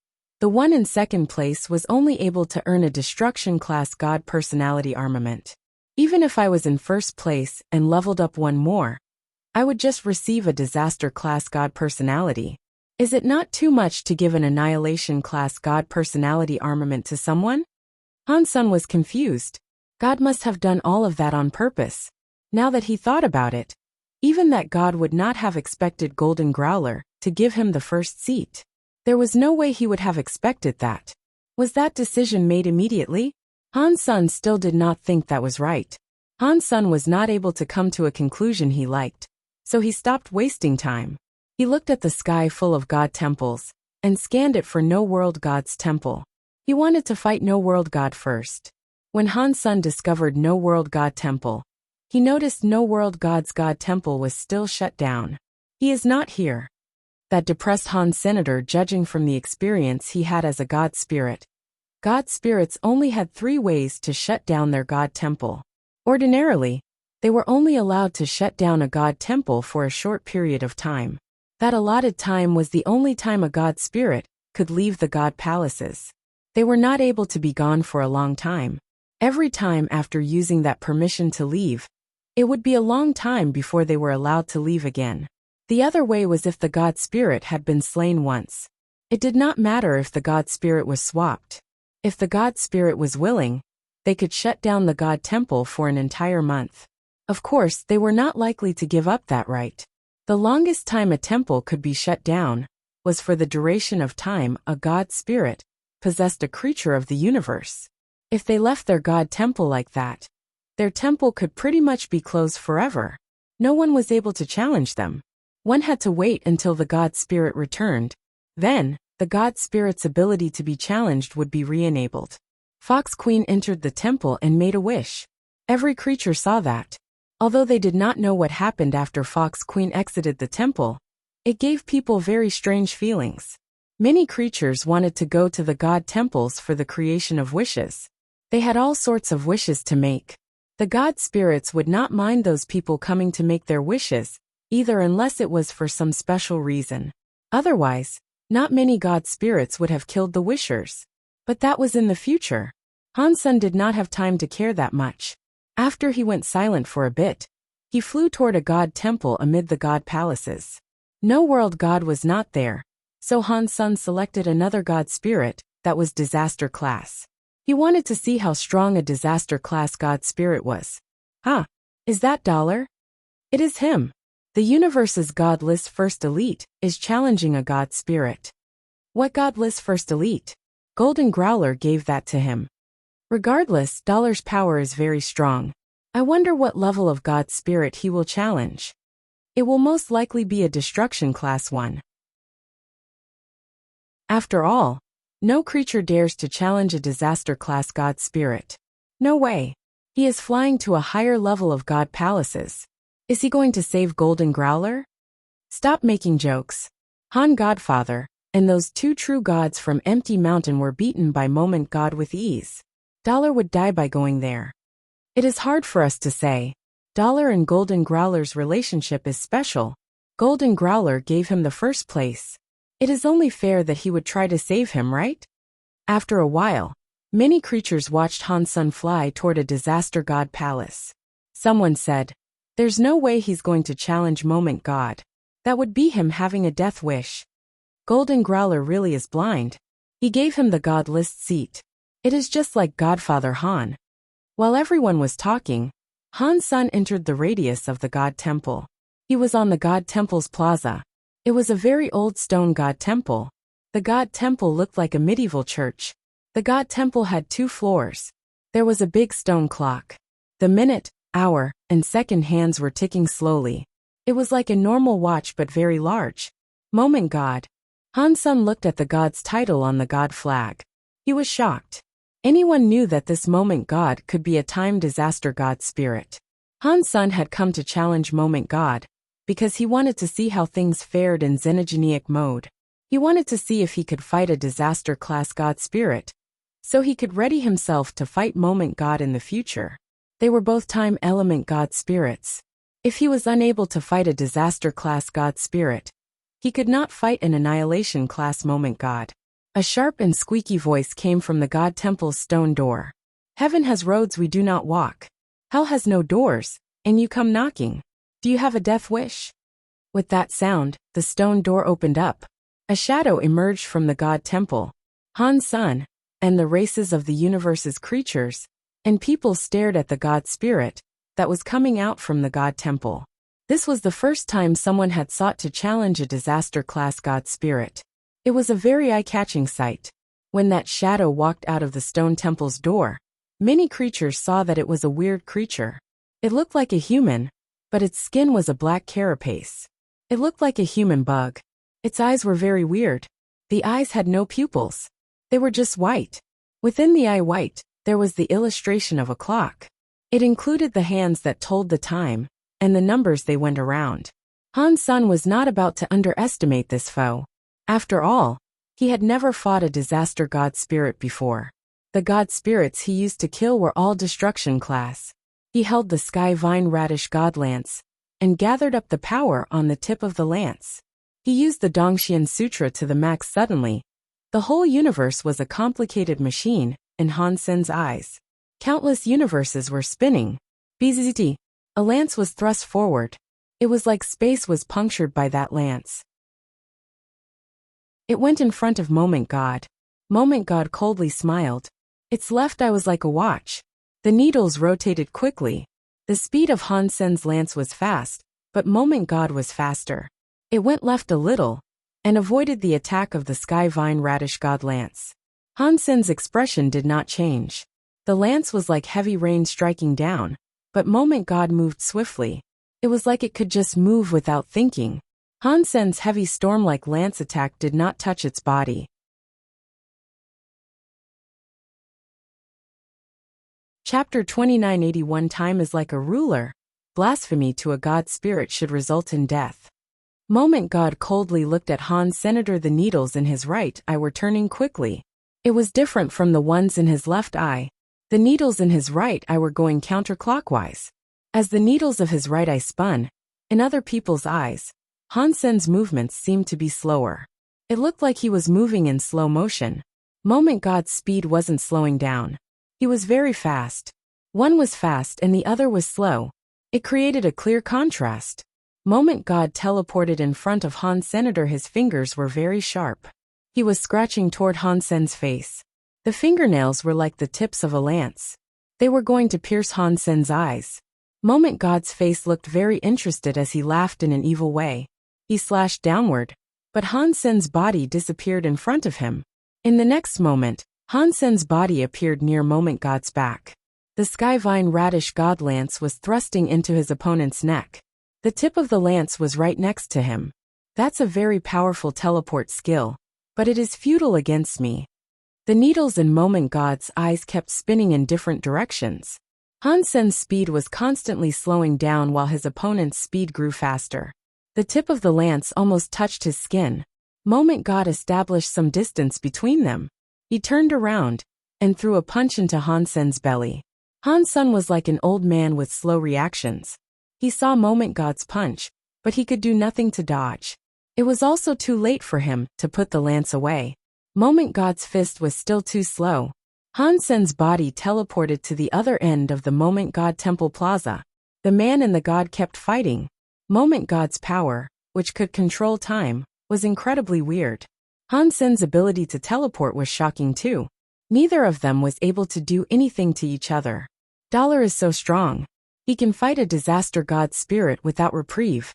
the one in second place was only able to earn a destruction class god personality armament. Even if I was in first place and leveled up one more, I would just receive a disaster class god personality. Is it not too much to give an annihilation class god personality armament to someone? Han Sun was confused. God must have done all of that on purpose. Now that he thought about it, even that god would not have expected Golden Growler to give him the first seat. There was no way he would have expected that. Was that decision made immediately? Han Sun still did not think that was right. Han Sun was not able to come to a conclusion he liked, so he stopped wasting time. He looked at the sky full of god temples, and scanned it for no world god's temple. He wanted to fight no world god first. When Han Sun discovered no world god temple, he noticed no world god's god temple was still shut down. He is not here. That depressed Han Senator, judging from the experience he had as a god spirit. God spirits only had 3 ways to shut down their god temple. Ordinarily, they were only allowed to shut down a god temple for a short period of time. That allotted time was the only time a god spirit could leave the god palaces. They were not able to be gone for a long time. Every time after using that permission to leave, it would be a long time before they were allowed to leave again. The other way was if the god spirit had been slain once. It did not matter if the god spirit was swapped. If the god spirit was willing, they could shut down the god temple for an entire month. Of course, they were not likely to give up that right. The longest time a temple could be shut down was for the duration of time a god spirit possessed a creature of the universe. If they left their god temple like that, their temple could pretty much be closed forever. No one was able to challenge them. One had to wait until the god spirit returned. Then, the god spirit's ability to be challenged would be re-enabled. Fox Queen entered the temple and made a wish. Every creature saw that. Although they did not know what happened after Fox Queen exited the temple, it gave people very strange feelings. Many creatures wanted to go to the god temples for the creation of wishes. They had all sorts of wishes to make. The god spirits would not mind those people coming to make their wishes, either unless it was for some special reason. Otherwise, not many god spirits would have killed the wishers. But that was in the future. Han Sen did not have time to care that much. After he went silent for a bit, he flew toward a god temple amid the god palaces. No world god was not there, so Han Sen selected another god spirit that was disaster class. He wanted to see how strong a disaster class god spirit was. Is that Dollar? It is him. The universe's godless first elite is challenging a god spirit. What godless first elite? Golden Growler gave that to him. Regardless, Dollar's power is very strong. I wonder what level of god spirit he will challenge. It will most likely be a destruction class one. After all, no creature dares to challenge a disaster class god spirit. No way. He is flying to a higher level of god palaces. Is he going to save Golden Growler? Stop making jokes. Han Godfather and those 2 true gods from Empty Mountain were beaten by Moment God with ease. Dollar would die by going there. It is hard for us to say. Dollar and Golden Growler's relationship is special. Golden Growler gave him the first place. It is only fair that he would try to save him, right? After a while, many creatures watched Han Sen fly toward a disaster god palace. Someone said, "There's no way he's going to challenge Moment God. That would be him having a death wish." Golden Growler really is blind. He gave him the god list seat. It is just like Godfather Han. While everyone was talking, Han Sen entered the radius of the god temple. He was on the god temple's plaza. It was a very old stone god temple. The god temple looked like a medieval church. The god temple had 2 floors. There was a big stone clock. The minute, hour, and second hands were ticking slowly. It was like a normal watch but very large. Moment God. Han Sen looked at the god's title on the god flag. He was shocked. Anyone knew that this Moment God could be a time disaster god spirit. Han Sen had come to challenge Moment God because he wanted to see how things fared in xenogenic mode. He wanted to see if he could fight a disaster class god spirit, so he could ready himself to fight Moment God in the future. They were both time element god spirits. If he was unable to fight a disaster class god spirit, he could not fight an annihilation class Moment God. A sharp and squeaky voice came from the god temple's stone door. Heaven has roads we do not walk. Hell has no doors, and you come knocking. Do you have a death wish? With that sound, the stone door opened up. A shadow emerged from the god temple. Han Sen, and the races of the universe's creatures, and people stared at the god spirit that was coming out from the god temple. This was the first time someone had sought to challenge a disaster class god spirit. It was a very eye-catching sight. When that shadow walked out of the stone temple's door, many creatures saw that it was a weird creature. It looked like a human, but its skin was a black carapace. It looked like a human bug. Its eyes were very weird. The eyes had no pupils. They were just white. Within the eye white, there was the illustration of a clock. It included the hands that told the time, and the numbers they went around. Han Sen was not about to underestimate this foe. After all, he had never fought a disaster god spirit before. The god spirits he used to kill were all destruction class. He held the sky vine radish god lance and gathered up the power on the tip of the lance. He used the Dongxian Sutra to the max suddenly. The whole universe was a complicated machine in Han Sen's eyes. Countless universes were spinning. Bzzzt. A lance was thrust forward. It was like space was punctured by that lance. It went in front of Moment God. Moment God coldly smiled. Its left eye was like a watch. The needles rotated quickly. The speed of Han Sen's lance was fast, but Moment God was faster. It went left a little and avoided the attack of the Sky Vine Radish God lance. Han Sen's expression did not change. The lance was like heavy rain striking down, but Moment God moved swiftly. It was like it could just move without thinking. Han Sen's heavy storm-like lance attack did not touch its body. Chapter 2981. Time is like a ruler. Blasphemy to a god spirit should result in death. Moment God coldly looked at Han. Senator, the needles in his right eye were turning quickly. It was different from the ones in his left eye. The needles in his right eye were going counterclockwise. As the needles of his right eye spun, in other people's eyes, Han Sen's movements seemed to be slower. It looked like he was moving in slow motion. Moment God's speed wasn't slowing down. He was very fast. One was fast and the other was slow. It created a clear contrast. Moment God teleported in front of Han. Senator, his fingers were very sharp. He was scratching toward Han Sen's face. The fingernails were like the tips of a lance. They were going to pierce Han Sen's eyes. Moment God's face looked very interested as he laughed in an evil way. He slashed downward, but Han Sen's body disappeared in front of him. In the next moment, Han Sen's body appeared near Moment God's back. The Sky Vine Radish God lance was thrusting into his opponent's neck. The tip of the lance was right next to him. That's a very powerful teleport skill, but it is futile against me. The needles in Moment God's eyes kept spinning in different directions. Han Sen's speed was constantly slowing down while his opponent's speed grew faster. The tip of the lance almost touched his skin. Moment God established some distance between them. He turned around and threw a punch into Han Sen's belly. Han Sen was like an old man with slow reactions. He saw Moment God's punch, but he could do nothing to dodge. It was also too late for him to put the lance away. Moment God's fist was still too slow. Han Sen's body teleported to the other end of the Moment God Temple Plaza. The man and the god kept fighting. Moment God's power, which could control time, was incredibly weird. Han Sen's ability to teleport was shocking too. Neither of them was able to do anything to each other. Dollar is so strong. He can fight a disaster god spirit without reprieve.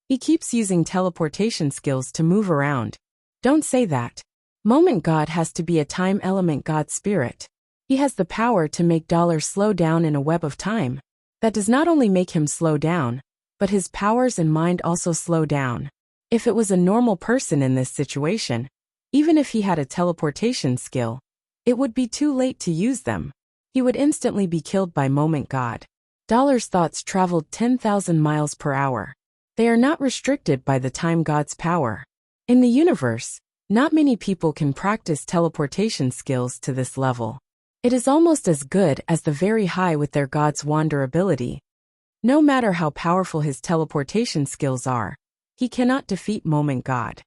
He keeps using teleportation skills to move around. Don't say that. Moment God has to be a time element god spirit. He has the power to make Dollar slow down in a web of time. That does not only make him slow down, but his powers and mind also slow down. If it was a normal person in this situation, even if he had a teleportation skill, it would be too late to use them. He would instantly be killed by Moment God. Dollar's thoughts traveled 10,000 miles per hour. They are not restricted by the time god's power. In the universe, not many people can practice teleportation skills to this level. It is almost as good as the very high with their god's wander ability. No matter how powerful his teleportation skills are, he cannot defeat Moment God.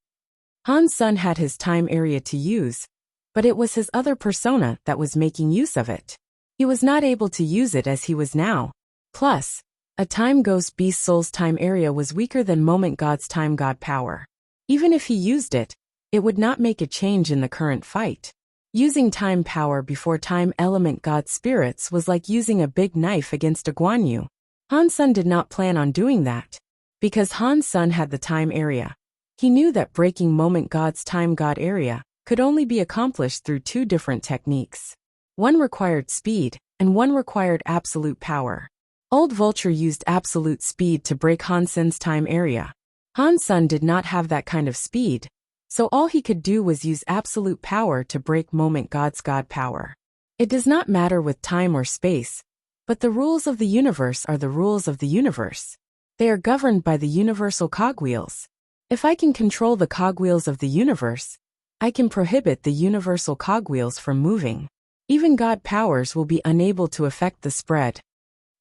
Han Sen had his time area to use, but it was his other persona that was making use of it. He was not able to use it as he was now. Plus, a time ghost beast soul's time area was weaker than Moment God's time god power. Even if he used it, it would not make a change in the current fight. Using time power before time element god spirits was like using a big knife against a Guan Yu. Han Sen did not plan on doing that. Because Han Sen had the time area, he knew that breaking Moment God's time god area could only be accomplished through two different techniques. One required speed, and one required absolute power. Old Vulture used absolute speed to break Han Sen's time area. Han Sen did not have that kind of speed, so all he could do was use absolute power to break Moment God's god power. It does not matter with time or space, but the rules of the universe are the rules of the universe. They are governed by the universal cogwheels. If I can control the cogwheels of the universe, I can prohibit the universal cogwheels from moving. Even God powers will be unable to affect the spread.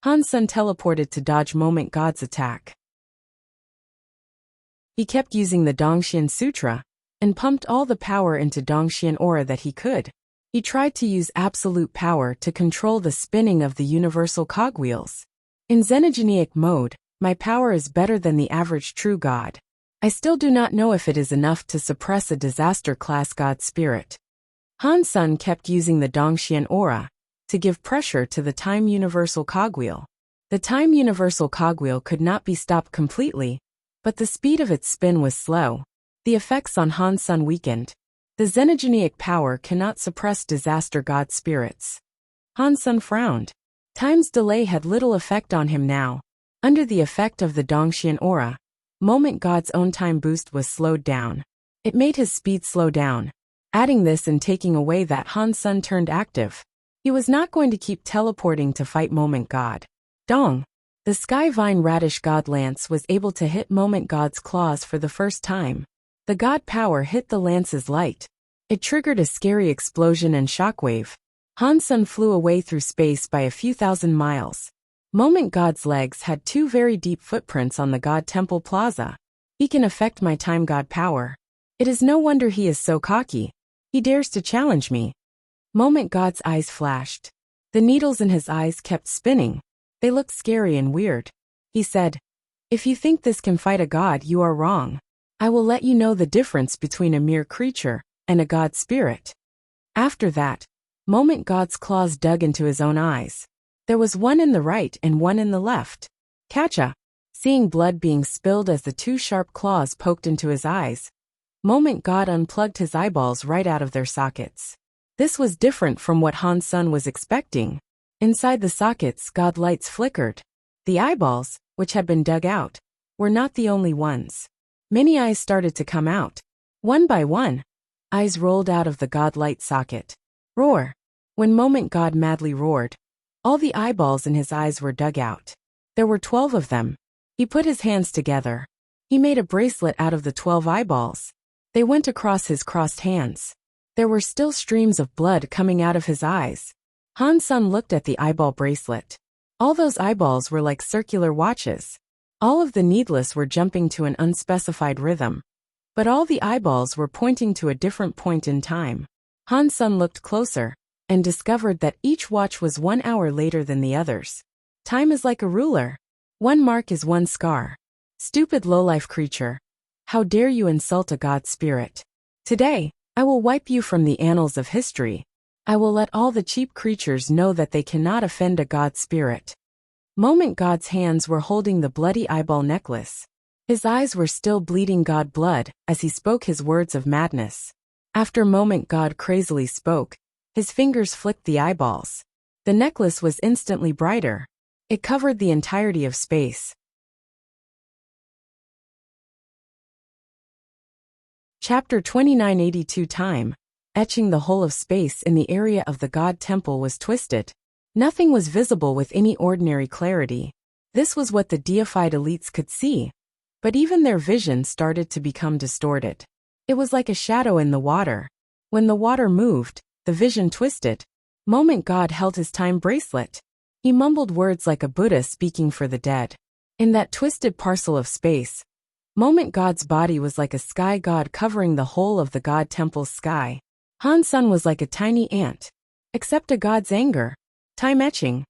Han Sen teleported to dodge Moment God's attack. He kept using the Dongxian Sutra and pumped all the power into Dongxian aura that he could. He tried to use absolute power to control the spinning of the universal cogwheels. In xenogenic mode, my power is better than the average true god. I still do not know if it is enough to suppress a disaster-class god spirit. Han Sen kept using the Dongxian aura to give pressure to the time universal cogwheel. The time universal cogwheel could not be stopped completely, but the speed of its spin was slow. The effects on Han Sen weakened. The xenogenic power cannot suppress disaster god spirits. Han Sen frowned. Time's delay had little effect on him now. Under the effect of the Dongxian aura, Moment God's own time boost was slowed down. It made his speed slow down. Adding this and taking away that, Han Sen turned active. He was not going to keep teleporting to fight Moment God. Dong! The Sky Vine Radish God Lance was able to hit Moment God's claws for the first time. The God power hit the lance's light. It triggered a scary explosion and shockwave. Han Sen flew away through space by a few thousand miles. Moment God's legs had two very deep footprints on the God Temple Plaza. He can affect my time God power. It is no wonder he is so cocky. He dares to challenge me. Moment God's eyes flashed. The needles in his eyes kept spinning. They looked scary and weird. He said, "If you think this can fight a god, you are wrong. I will let you know the difference between a mere creature and a god spirit." After that, Moment God's claws dug into his own eyes. There was one in the right and one in the left. Catcha! Seeing blood being spilled as the two sharp claws poked into his eyes, Moment God unplugged his eyeballs right out of their sockets. This was different from what Han Sen was expecting. Inside the sockets, God lights flickered. The eyeballs, which had been dug out, were not the only ones. Many eyes started to come out. One by one, eyes rolled out of the God light socket. Roar! When Moment God madly roared, all the eyeballs in his eyes were dug out. There were 12 of them. He put his hands together. He made a bracelet out of the 12 eyeballs. They went across his crossed hands. There were still streams of blood coming out of his eyes. Han Sen looked at the eyeball bracelet. All those eyeballs were like circular watches. All of the needless were jumping to an unspecified rhythm. But all the eyeballs were pointing to a different point in time. Han Sen looked closer and discovered that each watch was 1 hour later than the others. Time is like a ruler. One mark is one scar. Stupid lowlife creature. How dare you insult a god spirit? Today, I will wipe you from the annals of history. I will let all the cheap creatures know that they cannot offend a god spirit. Moment God's hands were holding the bloody eyeball necklace. His eyes were still bleeding god blood as he spoke his words of madness. After Moment God crazily spoke, his fingers flicked the eyeballs. The necklace was instantly brighter. It covered the entirety of space. Chapter 2982 Time. Etching the whole of space in the area of the God Temple was twisted. Nothing was visible with any ordinary clarity. This was what the deified elites could see. But even their vision started to become distorted. It was like a shadow in the water. When the water moved, the vision twisted. Moment God held his time bracelet. He mumbled words like a Buddha speaking for the dead. In that twisted parcel of space, Moment God's body was like a sky god covering the whole of the God Temple's sky. Han Sen was like a tiny ant. Except a god's anger. Time etching.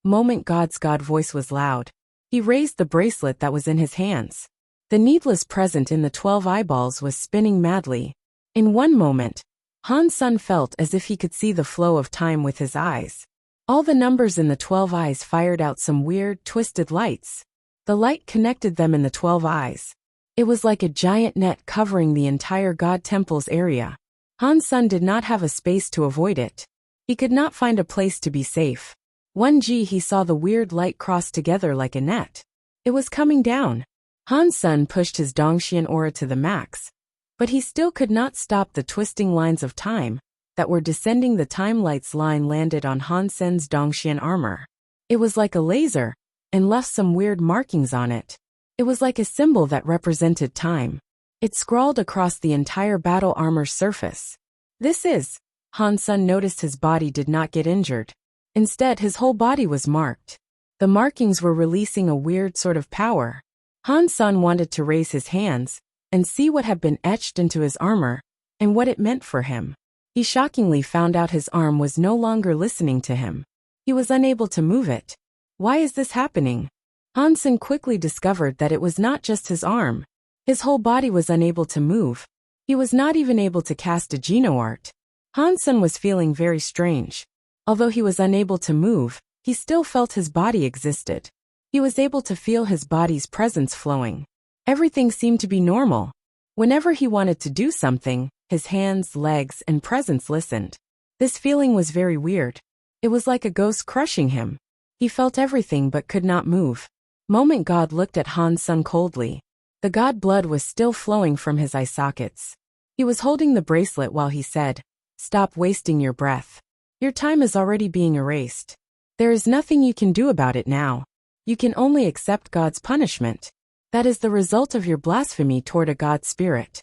Moment God's god voice was loud. He raised the bracelet that was in his hands. The needless present in the 12 eyeballs was spinning madly. In one moment, Han Sen felt as if he could see the flow of time with his eyes. All the numbers in the 12 eyes fired out some weird, twisted lights. The light connected them in the 12 eyes. It was like a giant net covering the entire God Temple's area. Han Sen did not have a space to avoid it. He could not find a place to be safe. 1G he saw the weird light cross together like a net. It was coming down. Han Sen pushed his Dongxian aura to the max. But he still could not stop the twisting lines of time that were descending. The time light's line landed on Han Sen's Dongxian armor. It was like a laser, and left some weird markings on it. It was like a symbol that represented time. It scrawled across the entire battle armor's surface. This is Han Sen noticed his body did not get injured. Instead, his whole body was marked. The markings were releasing a weird sort of power. Han Sen wanted to raise his hands and see what had been etched into his armor and what it meant for him. He shockingly found out his arm was no longer listening to him. He was unable to move it. Why is this happening? Han Sen quickly discovered that it was not just his arm. His whole body was unable to move. He was not even able to cast a Geno art. Han Sen was feeling very strange. Although he was unable to move, he still felt his body existed. He was able to feel his body's presence flowing. Everything seemed to be normal. Whenever he wanted to do something, his hands, legs, and presence listened. This feeling was very weird. It was like a ghost crushing him. He felt everything but could not move. Moment God looked at Han Sen coldly. The god blood was still flowing from his eye sockets. He was holding the bracelet while he said, "Stop wasting your breath. Your time is already being erased. There is nothing you can do about it now. You can only accept God's punishment. That is the result of your blasphemy toward a god spirit."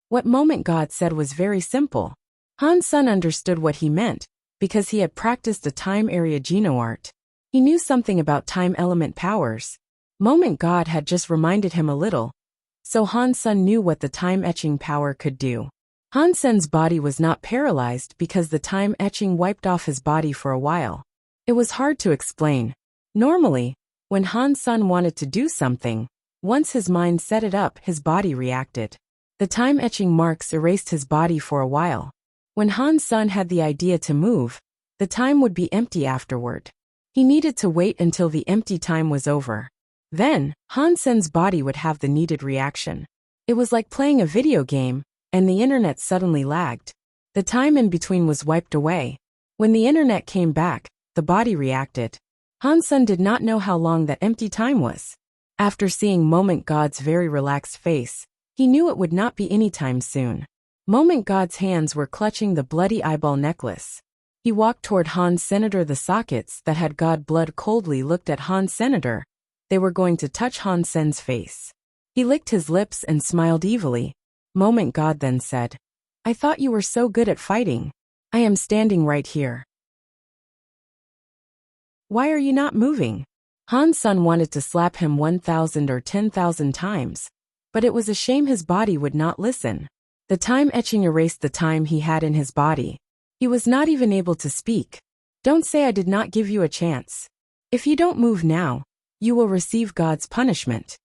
What Moment God said was very simple. Han Sen understood what he meant, because he had practiced a time area Geno art. He knew something about time element powers. Moment God had just reminded him a little, so Han Sen knew what the time etching power could do. Han Sen's body was not paralyzed because the time etching wiped off his body for a while. It was hard to explain. Normally, when Han Sen wanted to do something, once his mind set it up, his body reacted. The time etching marks erased his body for a while. When Han Sen had the idea to move, the time would be empty afterward. He needed to wait until the empty time was over. Then, Han Sen's body would have the needed reaction. It was like playing a video game, and the internet suddenly lagged. The time in between was wiped away. When the internet came back, the body reacted. Han Sen did not know how long that empty time was. After seeing Moment God's very relaxed face, he knew it would not be anytime soon. Moment God's hands were clutching the bloody eyeball necklace. He walked toward Han Senator. The sockets that had God blood coldly looked at Han Senator. They were going to touch Han Sen's face. He licked his lips and smiled evilly. Moment God then said, "I thought you were so good at fighting. I am standing right here. Why are you not moving?" Han Sen wanted to slap him 1,000 or 10,000 times, but it was a shame his body would not listen. The time etching erased the time he had in his body. He was not even able to speak. "Don't say I did not give you a chance. If you don't move now, you will receive God's punishment."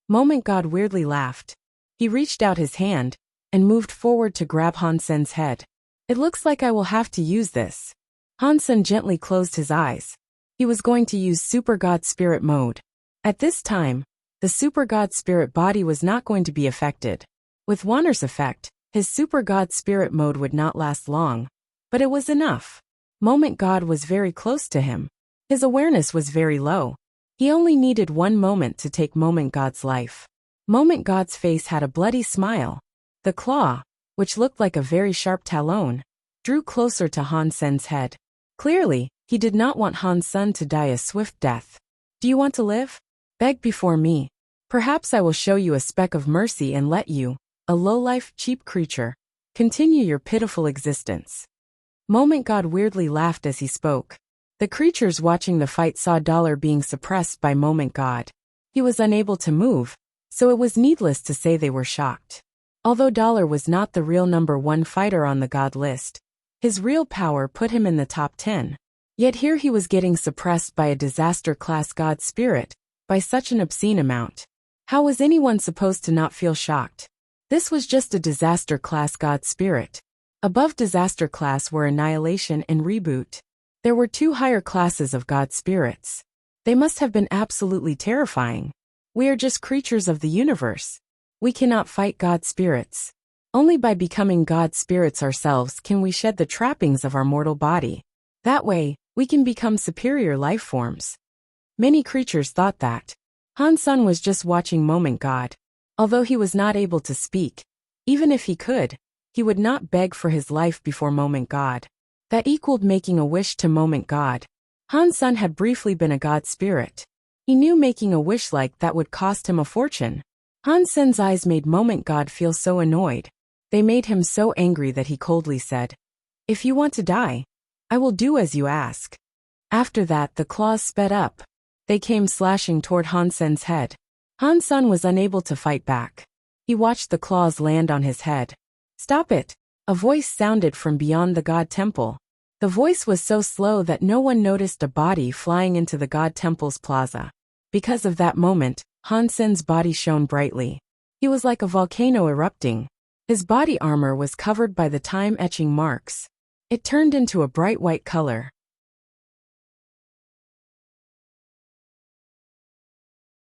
Moment God weirdly laughed. He reached out his hand and moved forward to grab Han Sen's head. "It looks like I will have to use this." Han Sen gently closed his eyes. He was going to use Super God Spirit mode. At this time, the Super God Spirit body was not going to be affected. With Wanner's effect, his Super God Spirit mode would not last long, but it was enough. Moment God was very close to him. His awareness was very low. He only needed one moment to take Moment God's life. Moment God's face had a bloody smile. The claw, which looked like a very sharp talon, drew closer to Han Sen's head. Clearly, he did not want Han Sen to die a swift death. "Do you want to live? Beg before me. Perhaps I will show you a speck of mercy and let you, a low-life, cheap creature, continue your pitiful existence." Moment God weirdly laughed as he spoke. The creatures watching the fight saw Dollar being suppressed by Moment God. He was unable to move, so it was needless to say they were shocked. Although Dollar was not the real #1 fighter on the God list, his real power put him in the top 10. Yet here he was getting suppressed by a disaster-class God spirit, by such an obscene amount. How was anyone supposed to not feel shocked? This was just a disaster-class God spirit. Above disaster class were annihilation and reboot. There were 2 higher classes of God spirits. They must have been absolutely terrifying. We are just creatures of the universe. We cannot fight God spirits. Only by becoming God spirits ourselves can we shed the trappings of our mortal body. That way, we can become superior life forms. Many creatures thought that. Han Sen was just watching Moment God. Although he was not able to speak, even if he could, he would not beg for his life before Moment God. That equaled making a wish to Moment God. Han Sen had briefly been a God spirit. He knew making a wish like that would cost him a fortune. Han Sen's eyes made Moment God feel so annoyed. They made him so angry that he coldly said, If you want to die, I will do as you ask. After that, the claws sped up. They came slashing toward Han Sen's head. Han Sen was unable to fight back. He watched the claws land on his head. Stop it! A voice sounded from beyond the God Temple. The voice was so slow that no one noticed a body flying into the God Temple's plaza. Because of that moment, Han Sen's body shone brightly. He was like a volcano erupting. His body armor was covered by the time-etching marks. It turned into a bright white color.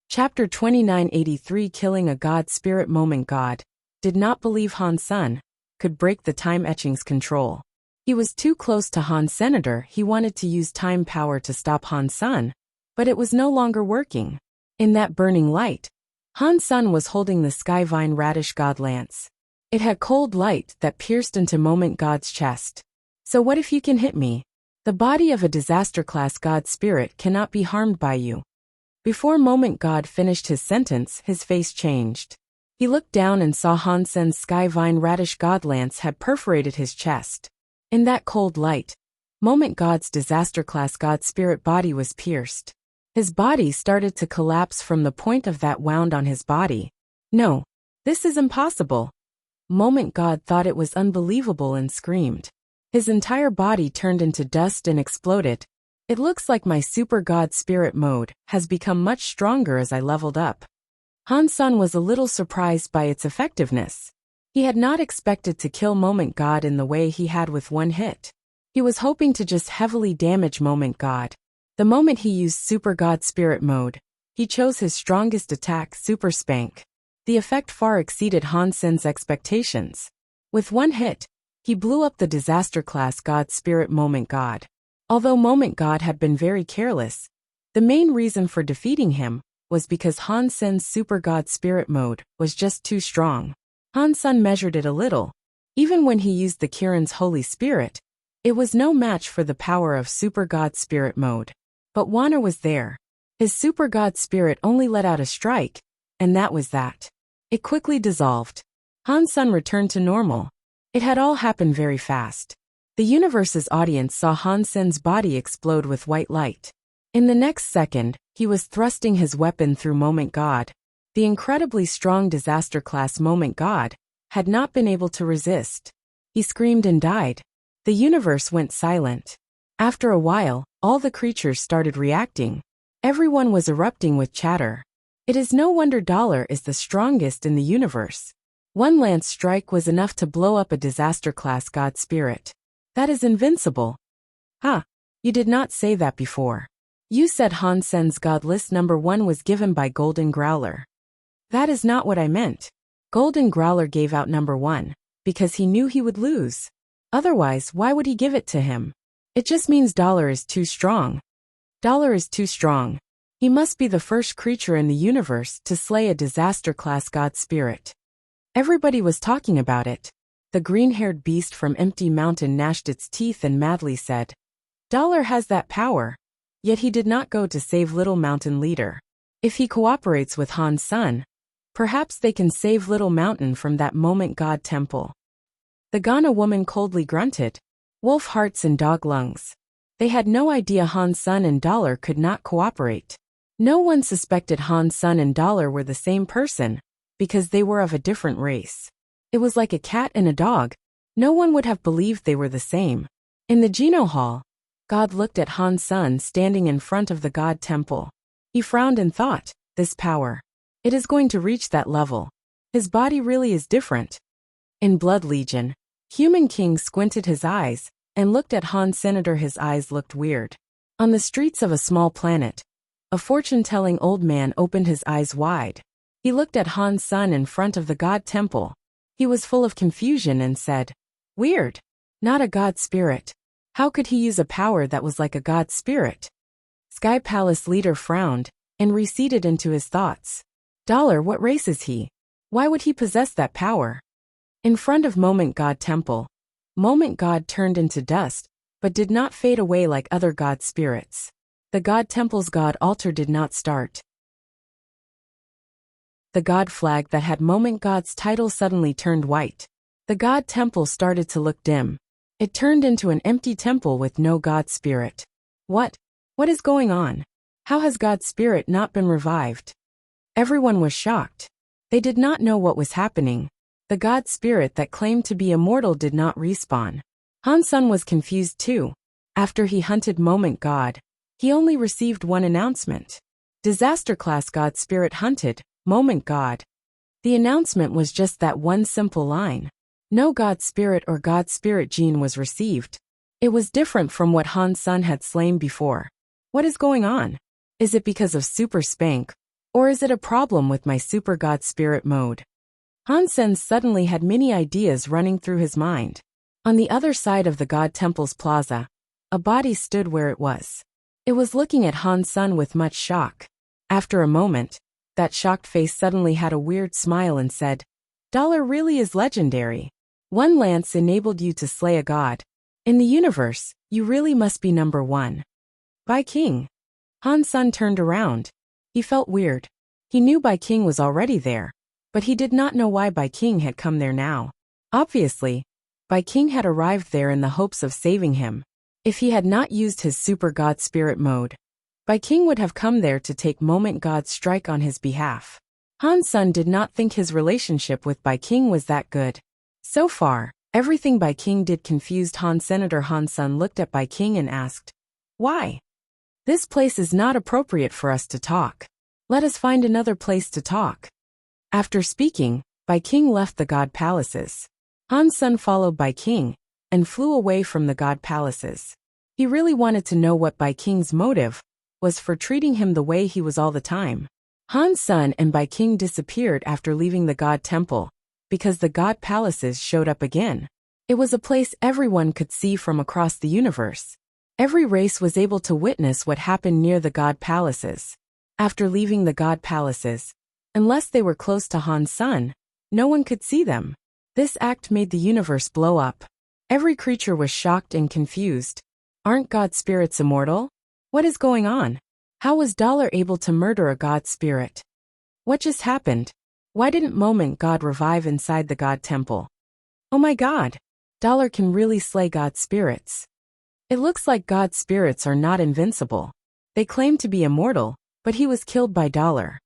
Chapter 2983 Killing a God Spirit Moment. God did not believe Han Sen could break the time-etching's control. He was too close to Han Senator. He wanted to use time power to stop Han Sen, but it was no longer working. In that burning light, Han Sen was holding the Skyvine Radish God Lance. It had cold light that pierced into Moment God's chest. So what if you can hit me? The body of a disaster-class God Spirit cannot be harmed by you. Before Moment God finished his sentence, his face changed. He looked down and saw Han Sen's Skyvine Radish God Lance had perforated his chest. In that cold light, Moment God's disaster-class God Spirit body was pierced. His body started to collapse from the point of that wound on his body. No, this is impossible. Moment God thought it was unbelievable and screamed. His entire body turned into dust and exploded. It looks like my Super God Spirit mode has become much stronger as I leveled up. Han Sen was a little surprised by its effectiveness. He had not expected to kill Moment God in the way he had with one hit. He was hoping to just heavily damage Moment God. The moment he used Super God Spirit mode, he chose his strongest attack, Super Spank. The effect far exceeded Han Sen's expectations. With one hit, he blew up the disaster-class God Spirit Moment God. Although Moment God had been very careless, the main reason for defeating him was because Han Sen's Super God Spirit mode was just too strong. Han Sen measured it a little. Even when he used the Kirin's Holy Spirit, it was no match for the power of Super God Spirit mode. But Wanner was there. His Super God Spirit only let out a strike, and that was that. It quickly dissolved. Han Sen returned to normal. It had all happened very fast. The universe's audience saw Han Sen's body explode with white light. In the next second, he was thrusting his weapon through Moment God. The incredibly strong disaster-class Moment God had not been able to resist. He screamed and died. The universe went silent. After a while, all the creatures started reacting. Everyone was erupting with chatter. It is no wonder Dollar is the strongest in the universe. One lance strike was enough to blow up a disaster-class God Spirit. That is invincible. Ha! You did not say that before. You said Han Sen's God list number 1 was given by Golden Growler. That is not what I meant. Golden Growler gave out number 1, because he knew he would lose. Otherwise, why would he give it to him? It just means Dollar is too strong. Dollar is too strong. He must be the first creature in the universe to slay a disaster-class God Spirit. Everybody was talking about it. The green-haired beast from Empty Mountain gnashed its teeth and madly said, Dollar has that power. Yet he did not go to save Little Mountain Leader. If he cooperates with Han Sen, perhaps they can save Little Mountain from that Moment God Temple. The Ghana woman coldly grunted. Wolf hearts and dog lungs. They had no idea Han Sen and Dollar could not cooperate. No one suspected Han Sen and Dollar were the same person, because they were of a different race. It was like a cat and a dog. No one would have believed they were the same. In the Geno Hall, God looked at Han Sen standing in front of the God Temple. He frowned and thought, this power. It is going to reach that level. His body really is different. In Blood Legion, Human King squinted his eyes and looked at Han Senator. His eyes looked weird. On the streets of a small planet, a fortune-telling old man opened his eyes wide. He looked at Han Sen in front of the God Temple. He was full of confusion and said, Weird. Not a God Spirit. How could he use a power that was like a God Spirit? Sky Palace leader frowned and receded into his thoughts. Dollar, what race is he? Why would he possess that power? In front of Moment God Temple, Moment God turned into dust, but did not fade away like other God Spirits. The God Temple's God altar did not start. The God flag that had Moment God's title suddenly turned white. The God Temple started to look dim. It turned into an empty temple with no God spirit. What? What is going on? How has God's spirit not been revived? Everyone was shocked. They did not know what was happening. The God spirit that claimed to be immortal did not respawn. Han Sen was confused too. After he hunted Moment God, he only received one announcement. Disaster class God spirit hunted, Moment God. The announcement was just that one simple line. No God spirit or God spirit gene was received. It was different from what Han Sen had slain before. What is going on? Is it because of Super Spank? Or is it a problem with my Super God Spirit mode? Han Sen suddenly had many ideas running through his mind. On the other side of the God Temple's plaza, a body stood where it was. It was looking at Han Sen with much shock. After a moment, that shocked face suddenly had a weird smile and said, "Dollar really is legendary. One lance enabled you to slay a god. In the universe, you really must be number one." Bai King. Han Sen turned around. He felt weird. He knew Bai King was already there, but he did not know why Bai King had come there now. Obviously, Bai King had arrived there in the hopes of saving him. If he had not used his Super God Spirit mode, Bai King would have come there to take Moment God's strike on his behalf. Han Sen did not think his relationship with Bai King was that good. So far, everything Bai King did confused Han Senator. Han Sen looked at Bai King and asked, "Why? This place is not appropriate for us to talk. Let us find another place to talk." After speaking, Bai King left the God Palaces. Han Sen followed Bai King and flew away from the God Palaces. He really wanted to know what Bai King's motive was for treating him the way he was all the time. Han Sen and Bai King disappeared after leaving the God Temple, because the God Palaces showed up again. It was a place everyone could see from across the universe. Every race was able to witness what happened near the God Palaces. After leaving the God Palaces, unless they were close to Han Sen, no one could see them. This act made the universe blow up. Every creature was shocked and confused. Aren't God spirits immortal? What is going on? How was Dollar able to murder a God spirit? What just happened? Why didn't Moment God revive inside the God Temple? Oh my God! Dollar can really slay God spirits. It looks like God spirits are not invincible. They claim to be immortal, but he was killed by Dollar.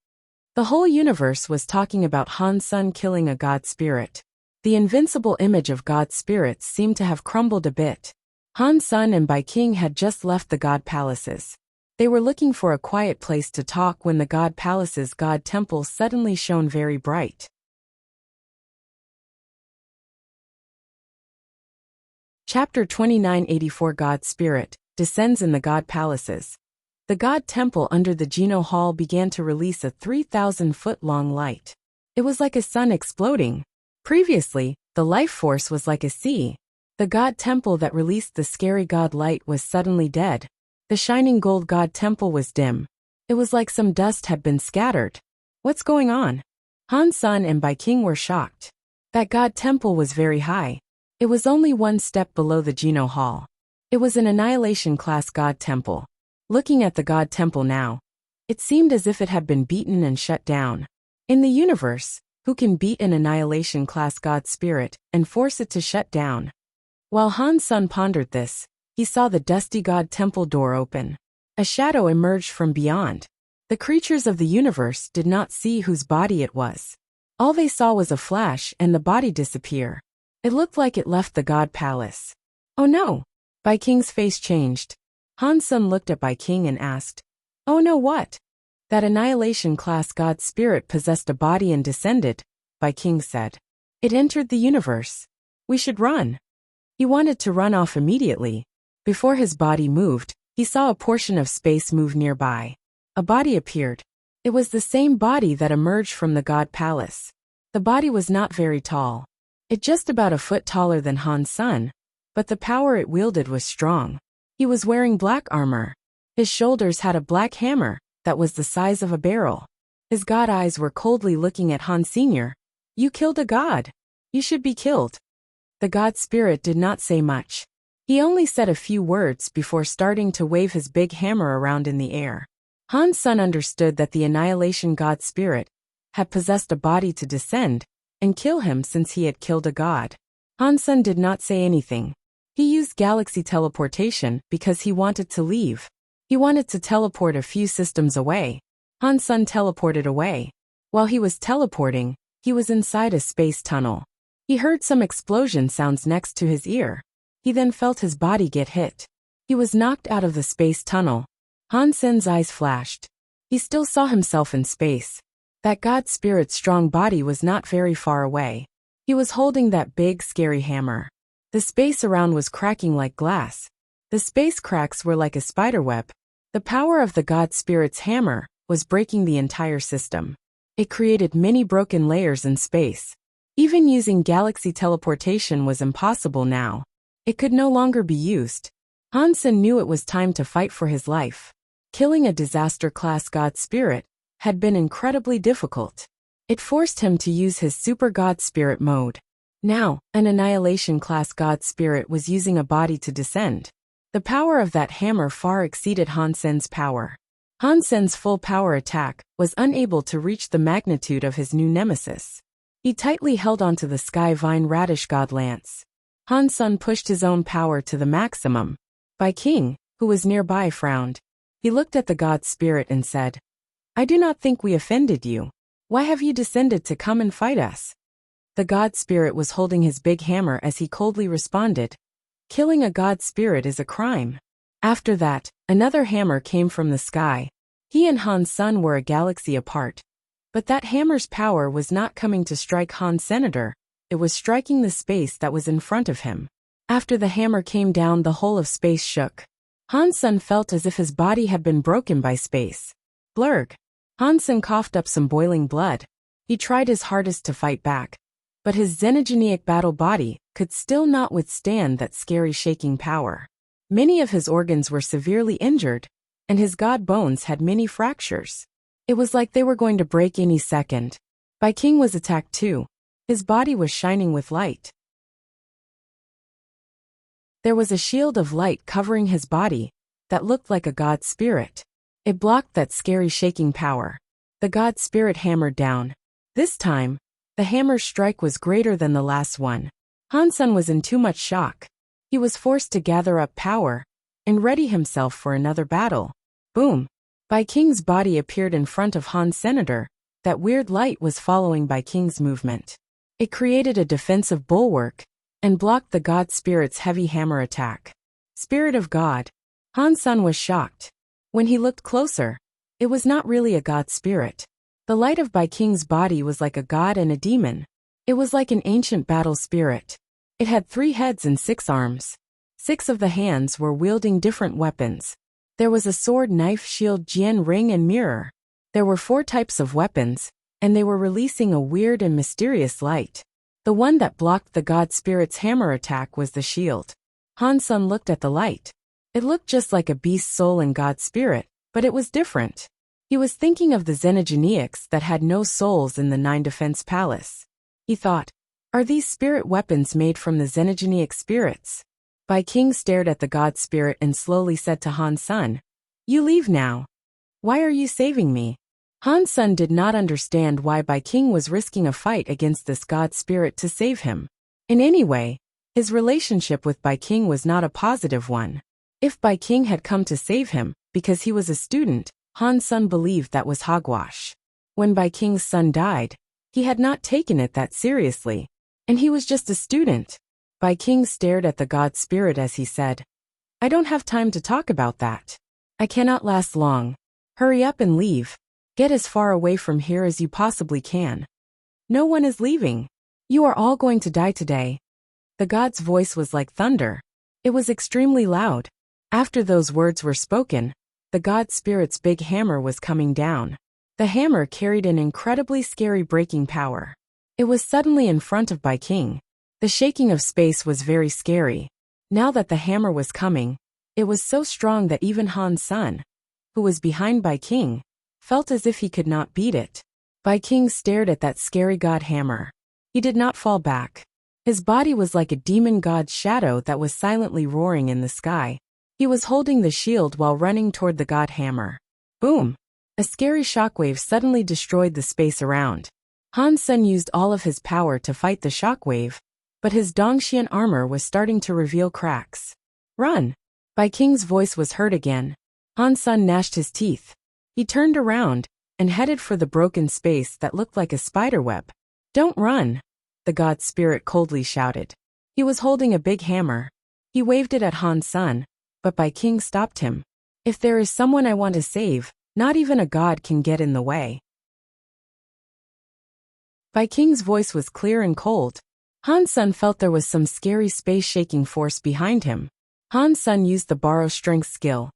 The whole universe was talking about Han Sen killing a God spirit. The invincible image of God spirits seemed to have crumbled a bit. Han Sen and Bai King had just left the God Palaces. They were looking for a quiet place to talk when the God Palace's God Temple suddenly shone very bright. Chapter 2984 God Spirit descends in the God Palaces. The God Temple under the Geno Hall began to release a 3,000-foot-long light. It was like a sun exploding. Previously, the life force was like a sea. The God Temple that released the scary God light was suddenly dead. The shining gold God Temple was dim. It was like some dust had been scattered. What's going on? Han Sen and Bai King were shocked. That God Temple was very high. It was only one step below the Geno Hall. It was an Annihilation-class God Temple. Looking at the God Temple now, it seemed as if it had been beaten and shut down. In the universe, who can beat an Annihilation-class God Spirit and force it to shut down? While Han Sen pondered this, he saw the dusty God Temple door open. A shadow emerged from beyond. The creatures of the universe did not see whose body it was. All they saw was a flash and the body disappear. It looked like it left the God Palace. Oh no! Bai King's face changed. Han Sen looked at Bai King and asked, "Oh no, what?" "That Annihilation-class God Spirit possessed a body and descended," Bai King said. "It entered the universe. We should run." He wanted to run off immediately. Before his body moved, he saw a portion of space move nearby. A body appeared. It was the same body that emerged from the God Palace. The body was not very tall. It just about a foot taller than Han Sen, but the power it wielded was strong. He was wearing black armor. His shoulders had a black hammer that was the size of a barrel. His god eyes were coldly looking at Han Sr. "You killed a god. You should be killed." The God Spirit did not say much. He only said a few words before starting to wave his big hammer around in the air. Han Sen understood that the Annihilation God Spirit had possessed a body to descend and kill him since he had killed a god. Han Sen did not say anything. He used galaxy teleportation because he wanted to leave. He wanted to teleport a few systems away. Han Sen teleported away. While he was teleporting, he was inside a space tunnel. He heard some explosion sounds next to his ear. He then felt his body get hit. He was knocked out of the space tunnel. Han Sen's eyes flashed. He still saw himself in space. That God Spirit's strong body was not very far away. He was holding that big, scary hammer. The space around was cracking like glass. The space cracks were like a spiderweb. The power of the God Spirit's hammer was breaking the entire system. It created many broken layers in space. Even using galaxy teleportation was impossible now. It could no longer be used. Han Sen knew it was time to fight for his life. Killing a disaster-class God Spirit had been incredibly difficult. It forced him to use his Super God Spirit mode. Now, an Annihilation-class God Spirit was using a body to descend. The power of that hammer far exceeded Han Sen's power. Han Sen's full power attack was unable to reach the magnitude of his new nemesis. He tightly held onto the Sky Vine Radish God Lance. Han Sen pushed his own power to the maximum. Bai King, who was nearby, frowned. He looked at the God Spirit and said, "I do not think we offended you. Why have you descended to come and fight us?" The God Spirit was holding his big hammer as he coldly responded, "Killing a God Spirit is a crime." After that, another hammer came from the sky. He and Han Sen were a galaxy apart. But that hammer's power was not coming to strike Han Senator, it was striking the space that was in front of him. After the hammer came down, the whole of space shook. Han Sen felt as if his body had been broken by space. Blurg. Han Sen coughed up some boiling blood. He tried his hardest to fight back. But his xenogenic battle body could still not withstand that scary shaking power. Many of his organs were severely injured, and his god bones had many fractures. It was like they were going to break any second. Bai King was attacked too. His body was shining with light. There was a shield of light covering his body that looked like a God Spirit. It blocked that scary shaking power. The God Spirit hammered down. This time, the hammer's strike was greater than the last one. Han Sen was in too much shock. He was forced to gather up power and ready himself for another battle. Boom! Bai King's body appeared in front of Han Senator. That weird light was following Bai King's movement. It created a defensive bulwark and blocked the God Spirit's heavy hammer attack. Spirit of God. Han Sen was shocked. When he looked closer, it was not really a God Spirit. The light of Bai King's body was like a god and a demon. It was like an ancient battle spirit. It had 3 heads and 6 arms. 6 of the hands were wielding different weapons. There was a sword, knife, shield, jian, ring, and mirror. There were 4 types of weapons, and they were releasing a weird and mysterious light. The one that blocked the God Spirit's hammer attack was the shield. Han Sen looked at the light. It looked just like a beast's soul and God Spirit, but it was different. He was thinking of the xenogeniacs that had no souls in the 9 Defense Palace. He thought, are these spirit weapons made from the xenogeniac spirits? Bai King stared at the God Spirit and slowly said to Han Sen, "You leave now. Why are you saving me?" Han Sen did not understand why Bai King was risking a fight against this God Spirit to save him. In any way, his relationship with Bai King was not a positive one. If Bai King had come to save him because he was a student, Han Sen believed that was hogwash. When Bai King's son died, he had not taken it that seriously, and he was just a student. Bai King stared at the God Spirit as he said, "I don't have time to talk about that. I cannot last long. Hurry up and leave. Get as far away from here as you possibly can. No one is leaving. You are all going to die today." The god's voice was like thunder. It was extremely loud. After those words were spoken, the God Spirit's big hammer was coming down. The hammer carried an incredibly scary breaking power. It was suddenly in front of Bai King. The shaking of space was very scary. Now that the hammer was coming, it was so strong that even Han Sen, who was behind Bai King, felt as if he could not beat it. Bai King stared at that scary god hammer. He did not fall back. His body was like a demon god's shadow that was silently roaring in the sky. He was holding the shield while running toward the god hammer. Boom! A scary shockwave suddenly destroyed the space around. Han Sen used all of his power to fight the shockwave, but his Dongxian armor was starting to reveal cracks. Run! Bai Qing's voice was heard again. Han Sun gnashed his teeth. He turned around and headed for the broken space that looked like a spiderweb. Don't run! The god spirit coldly shouted. He was holding a big hammer. He waved it at Han Sun, but Bai Qing stopped him. If there is someone I want to save, not even a god can get in the way. Bai Qing's voice was clear and cold. Han Sun felt there was some scary space-shaking force behind him. Han Sun used the borrow strength skill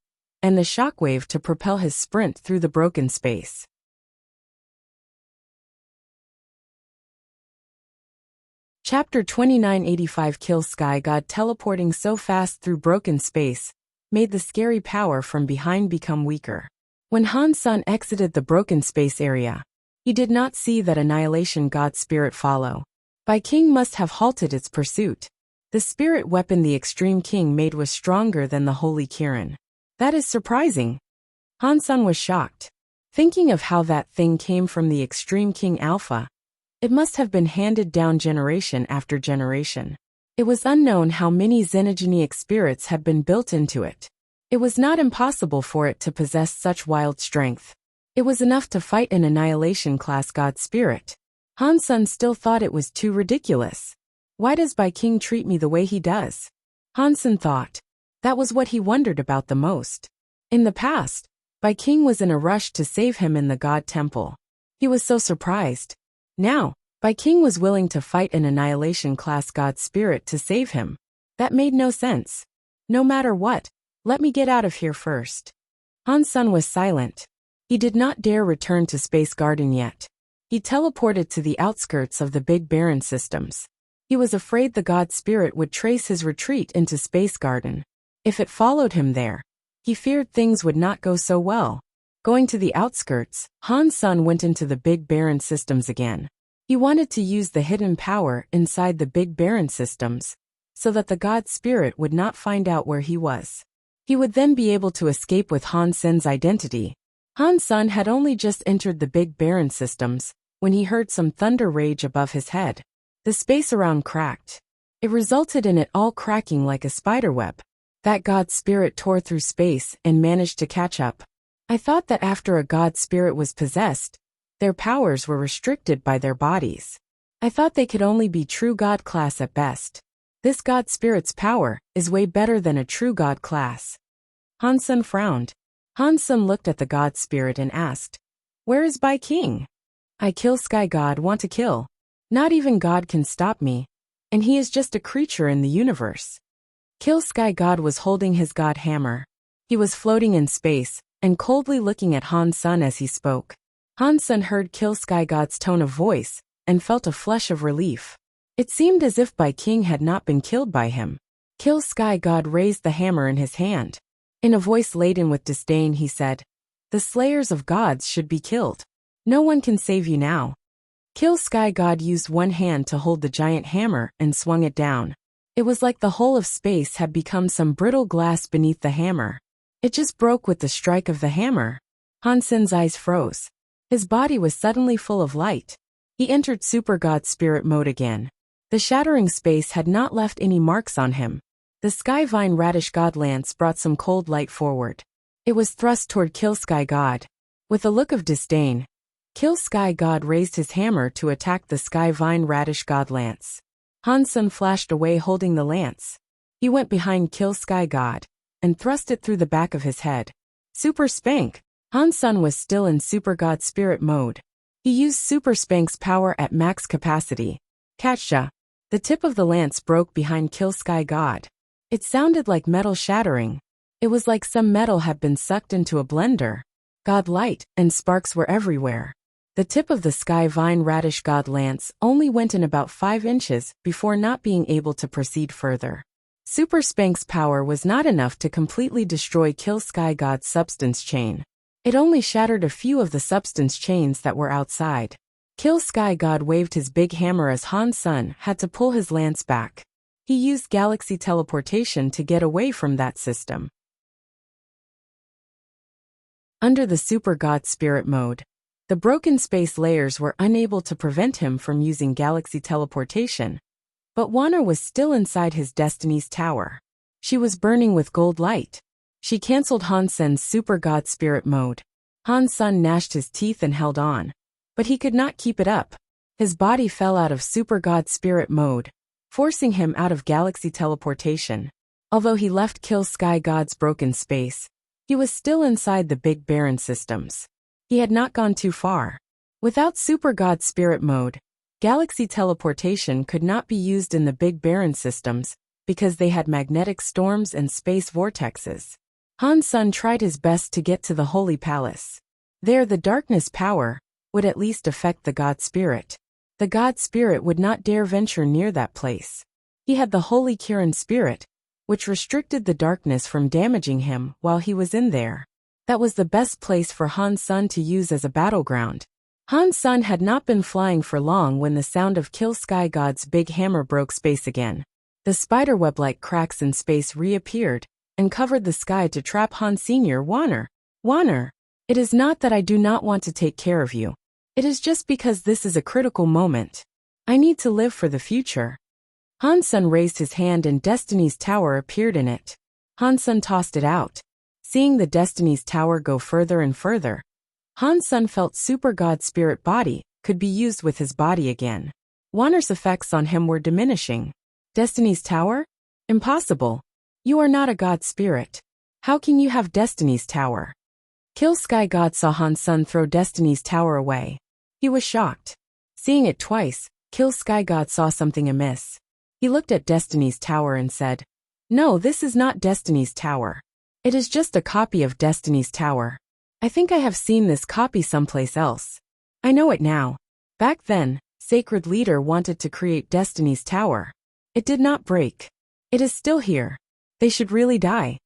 and the shockwave to propel his sprint through the broken space. Chapter 2985 Kill Sky God. Teleporting so fast through broken space made the scary power from behind become weaker. When Han Sun exited the broken space area, he did not see that Annihilation God Spirit follow. Bai Qing must have halted its pursuit. The spirit weapon the Extreme King made was stronger than the Holy Kirin. That is surprising. Han Sun was shocked. Thinking of how that thing came from the Extreme King Alpha, it must have been handed down generation after generation. It was unknown how many xenogenic spirits had been built into it. It was not impossible for it to possess such wild strength. It was enough to fight an Annihilation class god spirit. Han Sun still thought it was too ridiculous. Why does Bai Qing treat me the way he does? Han Sun thought. That was what he wondered about the most. In the past, Bai Qing was in a rush to save him in the God Temple. He was so surprised. Now, Bai Qing was willing to fight an Annihilation class god spirit to save him. That made no sense. No matter what, let me get out of here first. Han Sun was silent. He did not dare return to Space Garden yet. He teleported to the outskirts of the Big Barren systems. He was afraid the god spirit would trace his retreat into Space Garden. If it followed him there, he feared things would not go so well. Going to the outskirts, Han Sun went into the Big Barren systems again. He wanted to use the hidden power inside the Big Barren systems, so that the god spirit would not find out where he was. He would then be able to escape with Han Sun's identity. Han Sun had only just entered the Big Barren systems when he heard some thunder rage above his head. The space around cracked. It resulted in it all cracking like a spiderweb. That god spirit tore through space and managed to catch up. I thought that after a god spirit was possessed, their powers were restricted by their bodies. I thought they could only be true god class at best. This god spirit's power is way better than a true god class. Han Sun frowned. Han Sun looked at the god spirit and asked, "Where is Bai Qing?" "I kill Sky God want to kill. Not even God can stop me, and he is just a creature in the universe." Kill Sky God was holding his god hammer. He was floating in space and coldly looking at Han Sun as he spoke. Han Sun heard Kill Sky God's tone of voice and felt a flush of relief. It seemed as if Bai Qing had not been killed by him. Kill Sky God raised the hammer in his hand. In a voice laden with disdain he said, "The slayers of gods should be killed. No one can save you now." Kill Sky God used one hand to hold the giant hammer and swung it down. It was like the whole of space had become some brittle glass beneath the hammer. It just broke with the strike of the hammer. Han Sun's eyes froze. His body was suddenly full of light. He entered Super God Spirit mode again. The shattering space had not left any marks on him. The Skyvine Radish God Lance brought some cold light forward. It was thrust toward Kill Sky God. With a look of disdain, Kill Sky God raised his hammer to attack the Skyvine Radish God Lance. Han Sun flashed away holding the lance. He went behind Kill Sky God and thrust it through the back of his head. Super Spank! Han Sun was still in Super God Spirit mode. He used Super Spank's power at max capacity. Catcha! The tip of the lance broke behind Kill Sky God. It sounded like metal shattering. It was like some metal had been sucked into a blender. God light and sparks were everywhere. The tip of the Skyvine Radish God Lance only went in about 5 inches before not being able to proceed further. Super Spank's power was not enough to completely destroy Kill Sky God's substance chain. It only shattered a few of the substance chains that were outside. Kill Sky God waved his big hammer as Han Sun had to pull his lance back. He used galaxy teleportation to get away from that system. Under the Super God Spirit mode, the broken space layers were unable to prevent him from using galaxy teleportation, But Wanner was still inside his destiny's tower. She was burning with gold light. She cancelled Han Sen's super god spirit mode. Han Sen gnashed his teeth and held on. But he could not keep it up. His body fell out of super god spirit mode, forcing him out of galaxy teleportation. Although he left Kill Sky God's broken space, he was still inside the Big Barren systems. He had not gone too far. Without super god spirit mode, galaxy teleportation could not be used in the Big Barren systems because they had magnetic storms and space vortexes. Han Sen tried his best to get to the Holy Palace. There the darkness power would at least affect the god spirit. The god spirit would not dare venture near that place. He had the Holy Kirin spirit, which restricted the darkness from damaging him while he was in there. That was the best place for Han Sen to use as a battleground. Han Sen had not been flying for long when the sound of Kill Sky God's big hammer broke space again. The spiderweb-like cracks in space reappeared and covered the sky to trap Han Sr. Wanner, it is not that I do not want to take care of you. It is just because this is a critical moment. I need to live for the future. Han Sen raised his hand and Destiny's Tower appeared in it. Han Sen tossed it out. Seeing the Destiny's Tower go further and further, Han Sen felt Super God Spirit Body could be used with his body again. Wanner's effects on him were diminishing. Destiny's Tower? Impossible. You are not a God Spirit. How can you have Destiny's Tower? Kill Sky God saw Han Sen throw Destiny's Tower away. He was shocked. Seeing it twice, Kill Sky God saw something amiss. He looked at Destiny's Tower and said, "No, this is not Destiny's Tower. It is just a copy of Destiny's Tower. I think I have seen this copy someplace else. I know it now. Back then, Sacred Leader wanted to create Destiny's Tower. It did not break. It is still here. They should really die."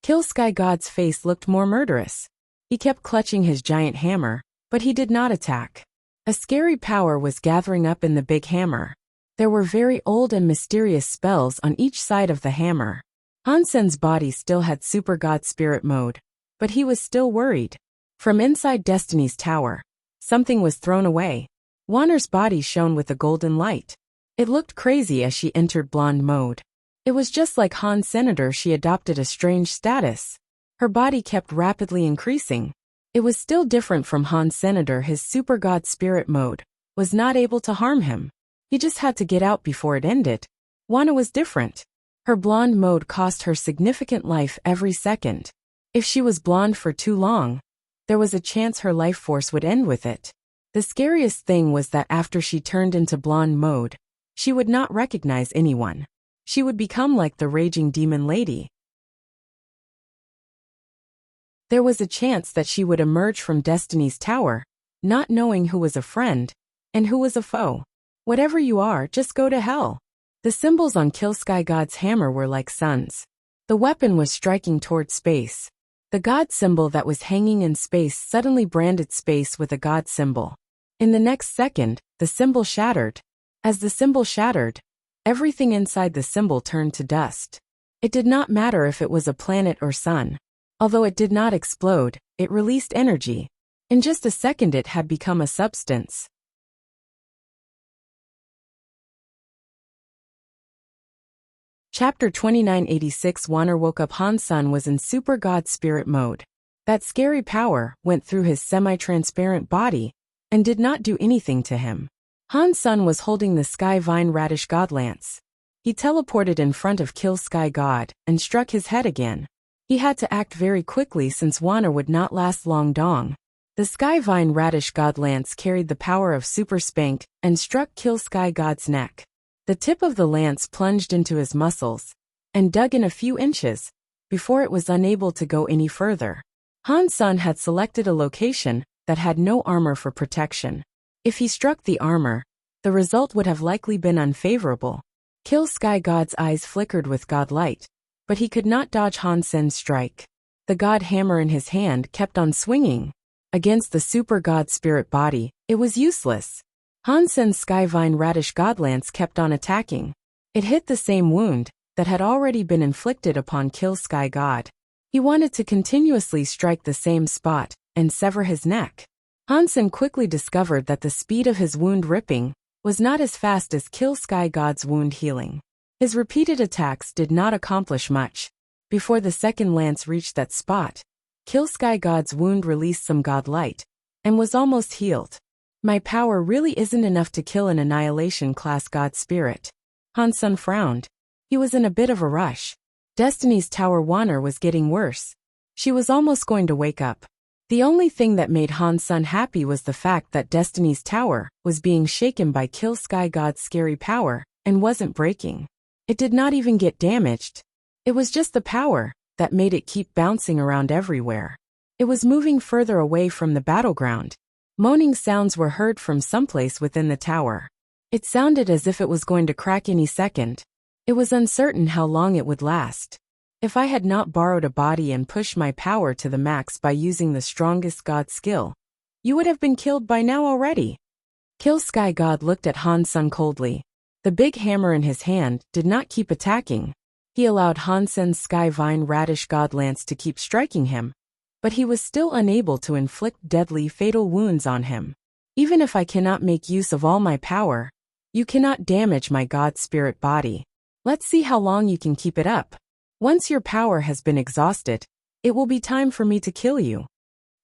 Kill Sky God's face looked more murderous. He kept clutching his giant hammer, but he did not attack. A scary power was gathering up in the big hammer. There were very old and mysterious spells on each side of the hammer. Han Sen's body still had Super God Spirit mode, but he was still worried. From inside Destiny's Tower, something was thrown away. Wanner's body shone with a golden light. It looked crazy as she entered blonde mode. It was just like Han Senator. She adopted a strange status. Her body kept rapidly increasing. It was still different from Han Senator. His Super God Spirit mode was not able to harm him. He just had to get out before it ended. Wanner was different. Her blonde mode cost her significant life every second. If she was blonde for too long, there was a chance her life force would end with it. The scariest thing was that after she turned into blonde mode, she would not recognize anyone. She would become like the raging demon lady. There was a chance that she would emerge from Destiny's Tower, not knowing who was a friend and who was a foe. Whatever you are, just go to hell. The symbols on Kill Sky God's hammer were like suns. The weapon was striking toward space. The God symbol that was hanging in space suddenly branded space with a God symbol. In the next second, the symbol shattered. As the symbol shattered, everything inside the symbol turned to dust. It did not matter if it was a planet or sun. Although it did not explode, it released energy. In just a second it had become a substance. Chapter 2986. Wanner woke up. Han Sen was in Super God Spirit mode. That scary power went through his semi-transparent body and did not do anything to him. Han Sen was holding the Sky Vine Radish God Lance. He teleported in front of Kill Sky God and struck his head again. He had to act very quickly since Wanner would not last long. Dong. The Sky Vine Radish God Lance carried the power of Super Spank and struck Kill Sky God's neck. The tip of the lance plunged into his muscles and dug in a few inches before it was unable to go any further. Han Sen had selected a location that had no armor for protection. If he struck the armor, the result would have likely been unfavorable. Kill Sky God's eyes flickered with God light, but he could not dodge Han Sen's strike. The God hammer in his hand kept on swinging. Against the Super God Spirit body, it was useless. Han Sen's Skyvine Radish Godlance kept on attacking. It hit the same wound that had already been inflicted upon Kill Sky God. He wanted to continuously strike the same spot and sever his neck. Han Sen quickly discovered that the speed of his wound ripping was not as fast as Kill Sky God's wound healing. His repeated attacks did not accomplish much. Before the second lance reached that spot, Kill Sky God's wound released some god light, and was almost healed. My power really isn't enough to kill an annihilation class god spirit. Han Sun frowned. He was in a bit of a rush. Destiny's Tower Wanner was getting worse. She was almost going to wake up. The only thing that made Han Sun happy was the fact that Destiny's Tower was being shaken by Kill Sky God's scary power and wasn't breaking. It did not even get damaged. It was just the power that made it keep bouncing around everywhere. It was moving further away from the battleground. Moaning sounds were heard from someplace within the tower. It sounded as if it was going to crack any second. It was uncertain how long it would last. If I had not borrowed a body and pushed my power to the max by using the strongest god skill, you would have been killed by now already. Kill Sky God looked at Han Sun coldly. The big hammer in his hand did not keep attacking. He allowed Han Sun's Sky Vine Radish God Lance to keep striking him, but he was still unable to inflict deadly fatal wounds on him. Even if I cannot make use of all my power, you cannot damage my god spirit body. Let's see how long you can keep it up. Once your power has been exhausted, it will be time for me to kill you.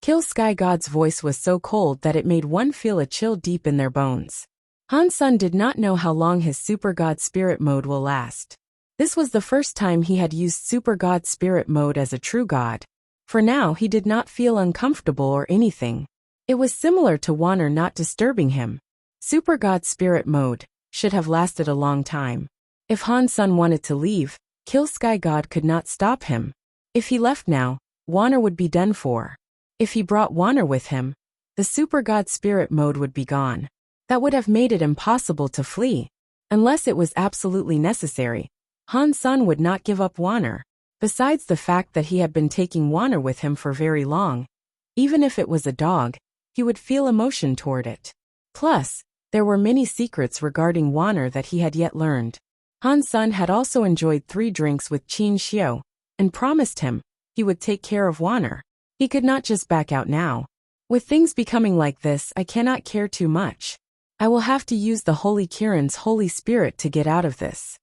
Kill Sky God's voice was so cold that it made one feel a chill deep in their bones. Han Sun did not know how long his Super God Spirit mode will last. This was the first time he had used Super God Spirit mode as a true god. For now he did not feel uncomfortable or anything. It was similar to Wanner not disturbing him. Super God Spirit mode should have lasted a long time. If Han Sun wanted to leave, Kill Sky God could not stop him. If he left now, Wanner would be done for. If he brought Wanner with him, the Super God Spirit mode would be gone. That would have made it impossible to flee. Unless it was absolutely necessary, Han Sun would not give up Wanner. Besides the fact that he had been taking Wanner with him for very long, even if it was a dog, he would feel emotion toward it. Plus, there were many secrets regarding Wanner that he had yet learned. Han Sun had also enjoyed 3 drinks with Qin Xiu, and promised him he would take care of Wanner. He could not just back out now. With things becoming like this, I cannot care too much. I will have to use the Holy Kirin's Holy Spirit to get out of this.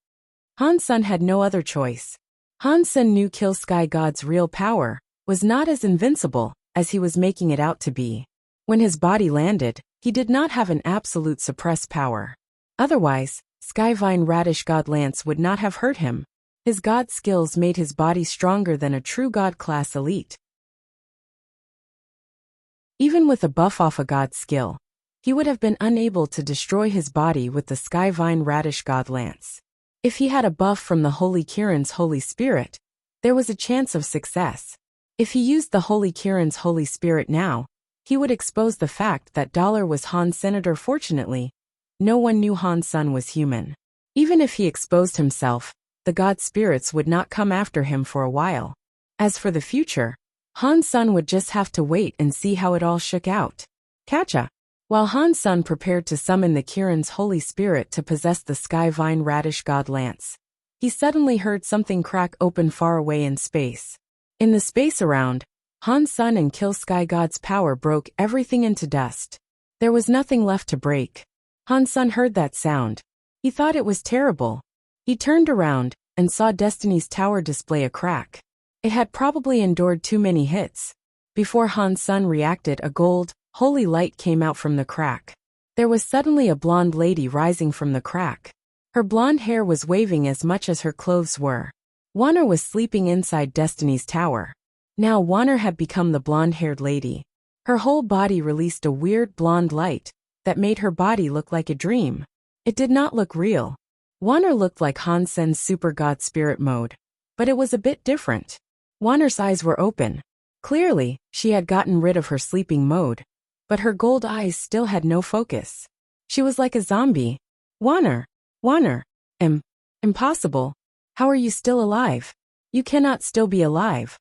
Han Sun had no other choice. Han Sun knew Kill Sky God's real power was not as invincible as he was making it out to be. When his body landed, he did not have an absolute suppress power. Otherwise, Skyvine Radish God Lance would not have hurt him. His god skills made his body stronger than a true god class elite. Even with a buff off a god skill, he would have been unable to destroy his body with the Skyvine Radish God Lance. If he had a buff from the Holy Kirin's Holy Spirit, there was a chance of success. If he used the Holy Kirin's Holy Spirit now, he would expose the fact that Dollar was Han's senator. Fortunately, no one knew Han Sun was human. Even if he exposed himself, the god spirits would not come after him for a while. As for the future, Han Sun would just have to wait and see how it all shook out. Catcha! While Han Sun prepared to summon the Kirin's Holy Spirit to possess the Skyvine Radish God Lance, he suddenly heard something crack open far away in space. In the space around, Han Sun and Kill Sky God's power broke everything into dust. There was nothing left to break. Han Sun heard that sound. He thought it was terrible. He turned around and saw Destiny's Tower display a crack. It had probably endured too many hits. Before Han Sun reacted, a gold, holy light came out from the crack. There was suddenly a blonde lady rising from the crack. Her blonde hair was waving as much as her clothes were. Wanner was sleeping inside Destiny's Tower. Now Wanner had become the blonde-haired lady. Her whole body released a weird blonde light that made her body look like a dream. It did not look real. Wanner looked like Han Sun's Super God Spirit mode, but it was a bit different. Wanner's eyes were open. Clearly, she had gotten rid of her sleeping mode, but her gold eyes still had no focus. She was like a zombie. Wanner! Impossible. How are you still alive? You cannot still be alive.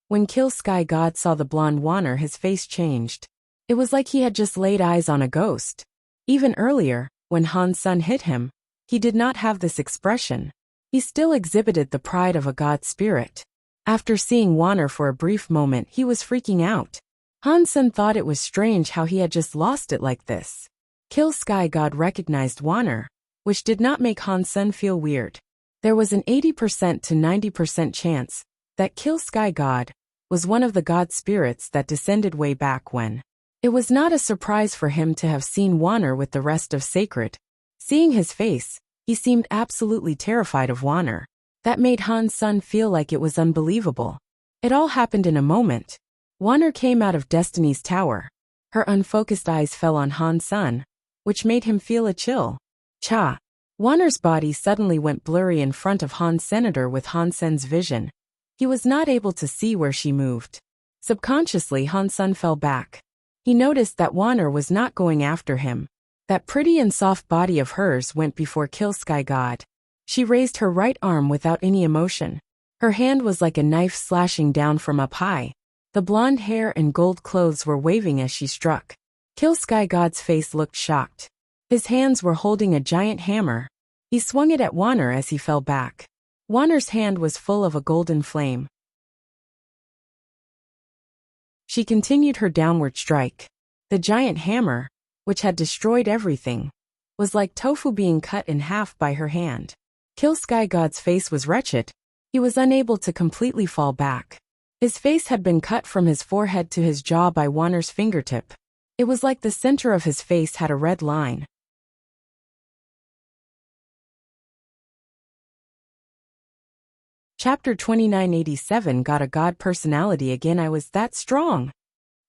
When Kill Sky God saw the blonde Wanner, his face changed. It was like he had just laid eyes on a ghost. Even earlier, when Han Sun hit him, he did not have this expression. He still exhibited the pride of a god spirit. After seeing Wanner for a brief moment, he was freaking out. Han Sun thought it was strange how he had just lost it like this. Kill Sky God recognized Wanner, which did not make Han Sen feel weird. There was an 80% to 90% chance that Kill Sky God was one of the god spirits that descended way back when. It was not a surprise for him to have seen Wanner with the rest of Sacred. Seeing his face, he seemed absolutely terrified of Wanner. That made Han Sen feel like it was unbelievable. It all happened in a moment. Wanner came out of Destiny's tower. Her unfocused eyes fell on Han Sen, which made him feel a chill. Cha! Wanner's body suddenly went blurry in front of Han Senator with Han Sen's vision. He was not able to see where she moved. Subconsciously Han Sen fell back. He noticed that Wanner was not going after him. That pretty and soft body of hers went before Kill Sky God. She raised her right arm without any emotion. Her hand was like a knife slashing down from up high. The blonde hair and gold clothes were waving as she struck. Kill Sky God's face looked shocked. His hands were holding a giant hammer. He swung it at Wanner as he fell back. Wanner's hand was full of a golden flame. She continued her downward strike. The giant hammer, which had destroyed everything, was like tofu being cut in half by her hand. Kill Sky God's face was wretched. He was unable to completely fall back. His face had been cut from his forehead to his jaw by Wanner's fingertip. It was like the center of his face had a red line. Chapter 2987 Got a god personality again. I was that strong.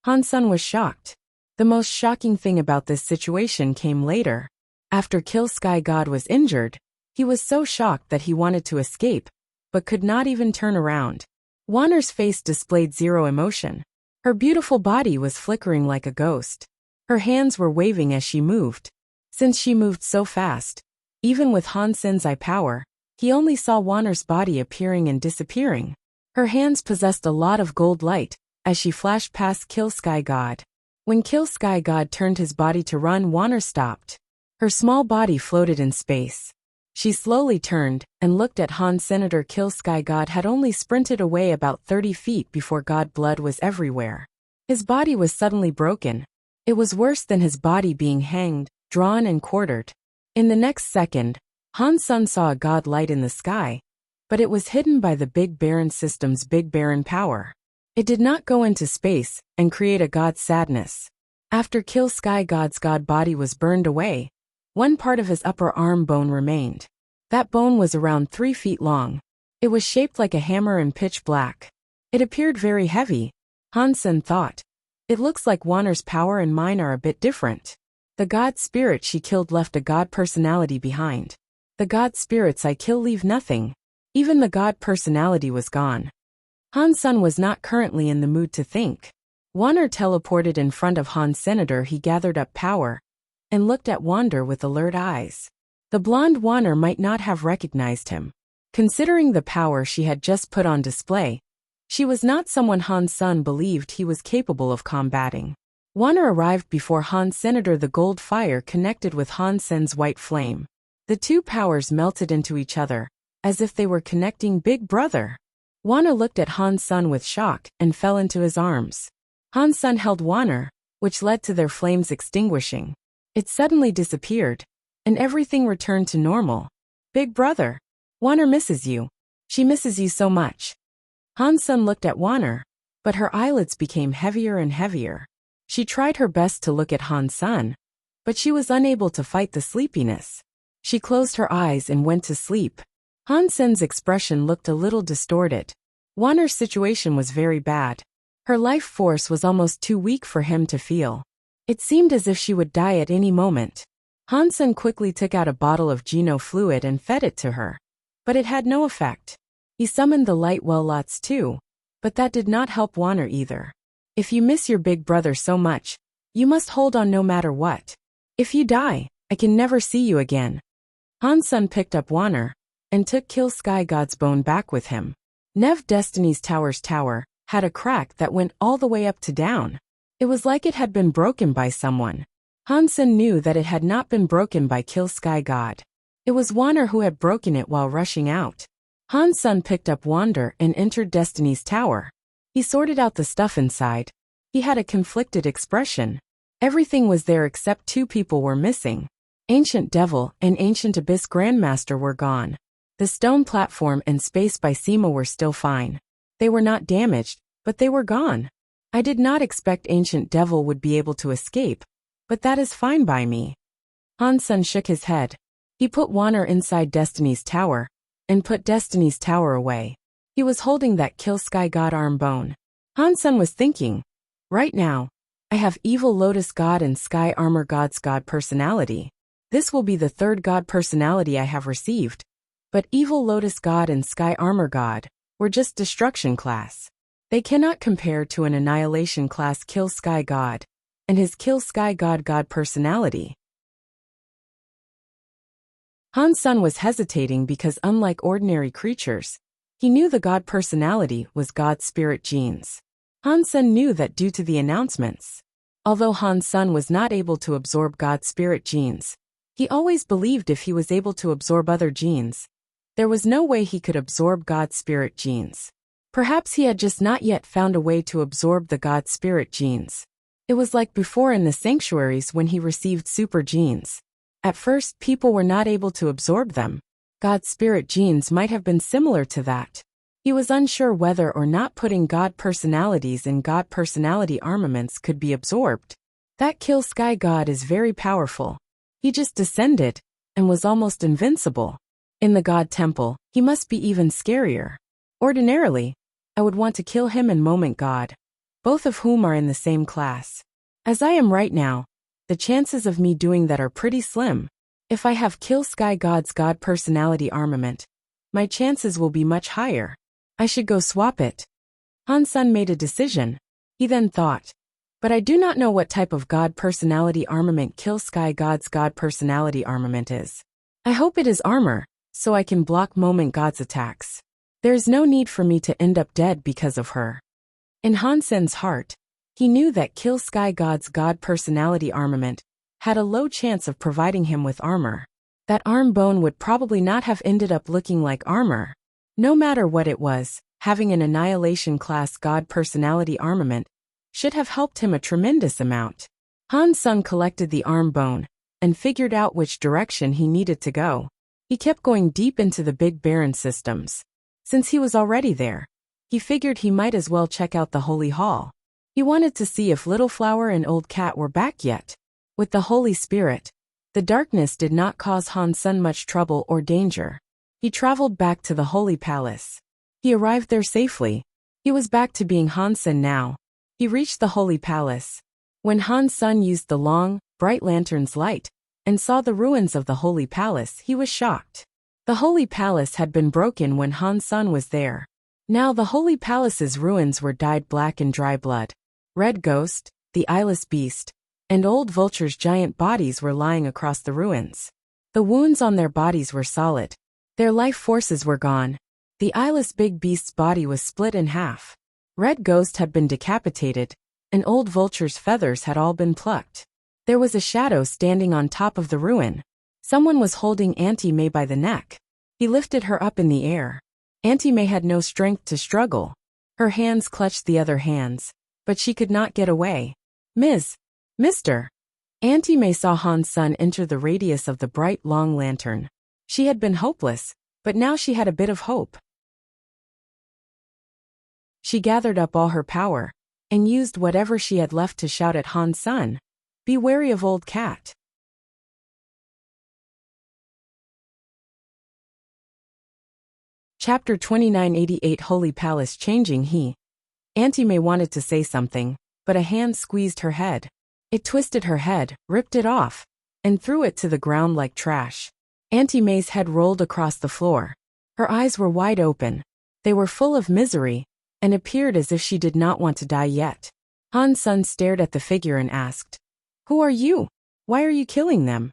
Han Sen was shocked. The most shocking thing about this situation came later. After Kill Sky God was injured, he was so shocked that he wanted to escape, but could not even turn around. Wanner's face displayed zero emotion. Her beautiful body was flickering like a ghost. Her hands were waving as she moved. Since she moved so fast, even with Han Sen's eye power, he only saw Wanner's body appearing and disappearing. Her hands possessed a lot of gold light as she flashed past Kill Sky God. When Kill Sky God turned his body to run, Wanner stopped. Her small body floated in space. She slowly turned and looked at Han Senator. Kill Sky God had only sprinted away about 30 feet before God blood was everywhere. His body was suddenly broken. It was worse than his body being hanged, drawn and quartered. In the next second, Han Sen saw a god light in the sky, but it was hidden by the Big Baron system's Big Baron power. It did not go into space and create a god's sadness. After Kill Sky God's god body was burned away, one part of his upper arm bone remained. That bone was around 3 feet long. It was shaped like a hammer and pitch black. It appeared very heavy. Han Sen thought, it looks like Wanner's power and mine are a bit different. The god spirit she killed left a god personality behind. The god spirits I kill leave nothing. Even the god personality was gone. Han Sen was not currently in the mood to think. Wanner teleported in front of Han Senator. He gathered up power and looked at Wander with alert eyes. The blonde Wanner might not have recognized him. Considering the power she had just put on display, she was not someone Han Sen believed he was capable of combating. Wanner arrived before Han Senator. The gold fire connected with Han Sen's white flame. The two powers melted into each other, as if they were connecting. Big brother! Wanner looked at Han Sen with shock and fell into his arms. Han Sen held Wanner, which led to their flames extinguishing. It suddenly disappeared, and everything returned to normal. Big brother! Wanner misses you. She misses you so much. Han Sen looked at Wanner, but her eyelids became heavier and heavier. She tried her best to look at Han Sen, but she was unable to fight the sleepiness. She closed her eyes and went to sleep. Han Sen's expression looked a little distorted. Wanner's situation was very bad. Her life force was almost too weak for him to feel. It seemed as if she would die at any moment. Han Sen quickly took out a bottle of Geno fluid and fed it to her. But it had no effect. He summoned the light well lots too, but that did not help Wanner either. If you miss your big brother so much, you must hold on no matter what. If you die, I can never see you again. Han Sen picked up Wanner and took Kill Sky God's bone back with him. Nev Destiny's tower's tower had a crack that went all the way up to down. It was like it had been broken by someone. Han Sen knew that it had not been broken by Kill Sky God. It was Wanner who had broken it while rushing out. Han Sen picked up Wander and entered Destiny's tower. He sorted out the stuff inside. He had a conflicted expression. Everything was there except two people were missing. Ancient Devil and Ancient Abyss Grandmaster were gone. The stone platform and space by Sema were still fine. They were not damaged, but they were gone. I did not expect Ancient Devil would be able to escape, but that is fine by me. Han Sen shook his head. He put Wanner inside Destiny's Tower, and put Destiny's Tower away. He was holding that Kill Sky God arm bone. Han Sen was thinking, right now, I have Evil Lotus God and Sky Armor God's God personality. This will be the third God personality I have received. But Evil Lotus God and Sky Armor God were just destruction class. They cannot compare to an annihilation class Kill Sky God and his Kill Sky God God personality. Han Sen was hesitating because unlike ordinary creatures, he knew the God personality was God's spirit genes. Han Sen knew that due to the announcements. Although Han Sen was not able to absorb God's spirit genes, he always believed if he was able to absorb other genes, there was no way he could absorb God's spirit genes. Perhaps he had just not yet found a way to absorb the God spirit genes. It was like before in the sanctuaries when he received super genes. At first, people were not able to absorb them. God's spirit genes might have been similar to that. He was unsure whether or not putting God personalities in God personality armaments could be absorbed. That Kill Sky God is very powerful. He just descended and was almost invincible. In the God Temple, he must be even scarier. Ordinarily, I would want to kill him and Moment God, both of whom are in the same class. As I am right now, the chances of me doing that are pretty slim. If I have Kill Sky God's God personality armament, my chances will be much higher. I should go swap it. Han Sen made a decision. He then thought, but I do not know what type of God personality armament Kill Sky God's God personality armament is. I hope it is armor, so I can block Moment God's attacks. There is no need for me to end up dead because of her. In Han Sen's heart, he knew that Kill Sky God's God personality armament had a low chance of providing him with armor. That arm bone would probably not have ended up looking like armor. No matter what it was, having an annihilation class God personality armament should have helped him a tremendous amount. Han Sen collected the arm bone and figured out which direction he needed to go. He kept going deep into the Big Barren systems. Since he was already there, he figured he might as well check out the Holy Hall. He wanted to see if Little Flower and Old Cat were back yet. With the Holy Spirit, the darkness did not cause Han Sen much trouble or danger. He traveled back to the Holy Palace. He arrived there safely. He was back to being Han Sen now. He reached the Holy Palace. When Han Sen used the long, bright lantern's light and saw the ruins of the Holy Palace, he was shocked. The Holy Palace had been broken when Han Sen was there. Now the Holy Palace's ruins were dyed black in dry blood. Red Ghost, the Eyeless Beast, and Old Vulture's giant bodies were lying across the ruins. The wounds on their bodies were solid. Their life forces were gone. The Eyeless Big Beast's body was split in half. Red Ghost had been decapitated, and Old Vulture's feathers had all been plucked. There was a shadow standing on top of the ruin. Someone was holding Auntie May by the neck. He lifted her up in the air. Auntie May had no strength to struggle. Her hands clutched the other hands, but she could not get away. Mr. Auntie May saw Han Sen enter the radius of the bright long lantern. She had been hopeless, but now she had a bit of hope. She gathered up all her power and used whatever she had left to shout at Han Sen, "Be wary of Old Cat." Chapter 2988 Holy Palace Changing Auntie May wanted to say something, but a hand squeezed her head. It twisted her head, ripped it off, and threw it to the ground like trash. Auntie May's head rolled across the floor. Her eyes were wide open. They were full of misery, and appeared as if she did not want to die yet. Han Sen stared at the figure and asked, "Who are you? Why are you killing them?"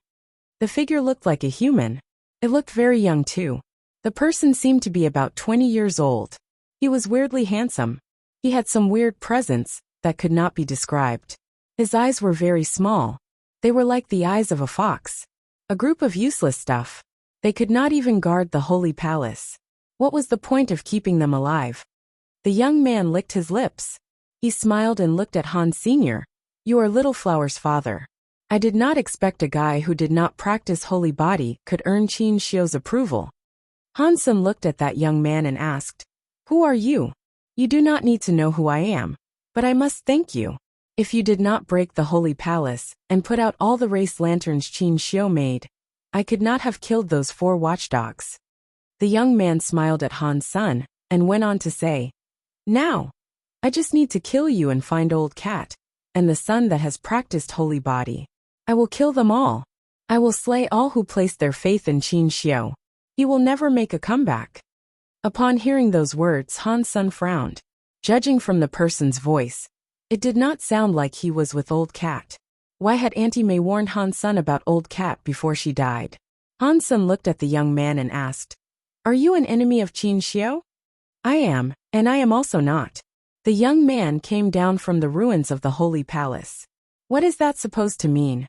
The figure looked like a human. It looked very young too. The person seemed to be about 20 years old. He was weirdly handsome. He had some weird presence that could not be described. His eyes were very small. They were like the eyes of a fox. A group of useless stuff. They could not even guard the Holy Palace. What was the point of keeping them alive? The young man licked his lips. He smiled and looked at Han Sr. You are Little Flower's father. I did not expect a guy who did not practice holy body could earn Qin Xiu's approval. Han Sen looked at that young man and asked, Who are you? You do not need to know who I am, but I must thank you. If you did not break the holy palace and put out all the race lanterns Qin Xiu made, I could not have killed those 4 watchdogs. The young man smiled at Han Sen and went on to say, Now, I just need to kill you and find Old Cat, and the son that has practiced holy body. I will kill them all. I will slay all who place their faith in Qin Xiu. He will never make a comeback. Upon hearing those words, Han Sen frowned. Judging from the person's voice, it did not sound like he was with Old Cat. Why had Auntie May warned Han Sen about Old Cat before she died? Han Sen looked at the young man and asked, Are you an enemy of Qin Xiu? I am, and I am also not. The young man came down from the ruins of the holy palace. What is that supposed to mean?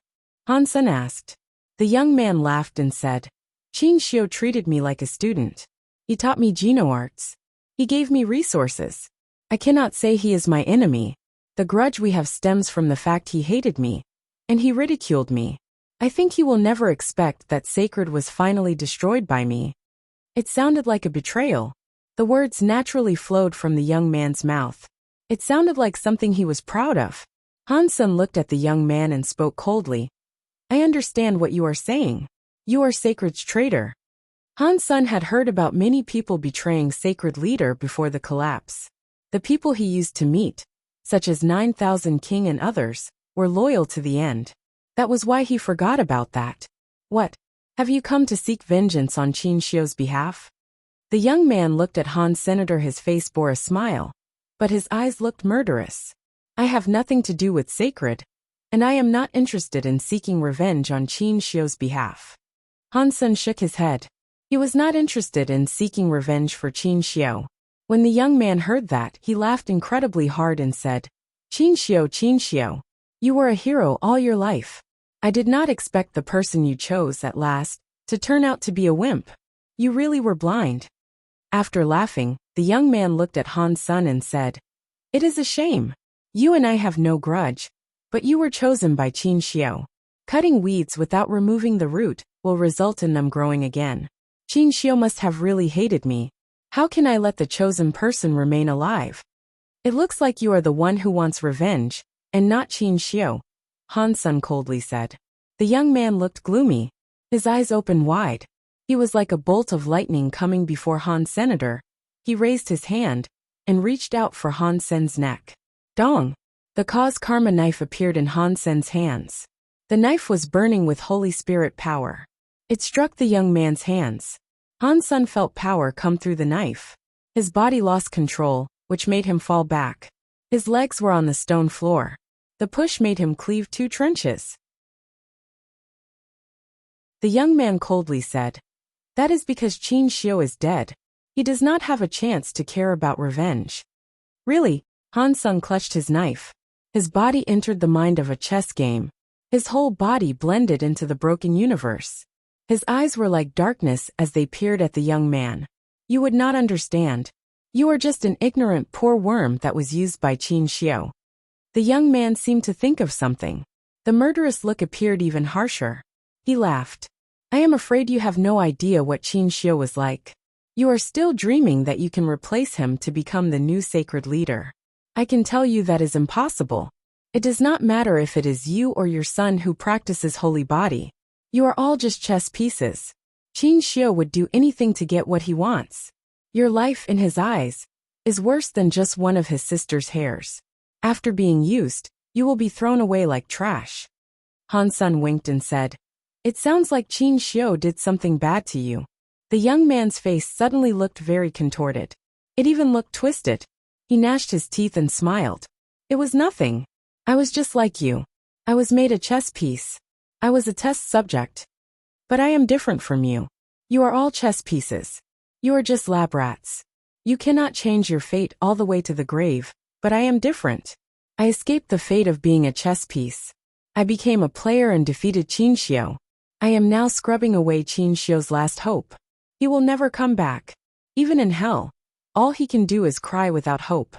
Han Sen asked. The young man laughed and said, Qin Xiu treated me like a student. He taught me Geno arts. He gave me resources. I cannot say he is my enemy. The grudge we have stems from the fact he hated me, and he ridiculed me. I think he will never expect that sacred was finally destroyed by me. It sounded like a betrayal. The words naturally flowed from the young man's mouth. It sounded like something he was proud of. Han Sen looked at the young man and spoke coldly. I understand what you are saying. You are Sacred's traitor. Han Sen had heard about many people betraying Sacred leader before the collapse. The people he used to meet, such as 9,000 King and others, were loyal to the end. That was why he forgot about that. What? Have you come to seek vengeance on Qin Xiu's behalf? The young man looked at Han Senator. His face bore a smile, but his eyes looked murderous. I have nothing to do with Sacred, and I am not interested in seeking revenge on Qin Xiu's behalf. Han Sen shook his head. He was not interested in seeking revenge for Qin Xiu. When the young man heard that, he laughed incredibly hard and said, Qin Xiu, you were a hero all your life. I did not expect the person you chose at last to turn out to be a wimp. You really were blind. After laughing, the young man looked at Han Sen and said, It is a shame. You and I have no grudge, but you were chosen by Qin Xiu. Cutting weeds without removing the root will result in them growing again. Qin Xiu must have really hated me. How can I let the chosen person remain alive? It looks like you are the one who wants revenge, and not Qin Xiu, Han Sen coldly said. The young man looked gloomy. His eyes opened wide. He was like a bolt of lightning coming before Han Senator. He raised his hand and reached out for Han Sen's neck. Dong! The cause karma knife appeared in Han Sen's hands. The knife was burning with Holy Spirit power. It struck the young man's hands. Han Sen felt power come through the knife. His body lost control, which made him fall back. His legs were on the stone floor. The push made him cleave 2 trenches. The young man coldly said, That is because Qin Xiu is dead. He does not have a chance to care about revenge. Really? Han Sen clutched his knife. His body entered the mind of a chess game. His whole body blended into the broken universe. His eyes were like darkness as they peered at the young man. You would not understand. You are just an ignorant poor worm that was used by Qin Xiu. The young man seemed to think of something. The murderous look appeared even harsher. He laughed. I am afraid you have no idea what Qin Xiu was like. You are still dreaming that you can replace him to become the new sacred leader. I can tell you that is impossible. It does not matter if it is you or your son who practices holy body. You are all just chess pieces. Qin Xiu would do anything to get what he wants. Your life, in his eyes, is worse than just one of his sister's hairs. After being used, you will be thrown away like trash. Han Sen winked and said, It sounds like Qin Xiu did something bad to you. The young man's face suddenly looked very contorted. It even looked twisted. He gnashed his teeth and smiled. It was nothing. I was just like you. I was made a chess piece. I was a test subject. But I am different from you. You are all chess pieces. You are just lab rats. You cannot change your fate all the way to the grave, but I am different. I escaped the fate of being a chess piece. I became a player and defeated Qin Xiu. I am now scrubbing away Qin Xiu's last hope. He will never come back. Even in hell, all he can do is cry without hope.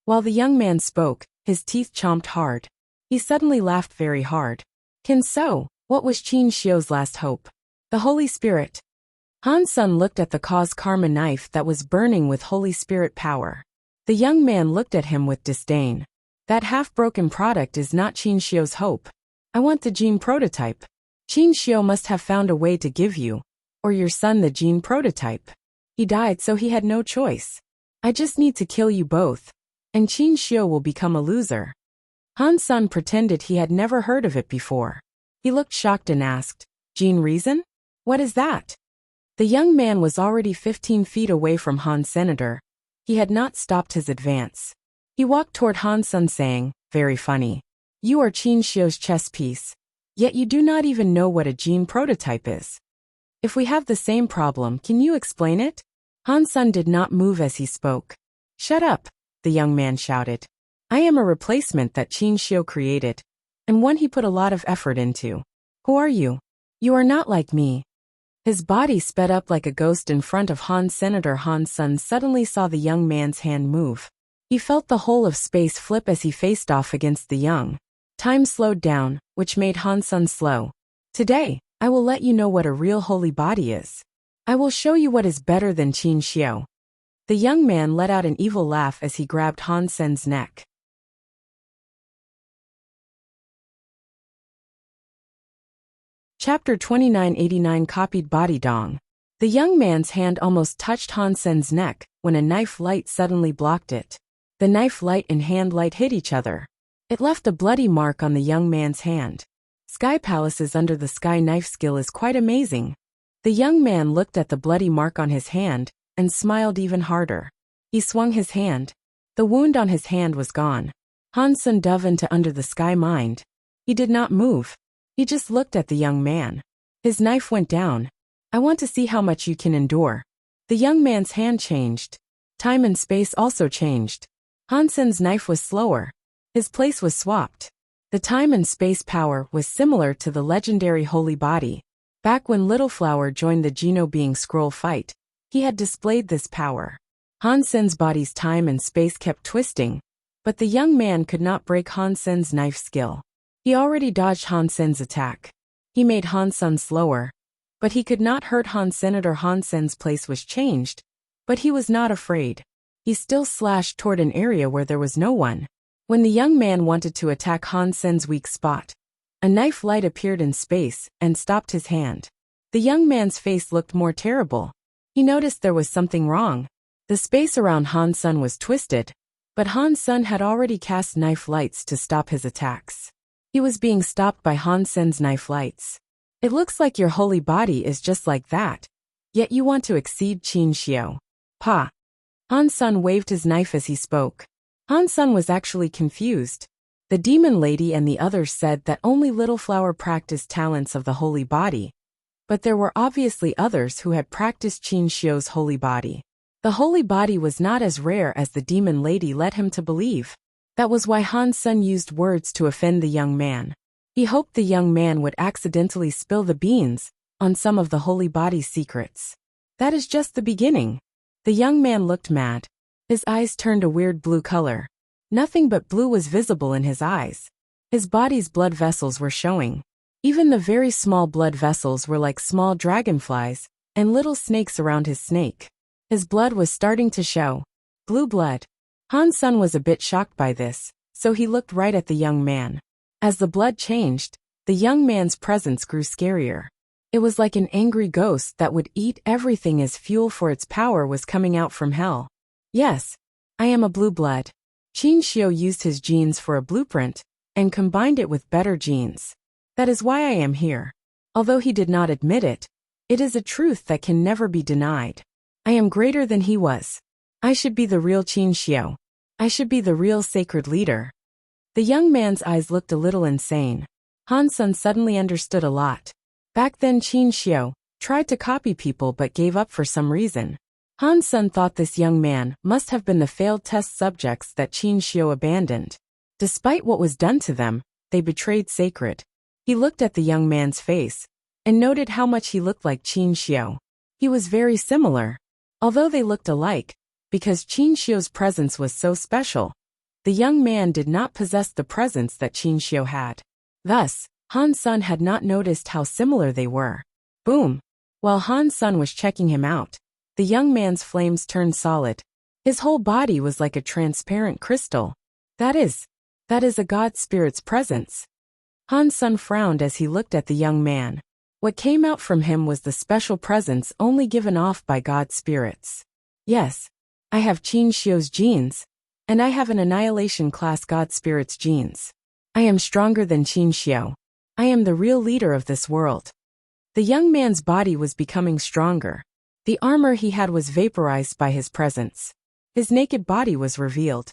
While the young man spoke, his teeth chomped hard. He suddenly laughed very hard. What was Qin Xiu's last hope? The Holy Spirit. Han Sun looked at the cause karma knife that was burning with Holy Spirit power. The young man looked at him with disdain. That half-broken product is not Qin Xiu's hope. I want the gene prototype. Qin Xiu must have found a way to give you, or your son, the gene prototype. He died, so he had no choice. I just need to kill you both, and Qin Xiu will become a loser. Han Sun pretended he had never heard of it before. He looked shocked and asked, Gene reason? What is that? The young man was already 15 feet away from Han Senator. He had not stopped his advance. He walked toward Han Sun saying, very funny. You are Qin Xiu's chess piece. Yet you do not even know what a gene prototype is. If we have the same problem, can you explain it? Han Sun did not move as he spoke. Shut up, the young man shouted. I am a replacement that Qin Xiu created, and one he put a lot of effort into. Who are you? You are not like me. His body sped up like a ghost in front of Han Senator. Han Sun suddenly saw the young man's hand move. He felt the whole of space flip as he faced off against the young. Time slowed down, which made Han Sun slow. Today, I will let you know what a real holy body is. I will show you what is better than Qin Xiu. The young man let out an evil laugh as he grabbed Han Sen's neck. Chapter 2989 Copied Body Dong. The young man's hand almost touched Han Sen's neck when a knife light suddenly blocked it. The knife light and hand light hit each other. It left a bloody mark on the young man's hand. Sky Palaces under the sky knife skill is quite amazing. The young man looked at the bloody mark on his hand and smiled even harder. He swung his hand. The wound on his hand was gone. Han Sun dove into under the sky mind. He did not move. He just looked at the young man. His knife went down. I want to see how much you can endure. The young man's hand changed. Time and space also changed. Han Sun's knife was slower. His place was swapped. The time and space power was similar to the legendary holy body. Back when Little Flower joined the Geno Being Scroll fight, he had displayed this power. Han Sen's body's time and space kept twisting, but the young man could not break Han Sen's knife skill. He already dodged Han Sen's attack. He made Han Sun slower, but he could not hurt Han Senator. Han Sen's place was changed, but he was not afraid. He still slashed toward an area where there was no one. When the young man wanted to attack Han Sen's weak spot, a knife light appeared in space and stopped his hand. The young man's face looked more terrible. He noticed there was something wrong. The space around Han Sun was twisted, but Han Sun had already cast knife lights to stop his attacks. He was being stopped by Han Sen's knife lights. It looks like your holy body is just like that, yet you want to exceed Qin Xiu. Pa! Han Sun waved his knife as he spoke. Han Sun was actually confused. The demon lady and the others said that only Little Flower practiced talents of the holy body, but there were obviously others who had practiced Qin Xiu's holy body. The holy body was not as rare as the demon lady led him to believe. That was why Han Sun used words to offend the young man. He hoped the young man would accidentally spill the beans on some of the holy body's secrets. That is just the beginning. The young man looked mad. His eyes turned a weird blue color. Nothing but blue was visible in his eyes. His body's blood vessels were showing. Even the very small blood vessels were like small dragonflies and little snakes around his snake. His blood was starting to show. Blue blood. Han Sun was a bit shocked by this, so he looked right at the young man. As the blood changed, the young man's presence grew scarier. It was like an angry ghost that would eat everything as fuel for its power was coming out from hell. Yes, I am a blue blood. Qin Xiu used his genes for a blueprint and combined it with better genes. That is why I am here. Although he did not admit it, it is a truth that can never be denied. I am greater than he was. I should be the real Qin Xiu. I should be the real sacred leader. The young man's eyes looked a little insane. Han Sun suddenly understood a lot. Back then Qin Xiu tried to copy people but gave up for some reason. Han Sun thought this young man must have been the failed test subjects that Qin Xiu abandoned. Despite what was done to them, they betrayed sacred. He looked at the young man's face and noted how much he looked like Qin Xiu. He was very similar. Although they looked alike, because Qin Xiu's presence was so special, The young man did not possess the presence that Qin Xiu had. Thus, Han Sun had not noticed how similar they were. Boom! While Han Sun was checking him out, the young man's flames turned solid. His whole body was like a transparent crystal. That is a god spirit's presence. Han Sun frowned as he looked at the young man. What came out from him was the special presence only given off by god spirits. Yes, I have Qin Xiu's genes, and I have an annihilation class god spirit's genes. I am stronger than Qin Xiu. I am the real leader of this world. The young man's body was becoming stronger. The armor he had was vaporized by his presence. His naked body was revealed.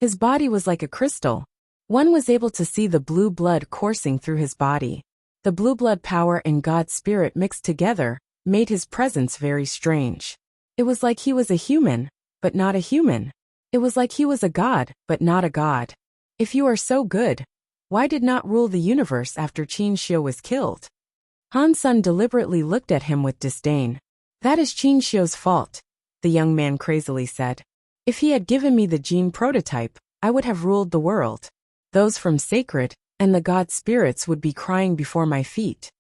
His body was like a crystal. One was able to see the blue blood coursing through his body. The blue blood power and God spirit mixed together made his presence very strange. It was like he was a human, but not a human. It was like he was a god, but not a god. If you are so good, why did not rule the universe after Qin Xiu was killed? Han Sun deliberately looked at him with disdain. That is Qin Xiu's fault, the young man crazily said. If he had given me the gene prototype, I would have ruled the world. Those from sacred and the god spirits would be crying before my feet.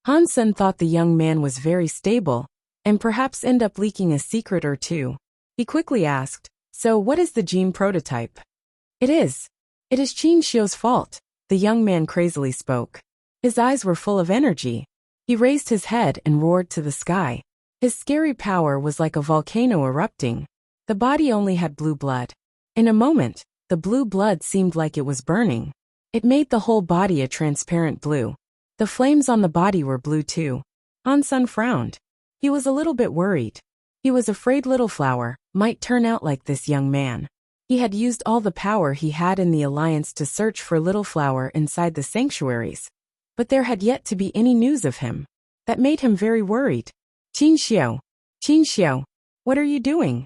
Han Sun thought the young man was very stable, and perhaps end up leaking a secret or two. He quickly asked, so what is the gene prototype? It is Qin Xiu's fault, the young man crazily spoke. His eyes were full of energy. He raised his head and roared to the sky. His scary power was like a volcano erupting. The body only had blue blood. In a moment, the blue blood seemed like it was burning. It made the whole body a transparent blue. The flames on the body were blue too. Han Sun frowned. He was a little bit worried. He was afraid Little Flower might turn out like this young man. He had used all the power he had in the alliance to search for Little Flower inside the sanctuaries. But there had yet to be any news of him. That made him very worried. Qin Xiu, what are you doing?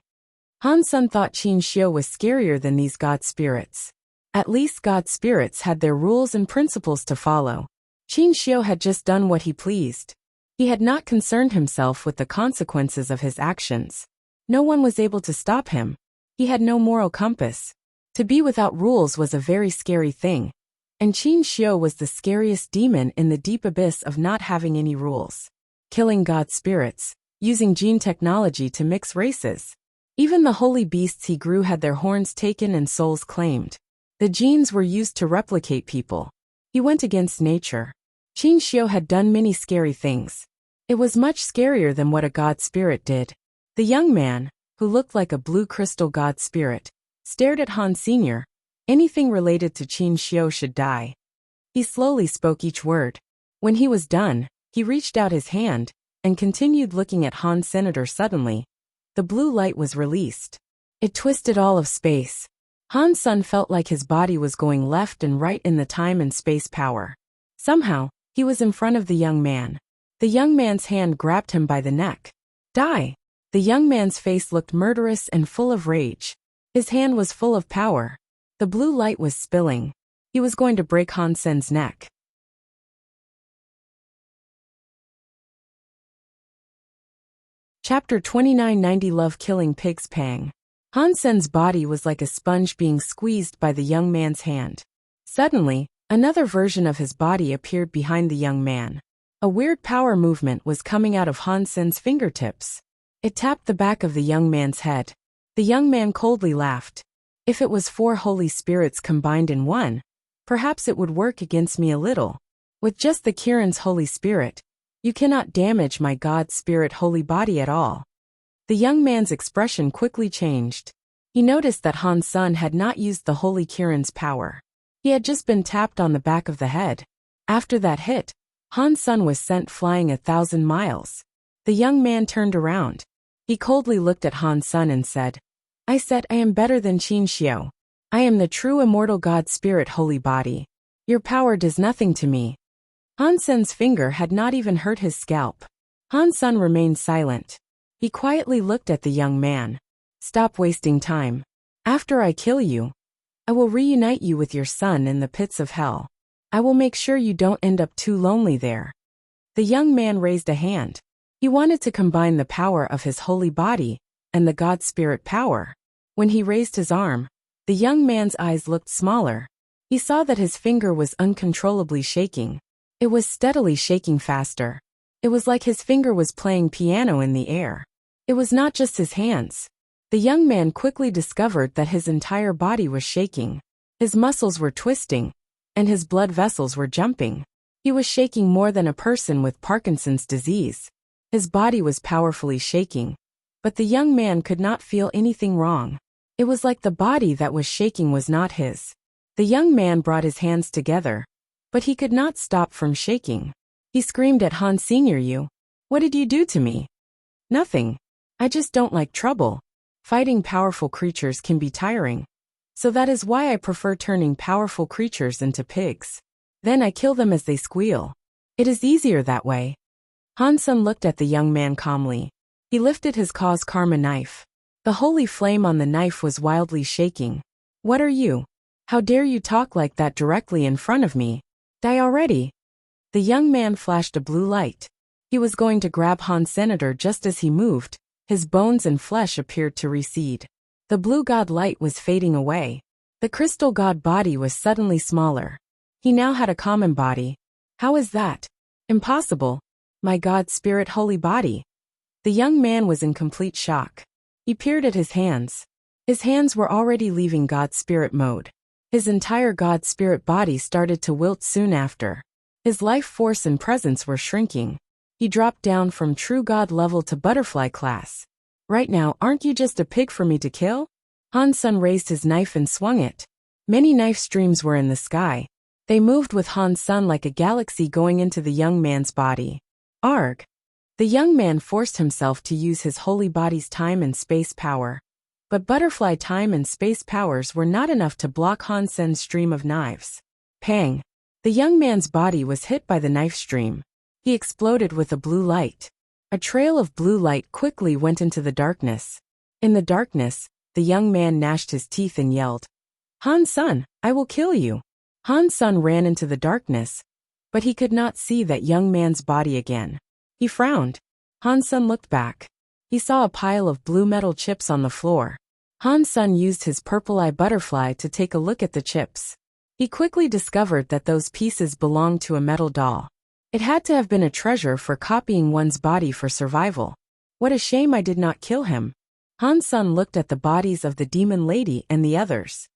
Han Sun thought Qin Xiu was scarier than these god spirits. At least god spirits had their rules and principles to follow. Qin Xiu had just done what he pleased. He had not concerned himself with the consequences of his actions. No one was able to stop him. He had no moral compass. To be without rules was a very scary thing. And Qin Xiu was the scariest demon in the deep abyss of not having any rules. Killing god spirits, using gene technology to mix races. Even the holy beasts he grew had their horns taken and souls claimed. The genes were used to replicate people. He went against nature. Qin Xiu had done many scary things. It was much scarier than what a god spirit did. The young man, who looked like a blue crystal god spirit, stared at Han Sr. Anything related to Qin Xiu should die. He slowly spoke each word. When he was done, he reached out his hand and continued looking at Han Senator. Suddenly, the blue light was released. It twisted all of space. Han Sun felt like his body was going left and right in the time and space power. Somehow, he was in front of the young man. The young man's hand grabbed him by the neck. Die! The young man's face looked murderous and full of rage. His hand was full of power. The blue light was spilling. He was going to break Han Sen's neck. Chapter 2990 Love Killing Pigs Pang. Han Sen's body was like a sponge being squeezed by the young man's hand. Suddenly, another version of his body appeared behind the young man. A weird power movement was coming out of Han Sen's fingertips. It tapped the back of the young man's head. The young man coldly laughed. If it was 4 holy spirits combined in one, perhaps it would work against me a little. With just the Kirin's holy spirit, you cannot damage my god spirit holy body at all. The young man's expression quickly changed. He noticed that Han Sun had not used the holy Kirin's power. He had just been tapped on the back of the head. After that hit, Han Sun was sent flying 1,000 miles. The young man turned around. He coldly looked at Han Sun and said, I said I am better than Qin Xiu. I am the true immortal god spirit holy body. Your power does nothing to me. Han Sen's finger had not even hurt his scalp. Han Sun remained silent. He quietly looked at the young man. Stop wasting time. After I kill you, I will reunite you with your son in the pits of hell. I will make sure you don't end up too lonely there. The young man raised a hand. He wanted to combine the power of his holy body and the god spirit power. When he raised his arm, the young man's eyes looked smaller. He saw that his finger was uncontrollably shaking. It was steadily shaking faster. It was like his finger was playing piano in the air. It was not just his hands. The young man quickly discovered that his entire body was shaking. His muscles were twisting, and his blood vessels were jumping. He was shaking more than a person with Parkinson's disease. His body was powerfully shaking, but the young man could not feel anything wrong. It was like the body that was shaking was not his. The young man brought his hands together, but he could not stop from shaking. He screamed at Han Senior, "You! What did you do to me?" "Nothing. I just don't like trouble. Fighting powerful creatures can be tiring. So that is why I prefer turning powerful creatures into pigs. Then I kill them as they squeal. It is easier that way." Han Sen looked at the young man calmly. He lifted his Cause Karma knife. The holy flame on the knife was wildly shaking. "What are you? How dare you talk like that directly in front of me? Die already!" The young man flashed a blue light. He was going to grab Han Senator just as he moved. His bones and flesh appeared to recede. The blue god light was fading away. The crystal god body was suddenly smaller. He now had a common body. How is that? Impossible. My god spirit holy body. The young man was in complete shock. He peered at his hands. His hands were already leaving god spirit mode. His entire god spirit body started to wilt soon after. His life force and presence were shrinking. He dropped down from true god level to butterfly class. "Right now, aren't you just a pig for me to kill?" Han Sen raised his knife and swung it. Many knife streams were in the sky. They moved with Han Sen like a galaxy going into the young man's body. Arg! The young man forced himself to use his holy body's time and space power. But butterfly time and space powers were not enough to block Han Sen's stream of knives. Pang! The young man's body was hit by the knife stream. He exploded with a blue light. A trail of blue light quickly went into the darkness. In the darkness, the young man gnashed his teeth and yelled, "Han Sen, I will kill you!" Han Sen ran into the darkness, but he could not see that young man's body again. He frowned. Han Sen looked back. He saw a pile of blue metal chips on the floor. Han Sen used his purple eye butterfly to take a look at the chips. He quickly discovered that those pieces belonged to a metal doll. It had to have been a treasure for copying one's body for survival. What a shame I did not kill him. Han Sen looked at the bodies of the demon lady and the others.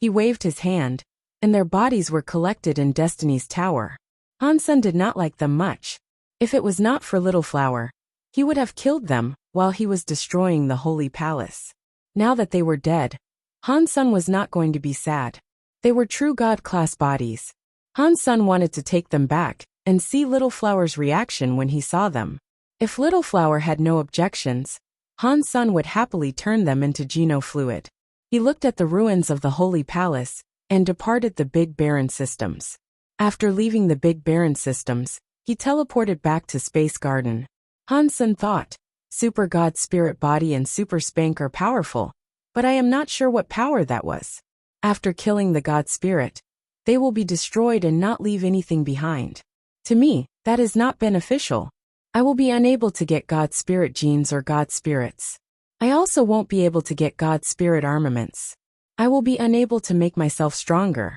He waved his hand, and their bodies were collected in Destiny's Tower. Han Sen did not like them much. If it was not for Little Flower, he would have killed them while he was destroying the Holy Palace. Now that they were dead, Han Sen was not going to be sad. They were true god-class bodies. Han Sen wanted to take them back and see Little Flower's reaction when he saw them. If Little Flower had no objections, Han Sen would happily turn them into Geno fluid. He looked at the ruins of the Holy Palace and departed the Big Baron systems. After leaving the Big Baron systems, he teleported back to Space Garden. Han Sen thought, Super God Spirit Body and Super Spank are powerful, but I am not sure what power that was. After killing the God Spirit, they will be destroyed and not leave anything behind. To me, that is not beneficial. I will be unable to get God Spirit genes or God Spirits. I also won't be able to get God Spirit armaments. I will be unable to make myself stronger.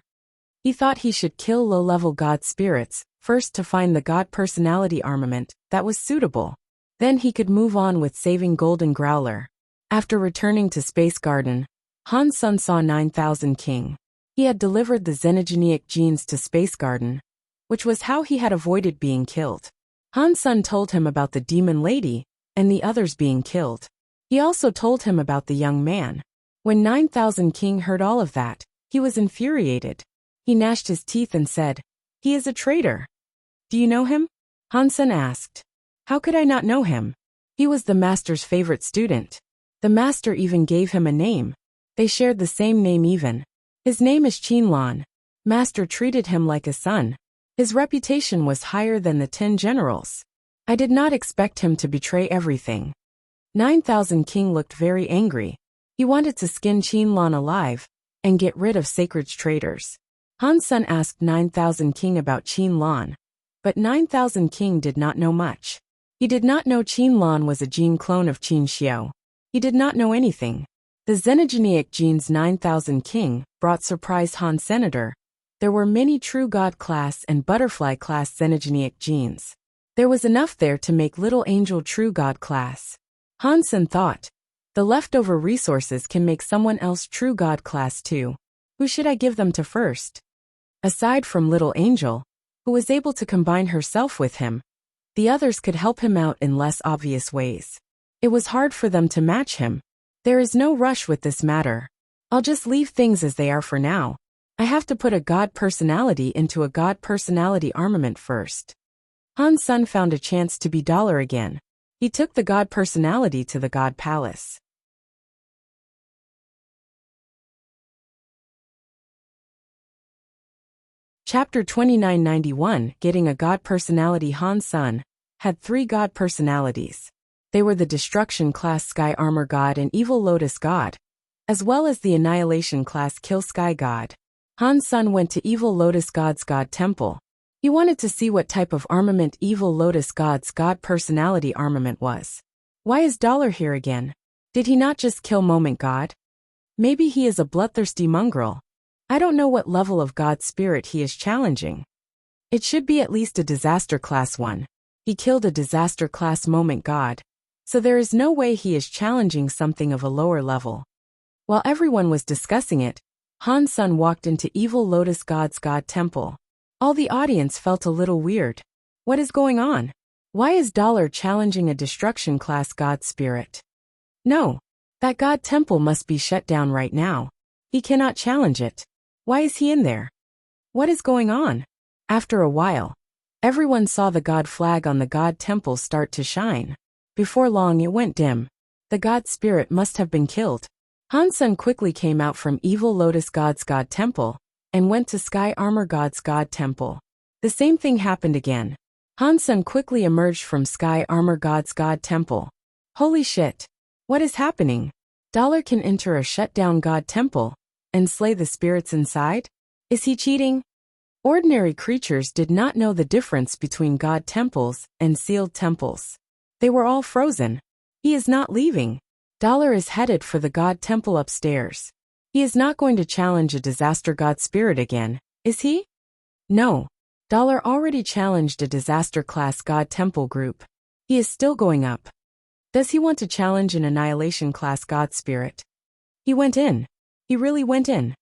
He thought he should kill low-level God Spirits first to find the God Personality armament that was suitable. Then he could move on with saving Golden Growler. After returning to Space Garden, Han Sen saw 9000 King. He had delivered the xenogenic genes to Space Garden, which was how he had avoided being killed. Han Sen told him about the demon lady and the others being killed. He also told him about the young man. When 9000 King heard all of that, he was infuriated. He gnashed his teeth and said, "He is a traitor." "Do you know him?" Han Sen asked. "How could I not know him? He was the master's favorite student. The master even gave him a name. They shared the same name even. His name is Qinlan. Master treated him like a son. His reputation was higher than the 10 generals. I did not expect him to betray everything." 9000 King looked very angry. He wanted to skin Qinlan alive and get rid of sacred traitors. Han Sen asked 9000 King about Qinlan, but 9000 King did not know much. He did not know Qin Lan was a gene clone of Qin Xiao. He did not know anything. The xenogeneic genes 9000 King brought surprised Han Senator. There were many true God class and butterfly class xenogeneic genes. There was enough there to make little angel true God class. Han Sen thought, the leftover resources can make someone else true God class too. Who should I give them to first? Aside from little angel, who was able to combine herself with him, the others could help him out in less obvious ways. It was hard for them to match him. There is no rush with this matter. I'll just leave things as they are for now. I have to put a God personality into a God personality armament first. Han Sen found a chance to be dollar again. He took the God personality to the God Palace. Chapter 2991 Getting a God Personality. Han Sen had 3 God personalities. They were the Destruction class Sky Armor God and Evil Lotus God, as well as the Annihilation class Kill Sky God. Han Sen went to Evil Lotus God's God Temple. He wanted to see what type of armament Evil Lotus God's God personality armament was. Why is Dollar here again? Did he not just kill Moment God? Maybe he is a bloodthirsty mongrel. I don't know what level of God spirit he is challenging. It should be at least a disaster class 1. He killed a disaster class Moment God, so there is no way he is challenging something of a lower level. While everyone was discussing it, Han Sen walked into Evil Lotus God's God Temple. All the audience felt a little weird. What is going on? Why is Dollar challenging a destruction class God spirit? No, that God Temple must be shut down right now. He cannot challenge it. Why is he in there? What is going on? After a while, everyone saw the God flag on the God Temple start to shine. Before long it went dim. The God spirit must have been killed. Han Sen quickly came out from Evil Lotus God's God Temple and went to Sky Armor God's God Temple. The same thing happened again. Han Sen quickly emerged from Sky Armor God's God Temple. Holy shit! What is happening? Dollar can enter a shut-down God Temple and slay the spirits inside? Is he cheating? Ordinary creatures did not know the difference between God temples and sealed temples. They were all frozen. He is not leaving. Dollar is headed for the God Temple upstairs. He is not going to challenge a disaster God spirit again, is he? No. Dollar already challenged a disaster class God Temple group. He is still going up. Does he want to challenge an annihilation class God spirit? He went in. He really went in.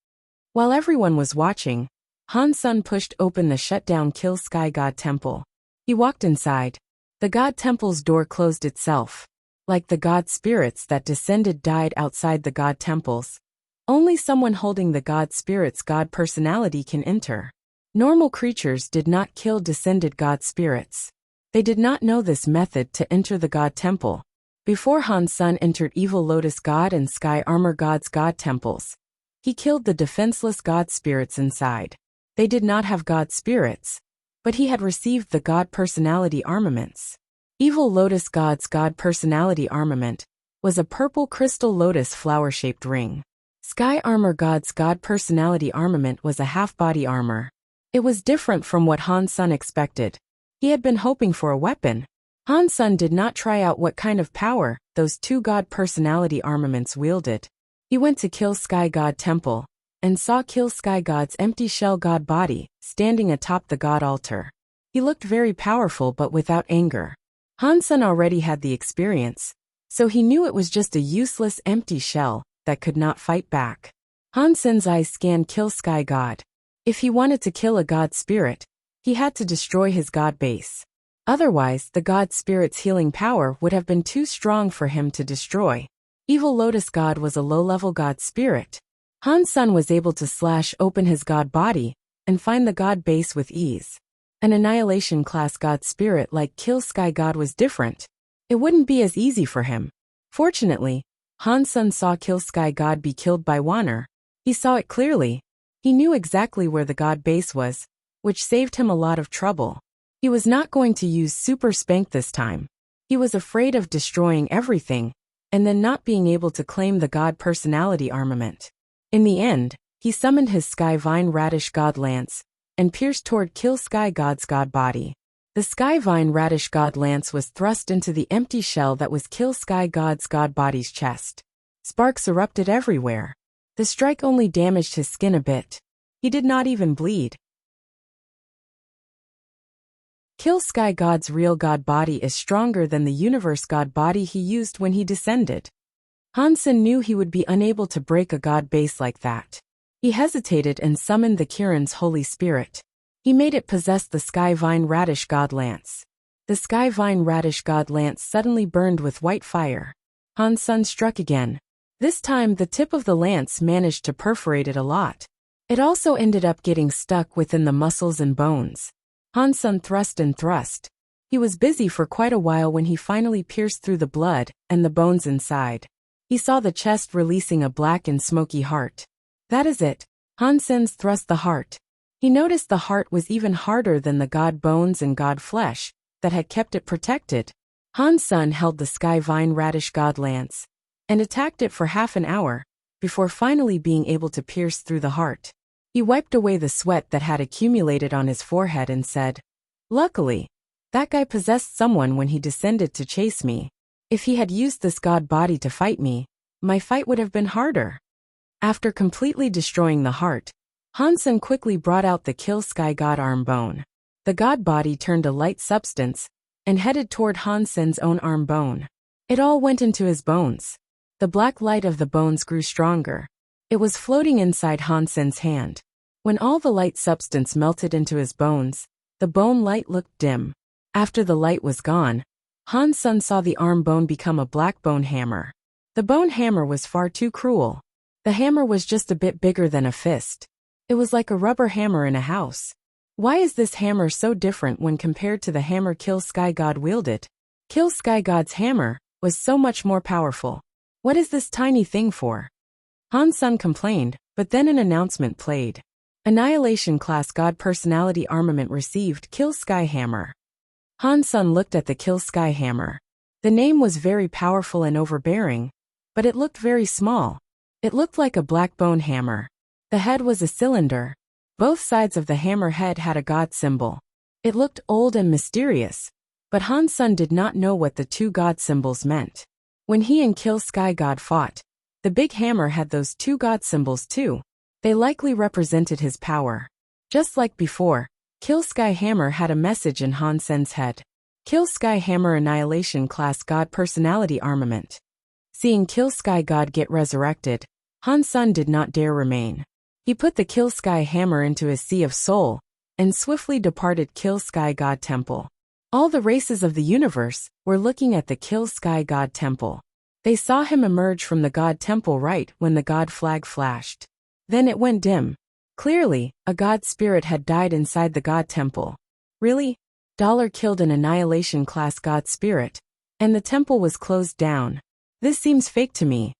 While everyone was watching, Han Sen pushed open the shut-down Kill Sky God Temple. He walked inside. The God Temple's door closed itself. Like the God spirits that descended died outside the God Temples. Only someone holding the God spirit's God personality can enter. Normal creatures did not kill descended God spirits. They did not know this method to enter the God Temple. Before Han Sen entered Evil Lotus God and Sky Armor God's God Temples, he killed the defenseless God spirits inside. They did not have God spirits, but he had received the God personality armaments. Evil Lotus God's God personality armament was a purple crystal lotus flower-shaped ring. Sky Armor God's God personality armament was a half-body armor. It was different from what Han Sen expected. He had been hoping for a weapon. Han Sen did not try out what kind of power those 2 God personality armaments wielded. He went to Kill Sky God Temple and saw Kill Sky God's empty shell God body standing atop the God altar. He looked very powerful but without anger. Han Sen already had the experience, so he knew it was just a useless empty shell that could not fight back. Han Sen's eyes scanned Kill Sky God. If he wanted to kill a God spirit, he had to destroy his God base. Otherwise, the God spirit's healing power would have been too strong for him to destroy. Evil Lotus God was a low-level God spirit. Han Sen was able to slash open his God body and find the God base with ease. An annihilation class God spirit like Kill Sky God was different. It wouldn't be as easy for him. Fortunately, Han Sen saw Kill Sky God be killed by Wanner. He saw it clearly. He knew exactly where the God base was, which saved him a lot of trouble. He was not going to use Super Spank this time. He was afraid of destroying everything and then not being able to claim the God personality armament. In the end, he summoned his Sky Vine Radish God Lance and pierced toward Kill Sky God's God body. The Sky Vine Radish God Lance was thrust into the empty shell that was Kill Sky God's god body's chest. Sparks erupted everywhere. The strike only damaged his skin a bit. He did not even bleed. Kill Sky God's real god body is stronger than the universe god body he used when he descended. Hansen knew he would be unable to break a god base like that. He hesitated and summoned the Kirin's Holy Spirit. He made it possess the Sky Vine Radish God Lance. The Sky Vine Radish God Lance suddenly burned with white fire. Hansen struck again. This time the tip of the lance managed to perforate it a lot. It also ended up getting stuck within the muscles and bones. Hansen thrust and thrust. He was busy for quite a while when he finally pierced through the blood and the bones inside. He saw the chest releasing a black and smoky heart. That is it. Hansen's thrust the heart. He noticed the heart was even harder than the god bones and god flesh that had kept it protected. Hansen held the Sky Vine Radish God Lance and attacked it for half an hour before finally being able to pierce through the heart. He wiped away the sweat that had accumulated on his forehead and said, "Luckily, that guy possessed someone when he descended to chase me. If he had used this god body to fight me, my fight would have been harder." After completely destroying the heart, Hansen quickly brought out the Kill Sky God arm bone. The god body turned a light substance and headed toward Hansen's own arm bone. It all went into his bones. The black light of the bones grew stronger. It was floating inside Hansen's hand. When all the light substance melted into his bones, the bone light looked dim. After the light was gone, Hansen saw the arm bone become a black bone hammer. The bone hammer was far too cruel. The hammer was just a bit bigger than a fist. It was like a rubber hammer in a house. Why is this hammer so different when compared to the hammer Kill Sky God wielded? Kill Sky God's hammer was so much more powerful. What is this tiny thing for? Hansen complained, but then an announcement played. Annihilation Class God Personality Armament received Kill Sky Hammer. Hansen looked at the Kill Sky Hammer. The name was very powerful and overbearing, but it looked very small. It looked like a black bone hammer. The head was a cylinder. Both sides of the hammer head had a god symbol. It looked old and mysterious, but Hansen did not know what the two god symbols meant. When he and Kill Sky God fought, the big hammer had those two god symbols too. They likely represented his power. Just like before, Kill Sky Hammer had a message in Hansen's head. Kill Sky Hammer Annihilation Class God Personality Armament. Seeing Kill Sky God get resurrected, Hansen did not dare remain. He put the Kill Sky Hammer into his sea of soul and swiftly departed Kill Sky God Temple. All the races of the universe were looking at the Kill Sky God Temple. They saw him emerge from the God Temple right when the God flag flashed. Then it went dim. Clearly, a God spirit had died inside the God Temple. Really? Dollar killed an Annihilation Class God spirit, and the temple was closed down. This seems fake to me.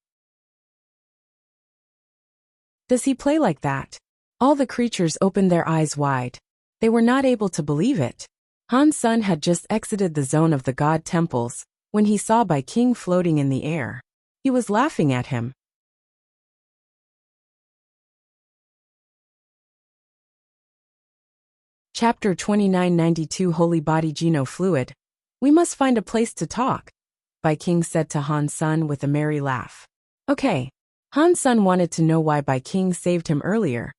Does he play like that? All the creatures opened their eyes wide. They were not able to believe it. Hansen had just exited the zone of the god temples when he saw Bai King floating in the air. He was laughing at him. Chapter 2992 Holy Body Geno Fluid. We must find a place to talk, Bai King said to Hansen with a merry laugh. Okay. Hansen wanted to know why Bai King saved him earlier,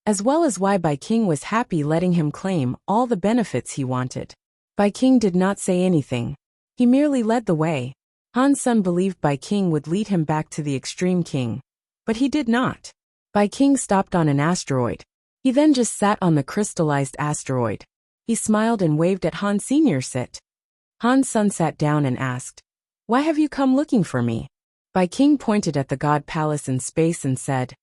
as well as why Bai King was happy letting him claim all the benefits he wanted. Bai King did not say anything. He merely led the way. Hansen believed Bai King would lead him back to the Extreme King, but he did not. Bai King stopped on an asteroid. He then just sat on the crystallized asteroid. He smiled and waved at Han Senior. Sit. Hansen sat down and asked, "Why have you come looking for me?" Bai King pointed at the God Palace in space and said,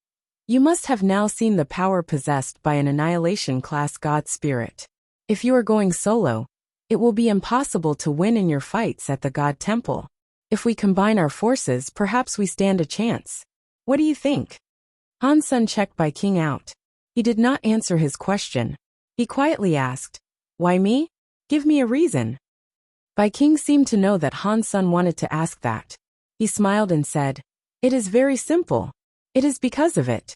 "You must have now seen the power possessed by an Annihilation Class God Spirit. If you are going solo, it will be impossible to win in your fights at the God Temple. If we combine our forces, perhaps we stand a chance. What do you think?" Hansen checked Bai King out. He did not answer his question. He quietly asked, "Why me? Give me a reason." Bai King seemed to know that Hansen wanted to ask that. He smiled and said, "It is very simple. It is because of it."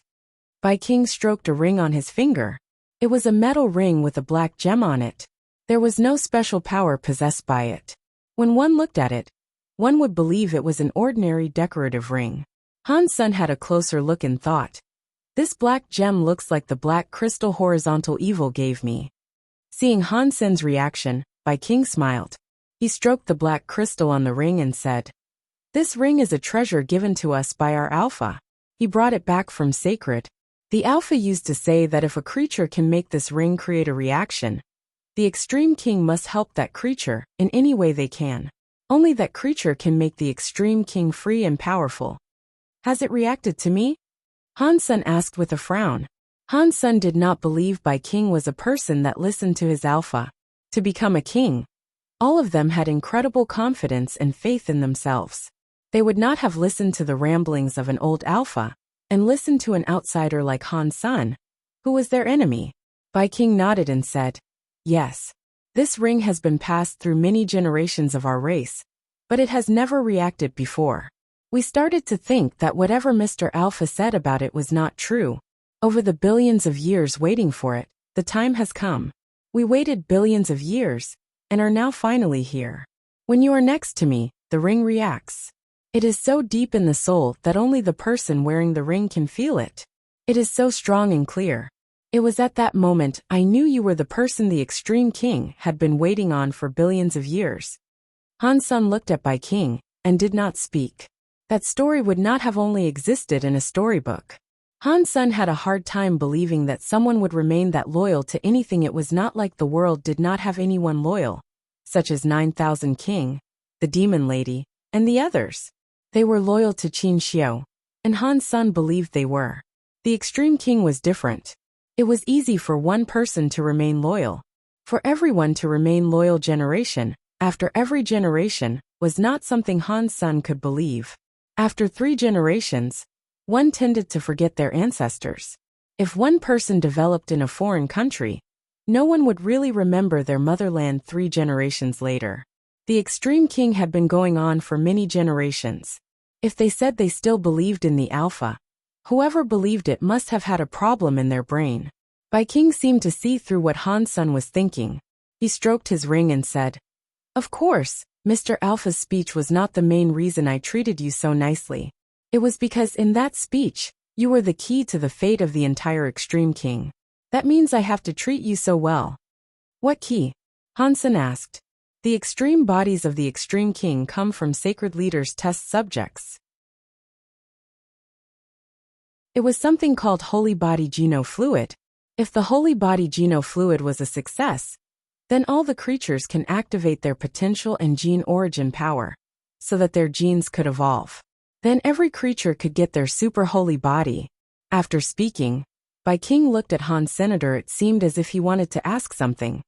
Bai King stroked a ring on his finger. It was a metal ring with a black gem on it. There was no special power possessed by it. When one looked at it, one would believe it was an ordinary decorative ring. Han Sen had a closer look and thought, "This black gem looks like the black crystal horizontal evil gave me." Seeing Han Sen's reaction, Bai King smiled. He stroked the black crystal on the ring and said, "This ring is a treasure given to us by our Alpha. He brought it back from Sacred. The Alpha used to say that if a creature can make this ring create a reaction, the Extreme King must help that creature in any way they can. Only that creature can make the Extreme King free and powerful." "Has it reacted to me?" Han Sen asked with a frown. Han Sen did not believe Bai King was a person that listened to his Alpha. To become a king, all of them had incredible confidence and faith in themselves. They would not have listened to the ramblings of an old Alpha and listened to an outsider like Han Sen, who was their enemy. Bai King nodded and said, "Yes. This ring has been passed through many generations of our race, but it has never reacted before. We started to think that whatever Mr. Alpha said about it was not true. Over the billions of years waiting for it, the time has come. We waited billions of years, and are now finally here. When you are next to me, the ring reacts. It is so deep in the soul that only the person wearing the ring can feel it. It is so strong and clear. It was at that moment I knew you were the person the Extreme King had been waiting on for billions of years." Han Sen looked at Bai King and did not speak. That story would not have only existed in a storybook. Han Sen had a hard time believing that someone would remain that loyal to anything. It was not like the world did not have anyone loyal, such as 9,000 King, the Demon Lady, and the others. They were loyal to Qin Xiao, and Han Sen believed they were. The Extreme King was different. It was easy for one person to remain loyal. For everyone to remain loyal generation after every generation was not something Han Sen could believe. After 3 generations, one tended to forget their ancestors. If one person developed in a foreign country, no one would really remember their motherland 3 generations later. The Extreme King had been going on for many generations. If they said they still believed in the Alpha, whoever believed it must have had a problem in their brain. Bai King seemed to see through what Han Sen was thinking. He stroked his ring and said, "Of course, Mr. Alpha's speech was not the main reason I treated you so nicely. It was because in that speech, you were the key to the fate of the entire Extreme King. That means I have to treat you so well." "What key?" Han Sen asked. "The extreme bodies of the Extreme King come from Sacred Leader's test subjects. It was something called Holy Body Geno Fluid. If the Holy Body Geno Fluid was a success, then all the creatures can activate their potential and gene origin power, so that their genes could evolve. Then every creature could get their super holy body." After speaking, Bai King looked at Han Senator. It seemed as if he wanted to ask something,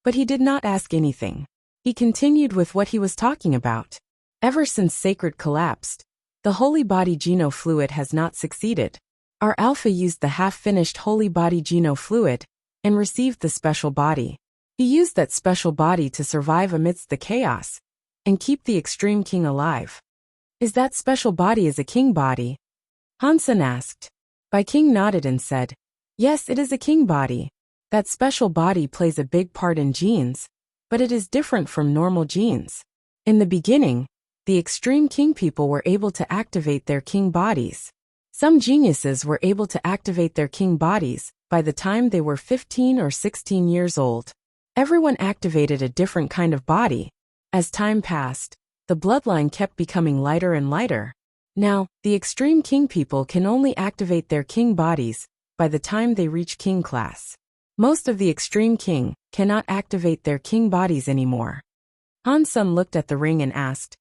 but he did not ask anything. He continued with what he was talking about. "Ever since Sacred collapsed, the Holy Body Geno Fluid has not succeeded. Our Alpha used the half-finished Holy Body Geno Fluid and received the special body. He used that special body to survive amidst the chaos and keep the Extreme King alive." "Is that special body a king body?" Han Sen asked. Bai King nodded and said, "Yes, it is a king body. That special body plays a big part in genes, but it is different from normal genes. In the beginning, the Extreme King people were able to activate their king bodies. Some geniuses were able to activate their king bodies by the time they were 15 or 16 years old. Everyone activated a different kind of body. As time passed, the bloodline kept becoming lighter and lighter. Now, the Extreme King people can only activate their king bodies by the time they reach king class. Most of the Extreme King cannot activate their king bodies anymore." Han Sen looked at the ring and asked,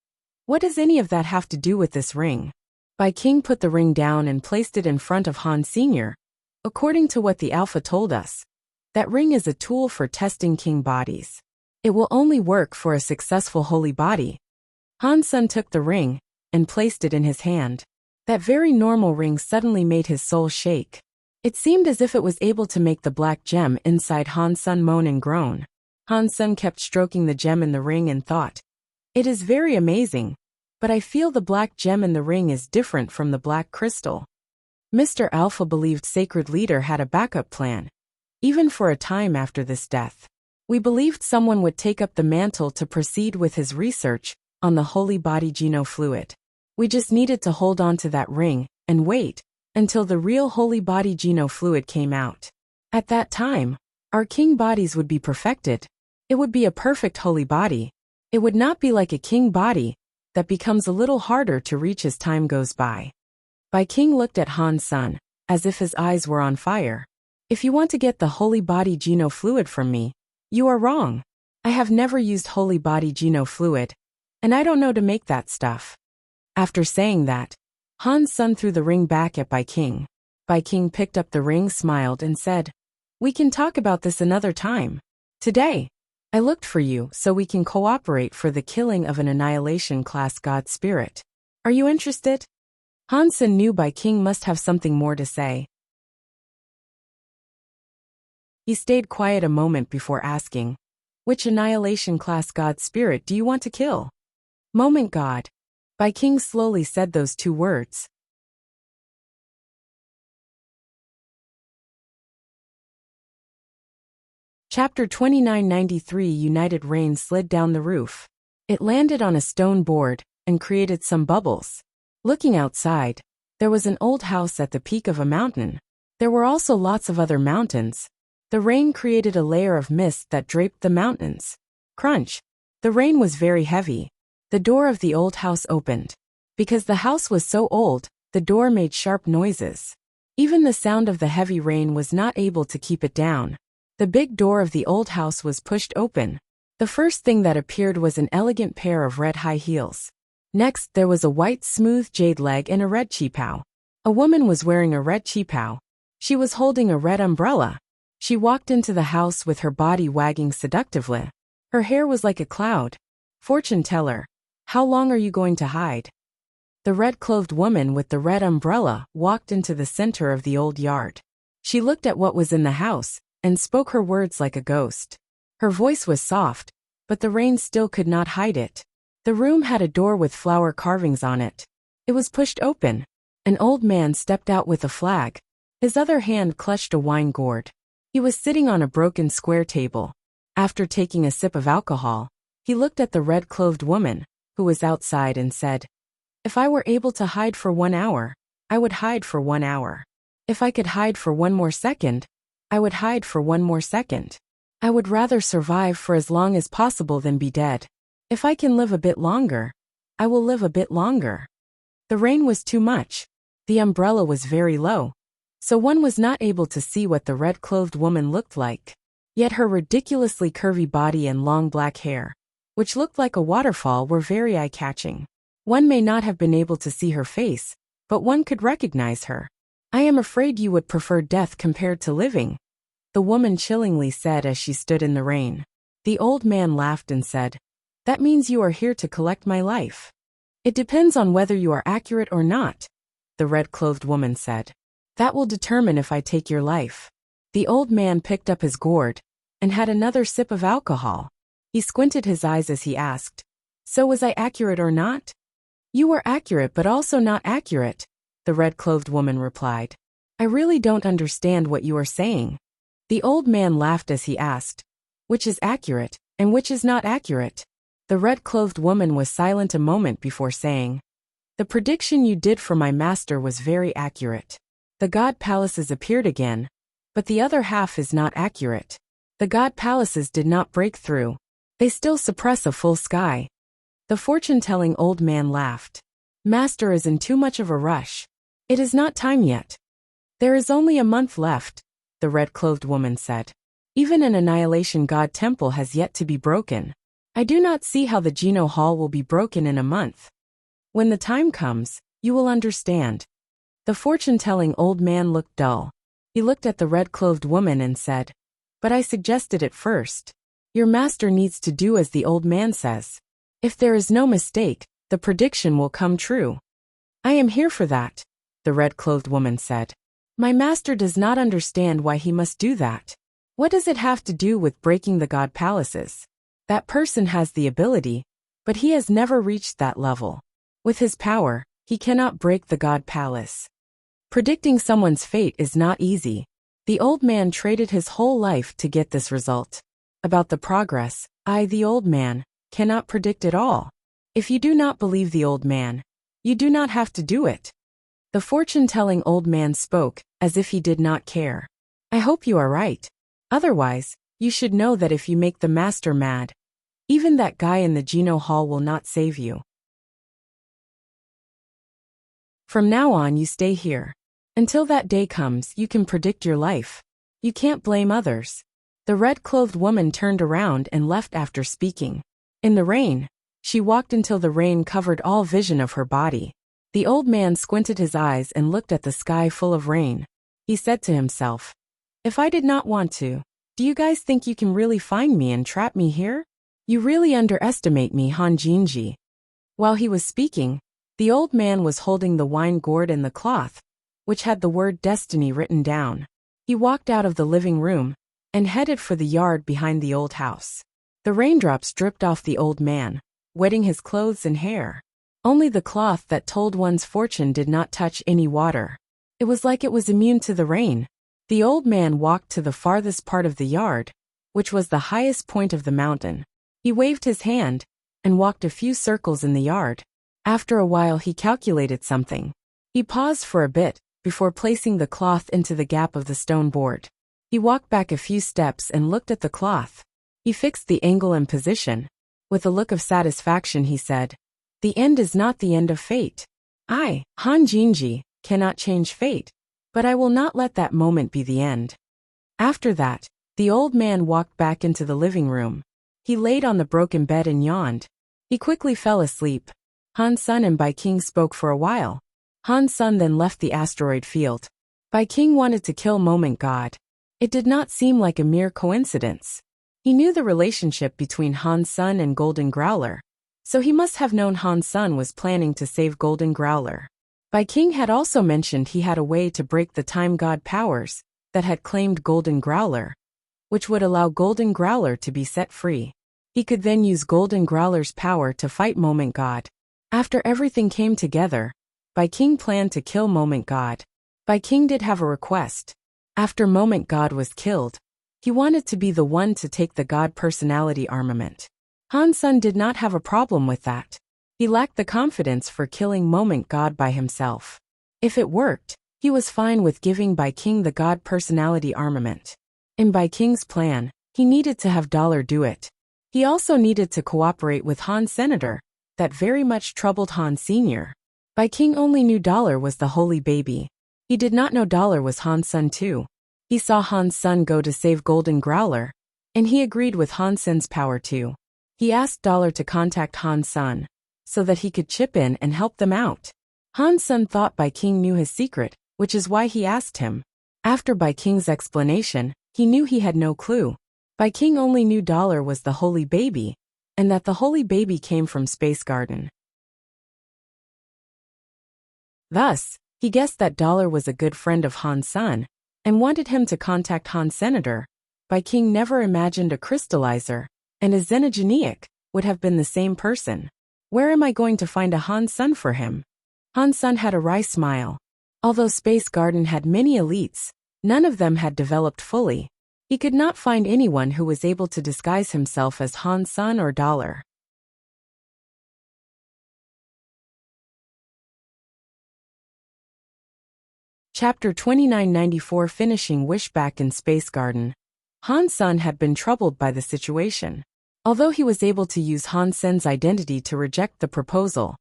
"What does any of that have to do with this ring?" Bai King put the ring down and placed it in front of Han Sr. "According to what the Alpha told us, that ring is a tool for testing king bodies. It will only work for a successful holy body." Han Sen took the ring and placed it in his hand. That very normal ring suddenly made his soul shake. It seemed as if it was able to make the black gem inside Han Sen moan and groan. Han Sen kept stroking the gem in the ring and thought, "It is very amazing, but I feel the black gem in the ring is different from the black crystal." Mr. Alpha believed Sacred Leader had a backup plan, even for a time after this death. We believed someone would take up the mantle to proceed with his research on the holy body genofluid. We just needed to hold on to that ring and wait until the real holy body genofluid came out. At that time, our king bodies would be perfected. It would be a perfect holy body. It would not be like a king body that becomes a little harder to reach as time goes by. Bai King looked at Han Sen, as if his eyes were on fire. If you want to get the holy body genofluid from me, you are wrong. I have never used holy body genofluid, and I don't know to make that stuff. After saying that, Han Sen threw the ring back at Bai King. Bai King picked up the ring, smiled, and said, "We can talk about this another time. Today, I looked for you so we can cooperate for the killing of an annihilation-class god spirit. Are you interested?" Han Sen knew Bai King must have something more to say. He stayed quiet a moment before asking, "Which annihilation-class god spirit do you want to kill?" "Moment god." Bai King slowly said those two words. Chapter 2993. United Rain slid down the roof. It landed on a stone board and created some bubbles. Looking outside, there was an old house at the peak of a mountain. There were also lots of other mountains. The rain created a layer of mist that draped the mountains. Crunch. The rain was very heavy. The door of the old house opened. Because the house was so old, the door made sharp noises. Even the sound of the heavy rain was not able to keep it down. The big door of the old house was pushed open. The first thing that appeared was an elegant pair of red high heels. Next, there was a white smooth jade leg and a red qipao. A woman was wearing a red qipao. She was holding a red umbrella. She walked into the house with her body wagging seductively. Her hair was like a cloud. "Fortune teller, how long are you going to hide?" The red-clothed woman with the red umbrella walked into the center of the old yard. She looked at what was in the house and spoke her words like a ghost. Her voice was soft, but the rain still could not hide it. The room had a door with flower carvings on it. It was pushed open. An old man stepped out with a flag. His other hand clutched a wine gourd. He was sitting on a broken square table. After taking a sip of alcohol, he looked at the red-clothed woman, who was outside, and said, "If I were able to hide for 1 hour, I would hide for 1 hour. If I could hide for 1 more second, I would hide for 1 more second. I would rather survive for as long as possible than be dead. If I can live a bit longer, I will live a bit longer." The rain was too much. The umbrella was very low, so one was not able to see what the red-clothed woman looked like. Yet her ridiculously curvy body and long black hair, which looked like a waterfall, were very eye-catching. One may not have been able to see her face, but one could recognize her. "I am afraid you would prefer death compared to living," the woman chillingly said as she stood in the rain. The old man laughed and said, "That means you are here to collect my life." "It depends on whether you are accurate or not," the red-clothed woman said. "That will determine if I take your life." The old man picked up his gourd and had another sip of alcohol. He squinted his eyes as he asked, "So was I accurate or not?" "You were accurate but also not accurate," the red-clothed woman replied. "I really don't understand what you are saying." The old man laughed as he asked, "Which is accurate, and which is not accurate?" The red-clothed woman was silent a moment before saying, "The prediction you did for my master was very accurate. The god palaces appeared again, but the other half is not accurate. The god palaces did not break through. They still suppress a full sky." The fortune-telling old man laughed. "Master is in too much of a rush. It is not time yet. There is only a month left," the red-clothed woman said. "Even an annihilation god temple has yet to be broken. I do not see how the Geno Hall will be broken in a month. When the time comes, you will understand." The fortune-telling old man looked dull. He looked at the red-clothed woman and said, "But I suggested it first. Your master needs to do as the old man says. If there is no mistake, the prediction will come true." "I am here for that," the red-clothed woman said. "My master does not understand why he must do that. What does it have to do with breaking the god palaces? That person has the ability, but he has never reached that level. With his power, he cannot break the god palace. Predicting someone's fate is not easy. The old man traded his whole life to get this result. About the progress, I, the old man, cannot predict it all. If you do not believe the old man, you do not have to do it. The fortune-telling old man spoke, as if he did not care. I hope you are right. Otherwise, you should know that if you make the master mad, even that guy in the Geno Hall will not save you. From now on you stay here. Until that day comes, you can predict your life. You can't blame others. The red-clothed woman turned around and left after speaking. In the rain, she walked until the rain covered all vision of her body. The old man squinted his eyes and looked at the sky full of rain. He said to himself, "If I did not want to, do you guys think you can really find me and trap me here? You really underestimate me, Han Jinji." While he was speaking, the old man was holding the wine gourd and the cloth, which had the word destiny written down. He walked out of the living room and headed for the yard behind the old house. The raindrops dripped off the old man, wetting his clothes and hair. Only the cloth that told one's fortune did not touch any water. It was like it was immune to the rain. The old man walked to the farthest part of the yard, which was the highest point of the mountain. He waved his hand and walked a few circles in the yard. After a while he calculated something. He paused for a bit before placing the cloth into the gap of the stone board. He walked back a few steps and looked at the cloth. He fixed the angle and position. With a look of satisfaction he said, "The end is not the end of fate. I, Han Jinji, cannot change fate, but I will not let that moment be the end." After that, the old man walked back into the living room. He laid on the broken bed and yawned. He quickly fell asleep. Han Sun and Bai King spoke for a while. Han Sun then left the asteroid field. Bai King wanted to kill Moment God. It did not seem like a mere coincidence. He knew the relationship between Han Sun and Golden Growler, so he must have known Han Sun was planning to save Golden Growler. Bai King had also mentioned he had a way to break the time god powers that had claimed Golden Growler, which would allow Golden Growler to be set free. He could then use Golden Growler's power to fight Moment God. After everything came together, Bai King planned to kill Moment God. Bai King did have a request. After Moment God was killed, he wanted to be the one to take the God personality armament. Han Sun did not have a problem with that. He lacked the confidence for killing Moment God by himself. If it worked, he was fine with giving Bai King the God personality armament. In Bai King's plan, he needed to have Dollar do it. He also needed to cooperate with Han Senator, that very much troubled Han Sr. Bai King only knew Dollar was the holy baby. He did not know Dollar was Han Sun too. He saw Han Sun go to save Golden Growler, and he agreed with Han Sun's power too. He asked Dollar to contact Han Sun, so that he could chip in and help them out. Han Sun thought Bai King knew his secret, which is why he asked him. After Bai King's explanation, he knew he had no clue. Bai King only knew Dollar was the holy baby, and that the holy baby came from Space Garden. Thus, he guessed that Dollar was a good friend of Han Sun, and wanted him to contact Han Senator. Bai King never imagined a crystallizer and a xenogeniac would have been the same person. Where am I going to find a Han Sun for him? Han Sun had a wry smile. Although Space Garden had many elites, none of them had developed fully. He could not find anyone who was able to disguise himself as Han Sun or Dollar. Chapter 2994 Finishing Wish. Back in Space Garden, Han Sun had been troubled by the situation. Although he was able to use Han Sen's identity to reject the proposal,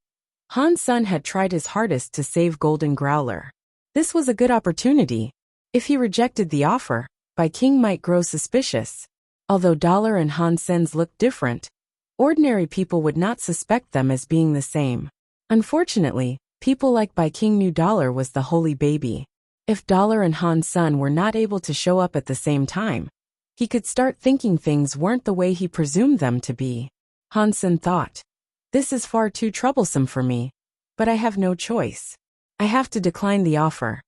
Han Sun had tried his hardest to save Golden Growler. This was a good opportunity. If he rejected the offer, Bai King might grow suspicious. Although Dollar and Han Sen's looked different, ordinary people would not suspect them as being the same. Unfortunately, people like Bai King knew Dollar was the holy baby. If Dollar and Han Sun were not able to show up at the same time, he could start thinking things weren't the way he presumed them to be. Han Sun thought, "This is far too troublesome for me, but I have no choice. I have to decline the offer."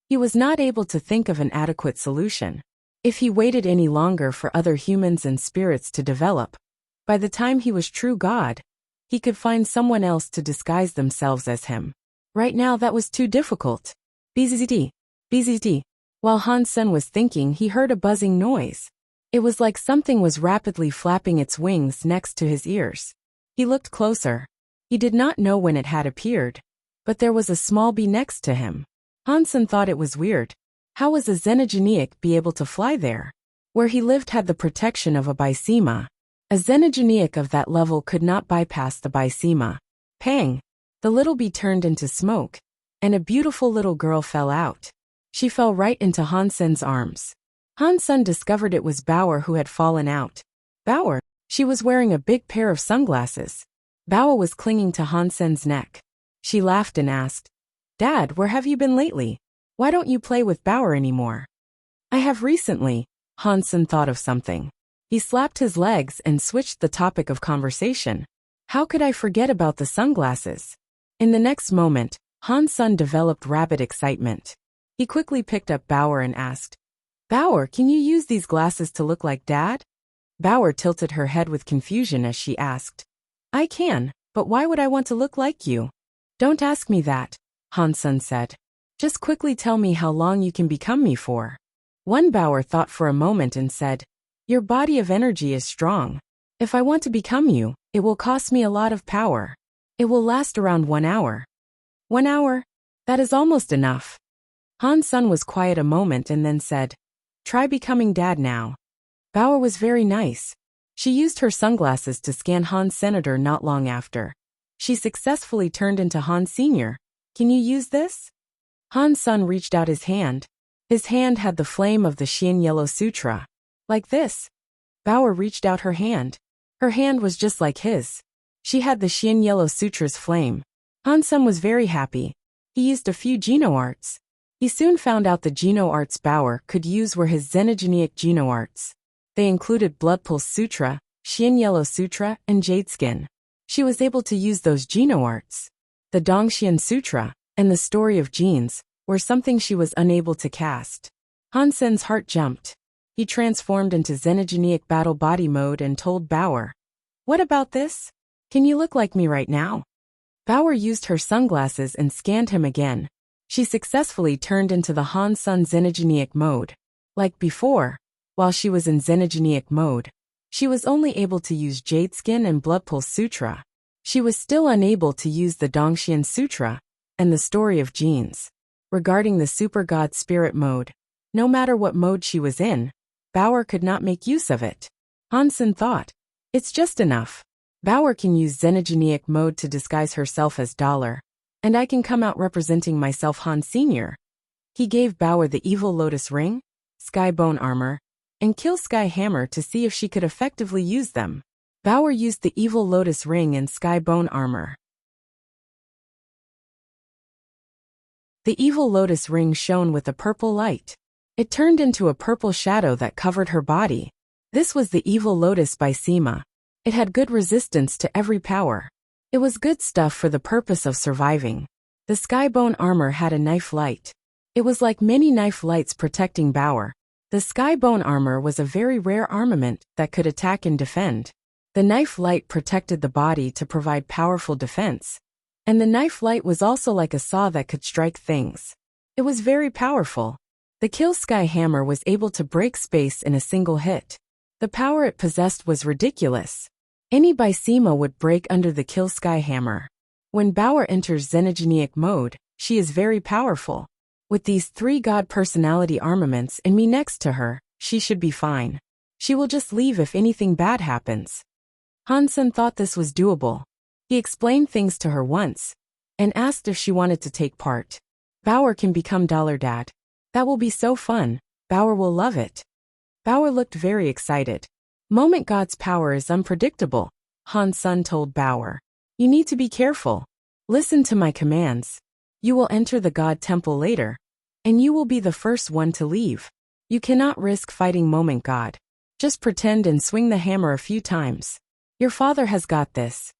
He was not able to think of an adequate solution. If he waited any longer for other humans and spirits to develop, by the time he was true God, he could find someone else to disguise themselves as him. Right now that was too difficult. BZT. BZT. While Han Sun was thinking, he heard a buzzing noise. It was like something was rapidly flapping its wings next to his ears. He looked closer. He did not know when it had appeared, but there was a small bee next to him. Hansen thought it was weird. How was a Xenogeniac be able to fly there? Where he lived had the protection of a Bysema. A Xenogeniac of that level could not bypass the Bysema. Pang! The little bee turned into smoke, and a beautiful little girl fell out. She fell right into Hansen's arms. Hansen discovered it was Bauer who had fallen out. Bauer! She was wearing a big pair of sunglasses. Bauer was clinging to Hansen's neck. She laughed and asked, "Dad, where have you been lately? Why don't you play with Bauer anymore?" "I have recently." Hansen thought of something. He slapped his legs and switched the topic of conversation. "How could I forget about the sunglasses?" In the next moment, Hansen developed rapid excitement. He quickly picked up Bauer and asked, "Bauer, can you use these glasses to look like Dad?" Bauer tilted her head with confusion as she asked, "I can, but why would I want to look like you?" "Don't ask me that," Hansen said. "Just quickly tell me how long you can become me for." One Bauer thought for a moment and said, "Your body of energy is strong. If I want to become you, it will cost me a lot of power. It will last around 1 hour." 1 hour? That is almost enough. Hansen was quiet a moment and then said, "Try becoming Dad now." Bauer was very nice. She used her sunglasses to scan Hans Senator not long after. She successfully turned into Hans Sr. "Can you use this?" Hansen reached out his hand. His hand had the flame of the Xian Yellow Sutra. "Like this." Bauer reached out her hand. Her hand was just like his. She had the Xian Yellow Sutra's flame. Hansen was very happy. He used a few Geno arts. He soon found out the Geno arts Bauer could use were his Xenogeniac Geno arts. They included Blood Pulse Sutra, Xian Yellow Sutra, and Jade Skin. She was able to use those Geno arts. The Dongxian Sutra and the Story of Genes were something she was unable to cast. Hansen's heart jumped. He transformed into Xenogeniac Battle Body mode and told Bauer, "What about this? Can you look like me right now?" Bauer used her sunglasses and scanned him again. She successfully turned into the Hansen Xenogeniac mode. Like before, while she was in Xenogeniac mode, she was only able to use Jade Skin and Blood Pulse Sutra. She was still unable to use the Dongxian Sutra and the Story of Genes. Regarding the Super God Spirit mode, no matter what mode she was in, Bauer could not make use of it. Hansen thought, "It's just enough. Bauer can use Xenogeniac mode to disguise herself as Dollar, and I can come out representing myself Hans Sr." He gave Bauer the Evil Lotus Ring, Sky Bone Armor, and Kill Sky Hammer to see if she could effectively use them. Bauer used the Evil Lotus Ring and Sky Bone Armor. The Evil Lotus Ring shone with a purple light. It turned into a purple shadow that covered her body. This was the Evil Lotus Bysema. It had good resistance to every power. It was good stuff for the purpose of surviving. The Skybone armor had a knife light. It was like many knife lights protecting Bauer. The Skybone armor was a very rare armament that could attack and defend. The knife light protected the body to provide powerful defense. And the knife light was also like a saw that could strike things. It was very powerful. The Kill Sky Hammer was able to break space in a single hit. The power it possessed was ridiculous. Any Bysema would break under the Kill Sky Hammer. When Bauer enters Xenogeniac mode, she is very powerful. With these 3 God personality armaments and me next to her, she should be fine. She will just leave if anything bad happens. Hansen thought this was doable. He explained things to her once and asked if she wanted to take part. Bauer can become Dollar Dad. That will be so fun. Bauer will love it. Bauer looked very excited. Moment God's power is unpredictable, Hansen told Bauer. You need to be careful. Listen to my commands. You will enter the God Temple later, and you will be the first one to leave. You cannot risk fighting Moment God. Just pretend and swing the hammer a few times. Your father has got this.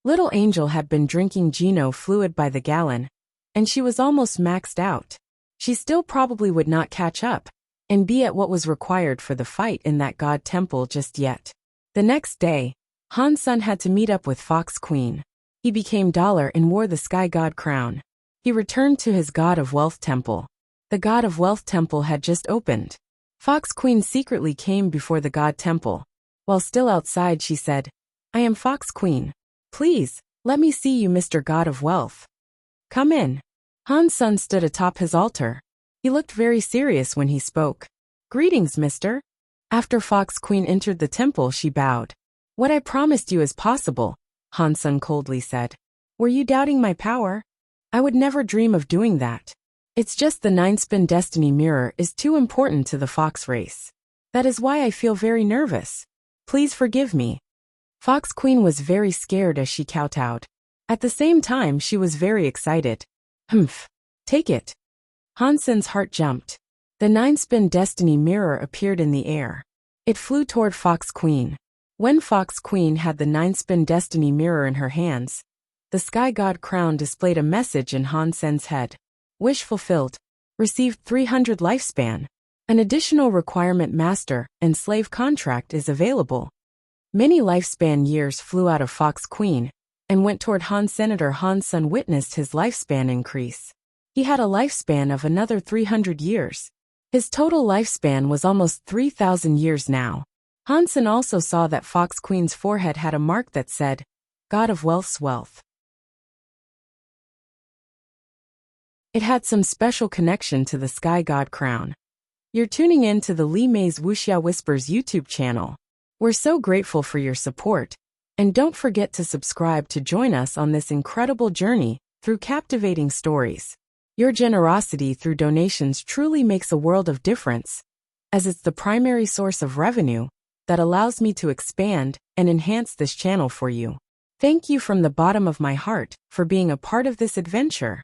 Little Angel had been drinking Geno fluid by the gallon, and she was almost maxed out. She still probably would not catch up and be at what was required for the fight in that God Temple just yet. The next day, Hansen had to meet up with Fox Queen. He became Dollar and wore the Sky God crown. He returned to his God of Wealth Temple. The God of Wealth Temple had just opened. Fox Queen secretly came before the god temple. While still outside, she said, "I am Fox Queen. Please, let me see you, Mr. God of Wealth. Come in." Han's son stood atop his altar. He looked very serious when he spoke. "Greetings, mister." After Fox Queen entered the temple, she bowed. "What I promised you is possible," Han's son coldly said. "Were you doubting my power? I would never dream of doing that. It's just the 9-spin destiny mirror is too important to the fox race. That is why I feel very nervous. Please forgive me." Fox Queen was very scared as she kowtowed. At the same time, she was very excited. "Humph. Take it." Hansen's heart jumped. The 9-spin destiny mirror appeared in the air. It flew toward Fox Queen. When Fox Queen had the 9-spin destiny mirror in her hands, the sky god crown displayed a message in Hansen's head. "Wish fulfilled. Received 300 lifespan. An additional requirement master and slave contract is available." Many lifespan years flew out of Fox Queen and went toward Han. Senator Han's son witnessed his lifespan increase. He had a lifespan of another 300 years. His total lifespan was almost 3,000 years now. Hansen also saw that Fox Queen's forehead had a mark that said, "God of Wealth's Wealth." It had some special connection to the Sky God crown. You're tuning in to the Li Mei's Wuxia Whispers YouTube channel. We're so grateful for your support, and don't forget to subscribe to join us on this incredible journey through captivating stories. Your generosity through donations truly makes a world of difference, as it's the primary source of revenue that allows me to expand and enhance this channel for you. Thank you from the bottom of my heart for being a part of this adventure.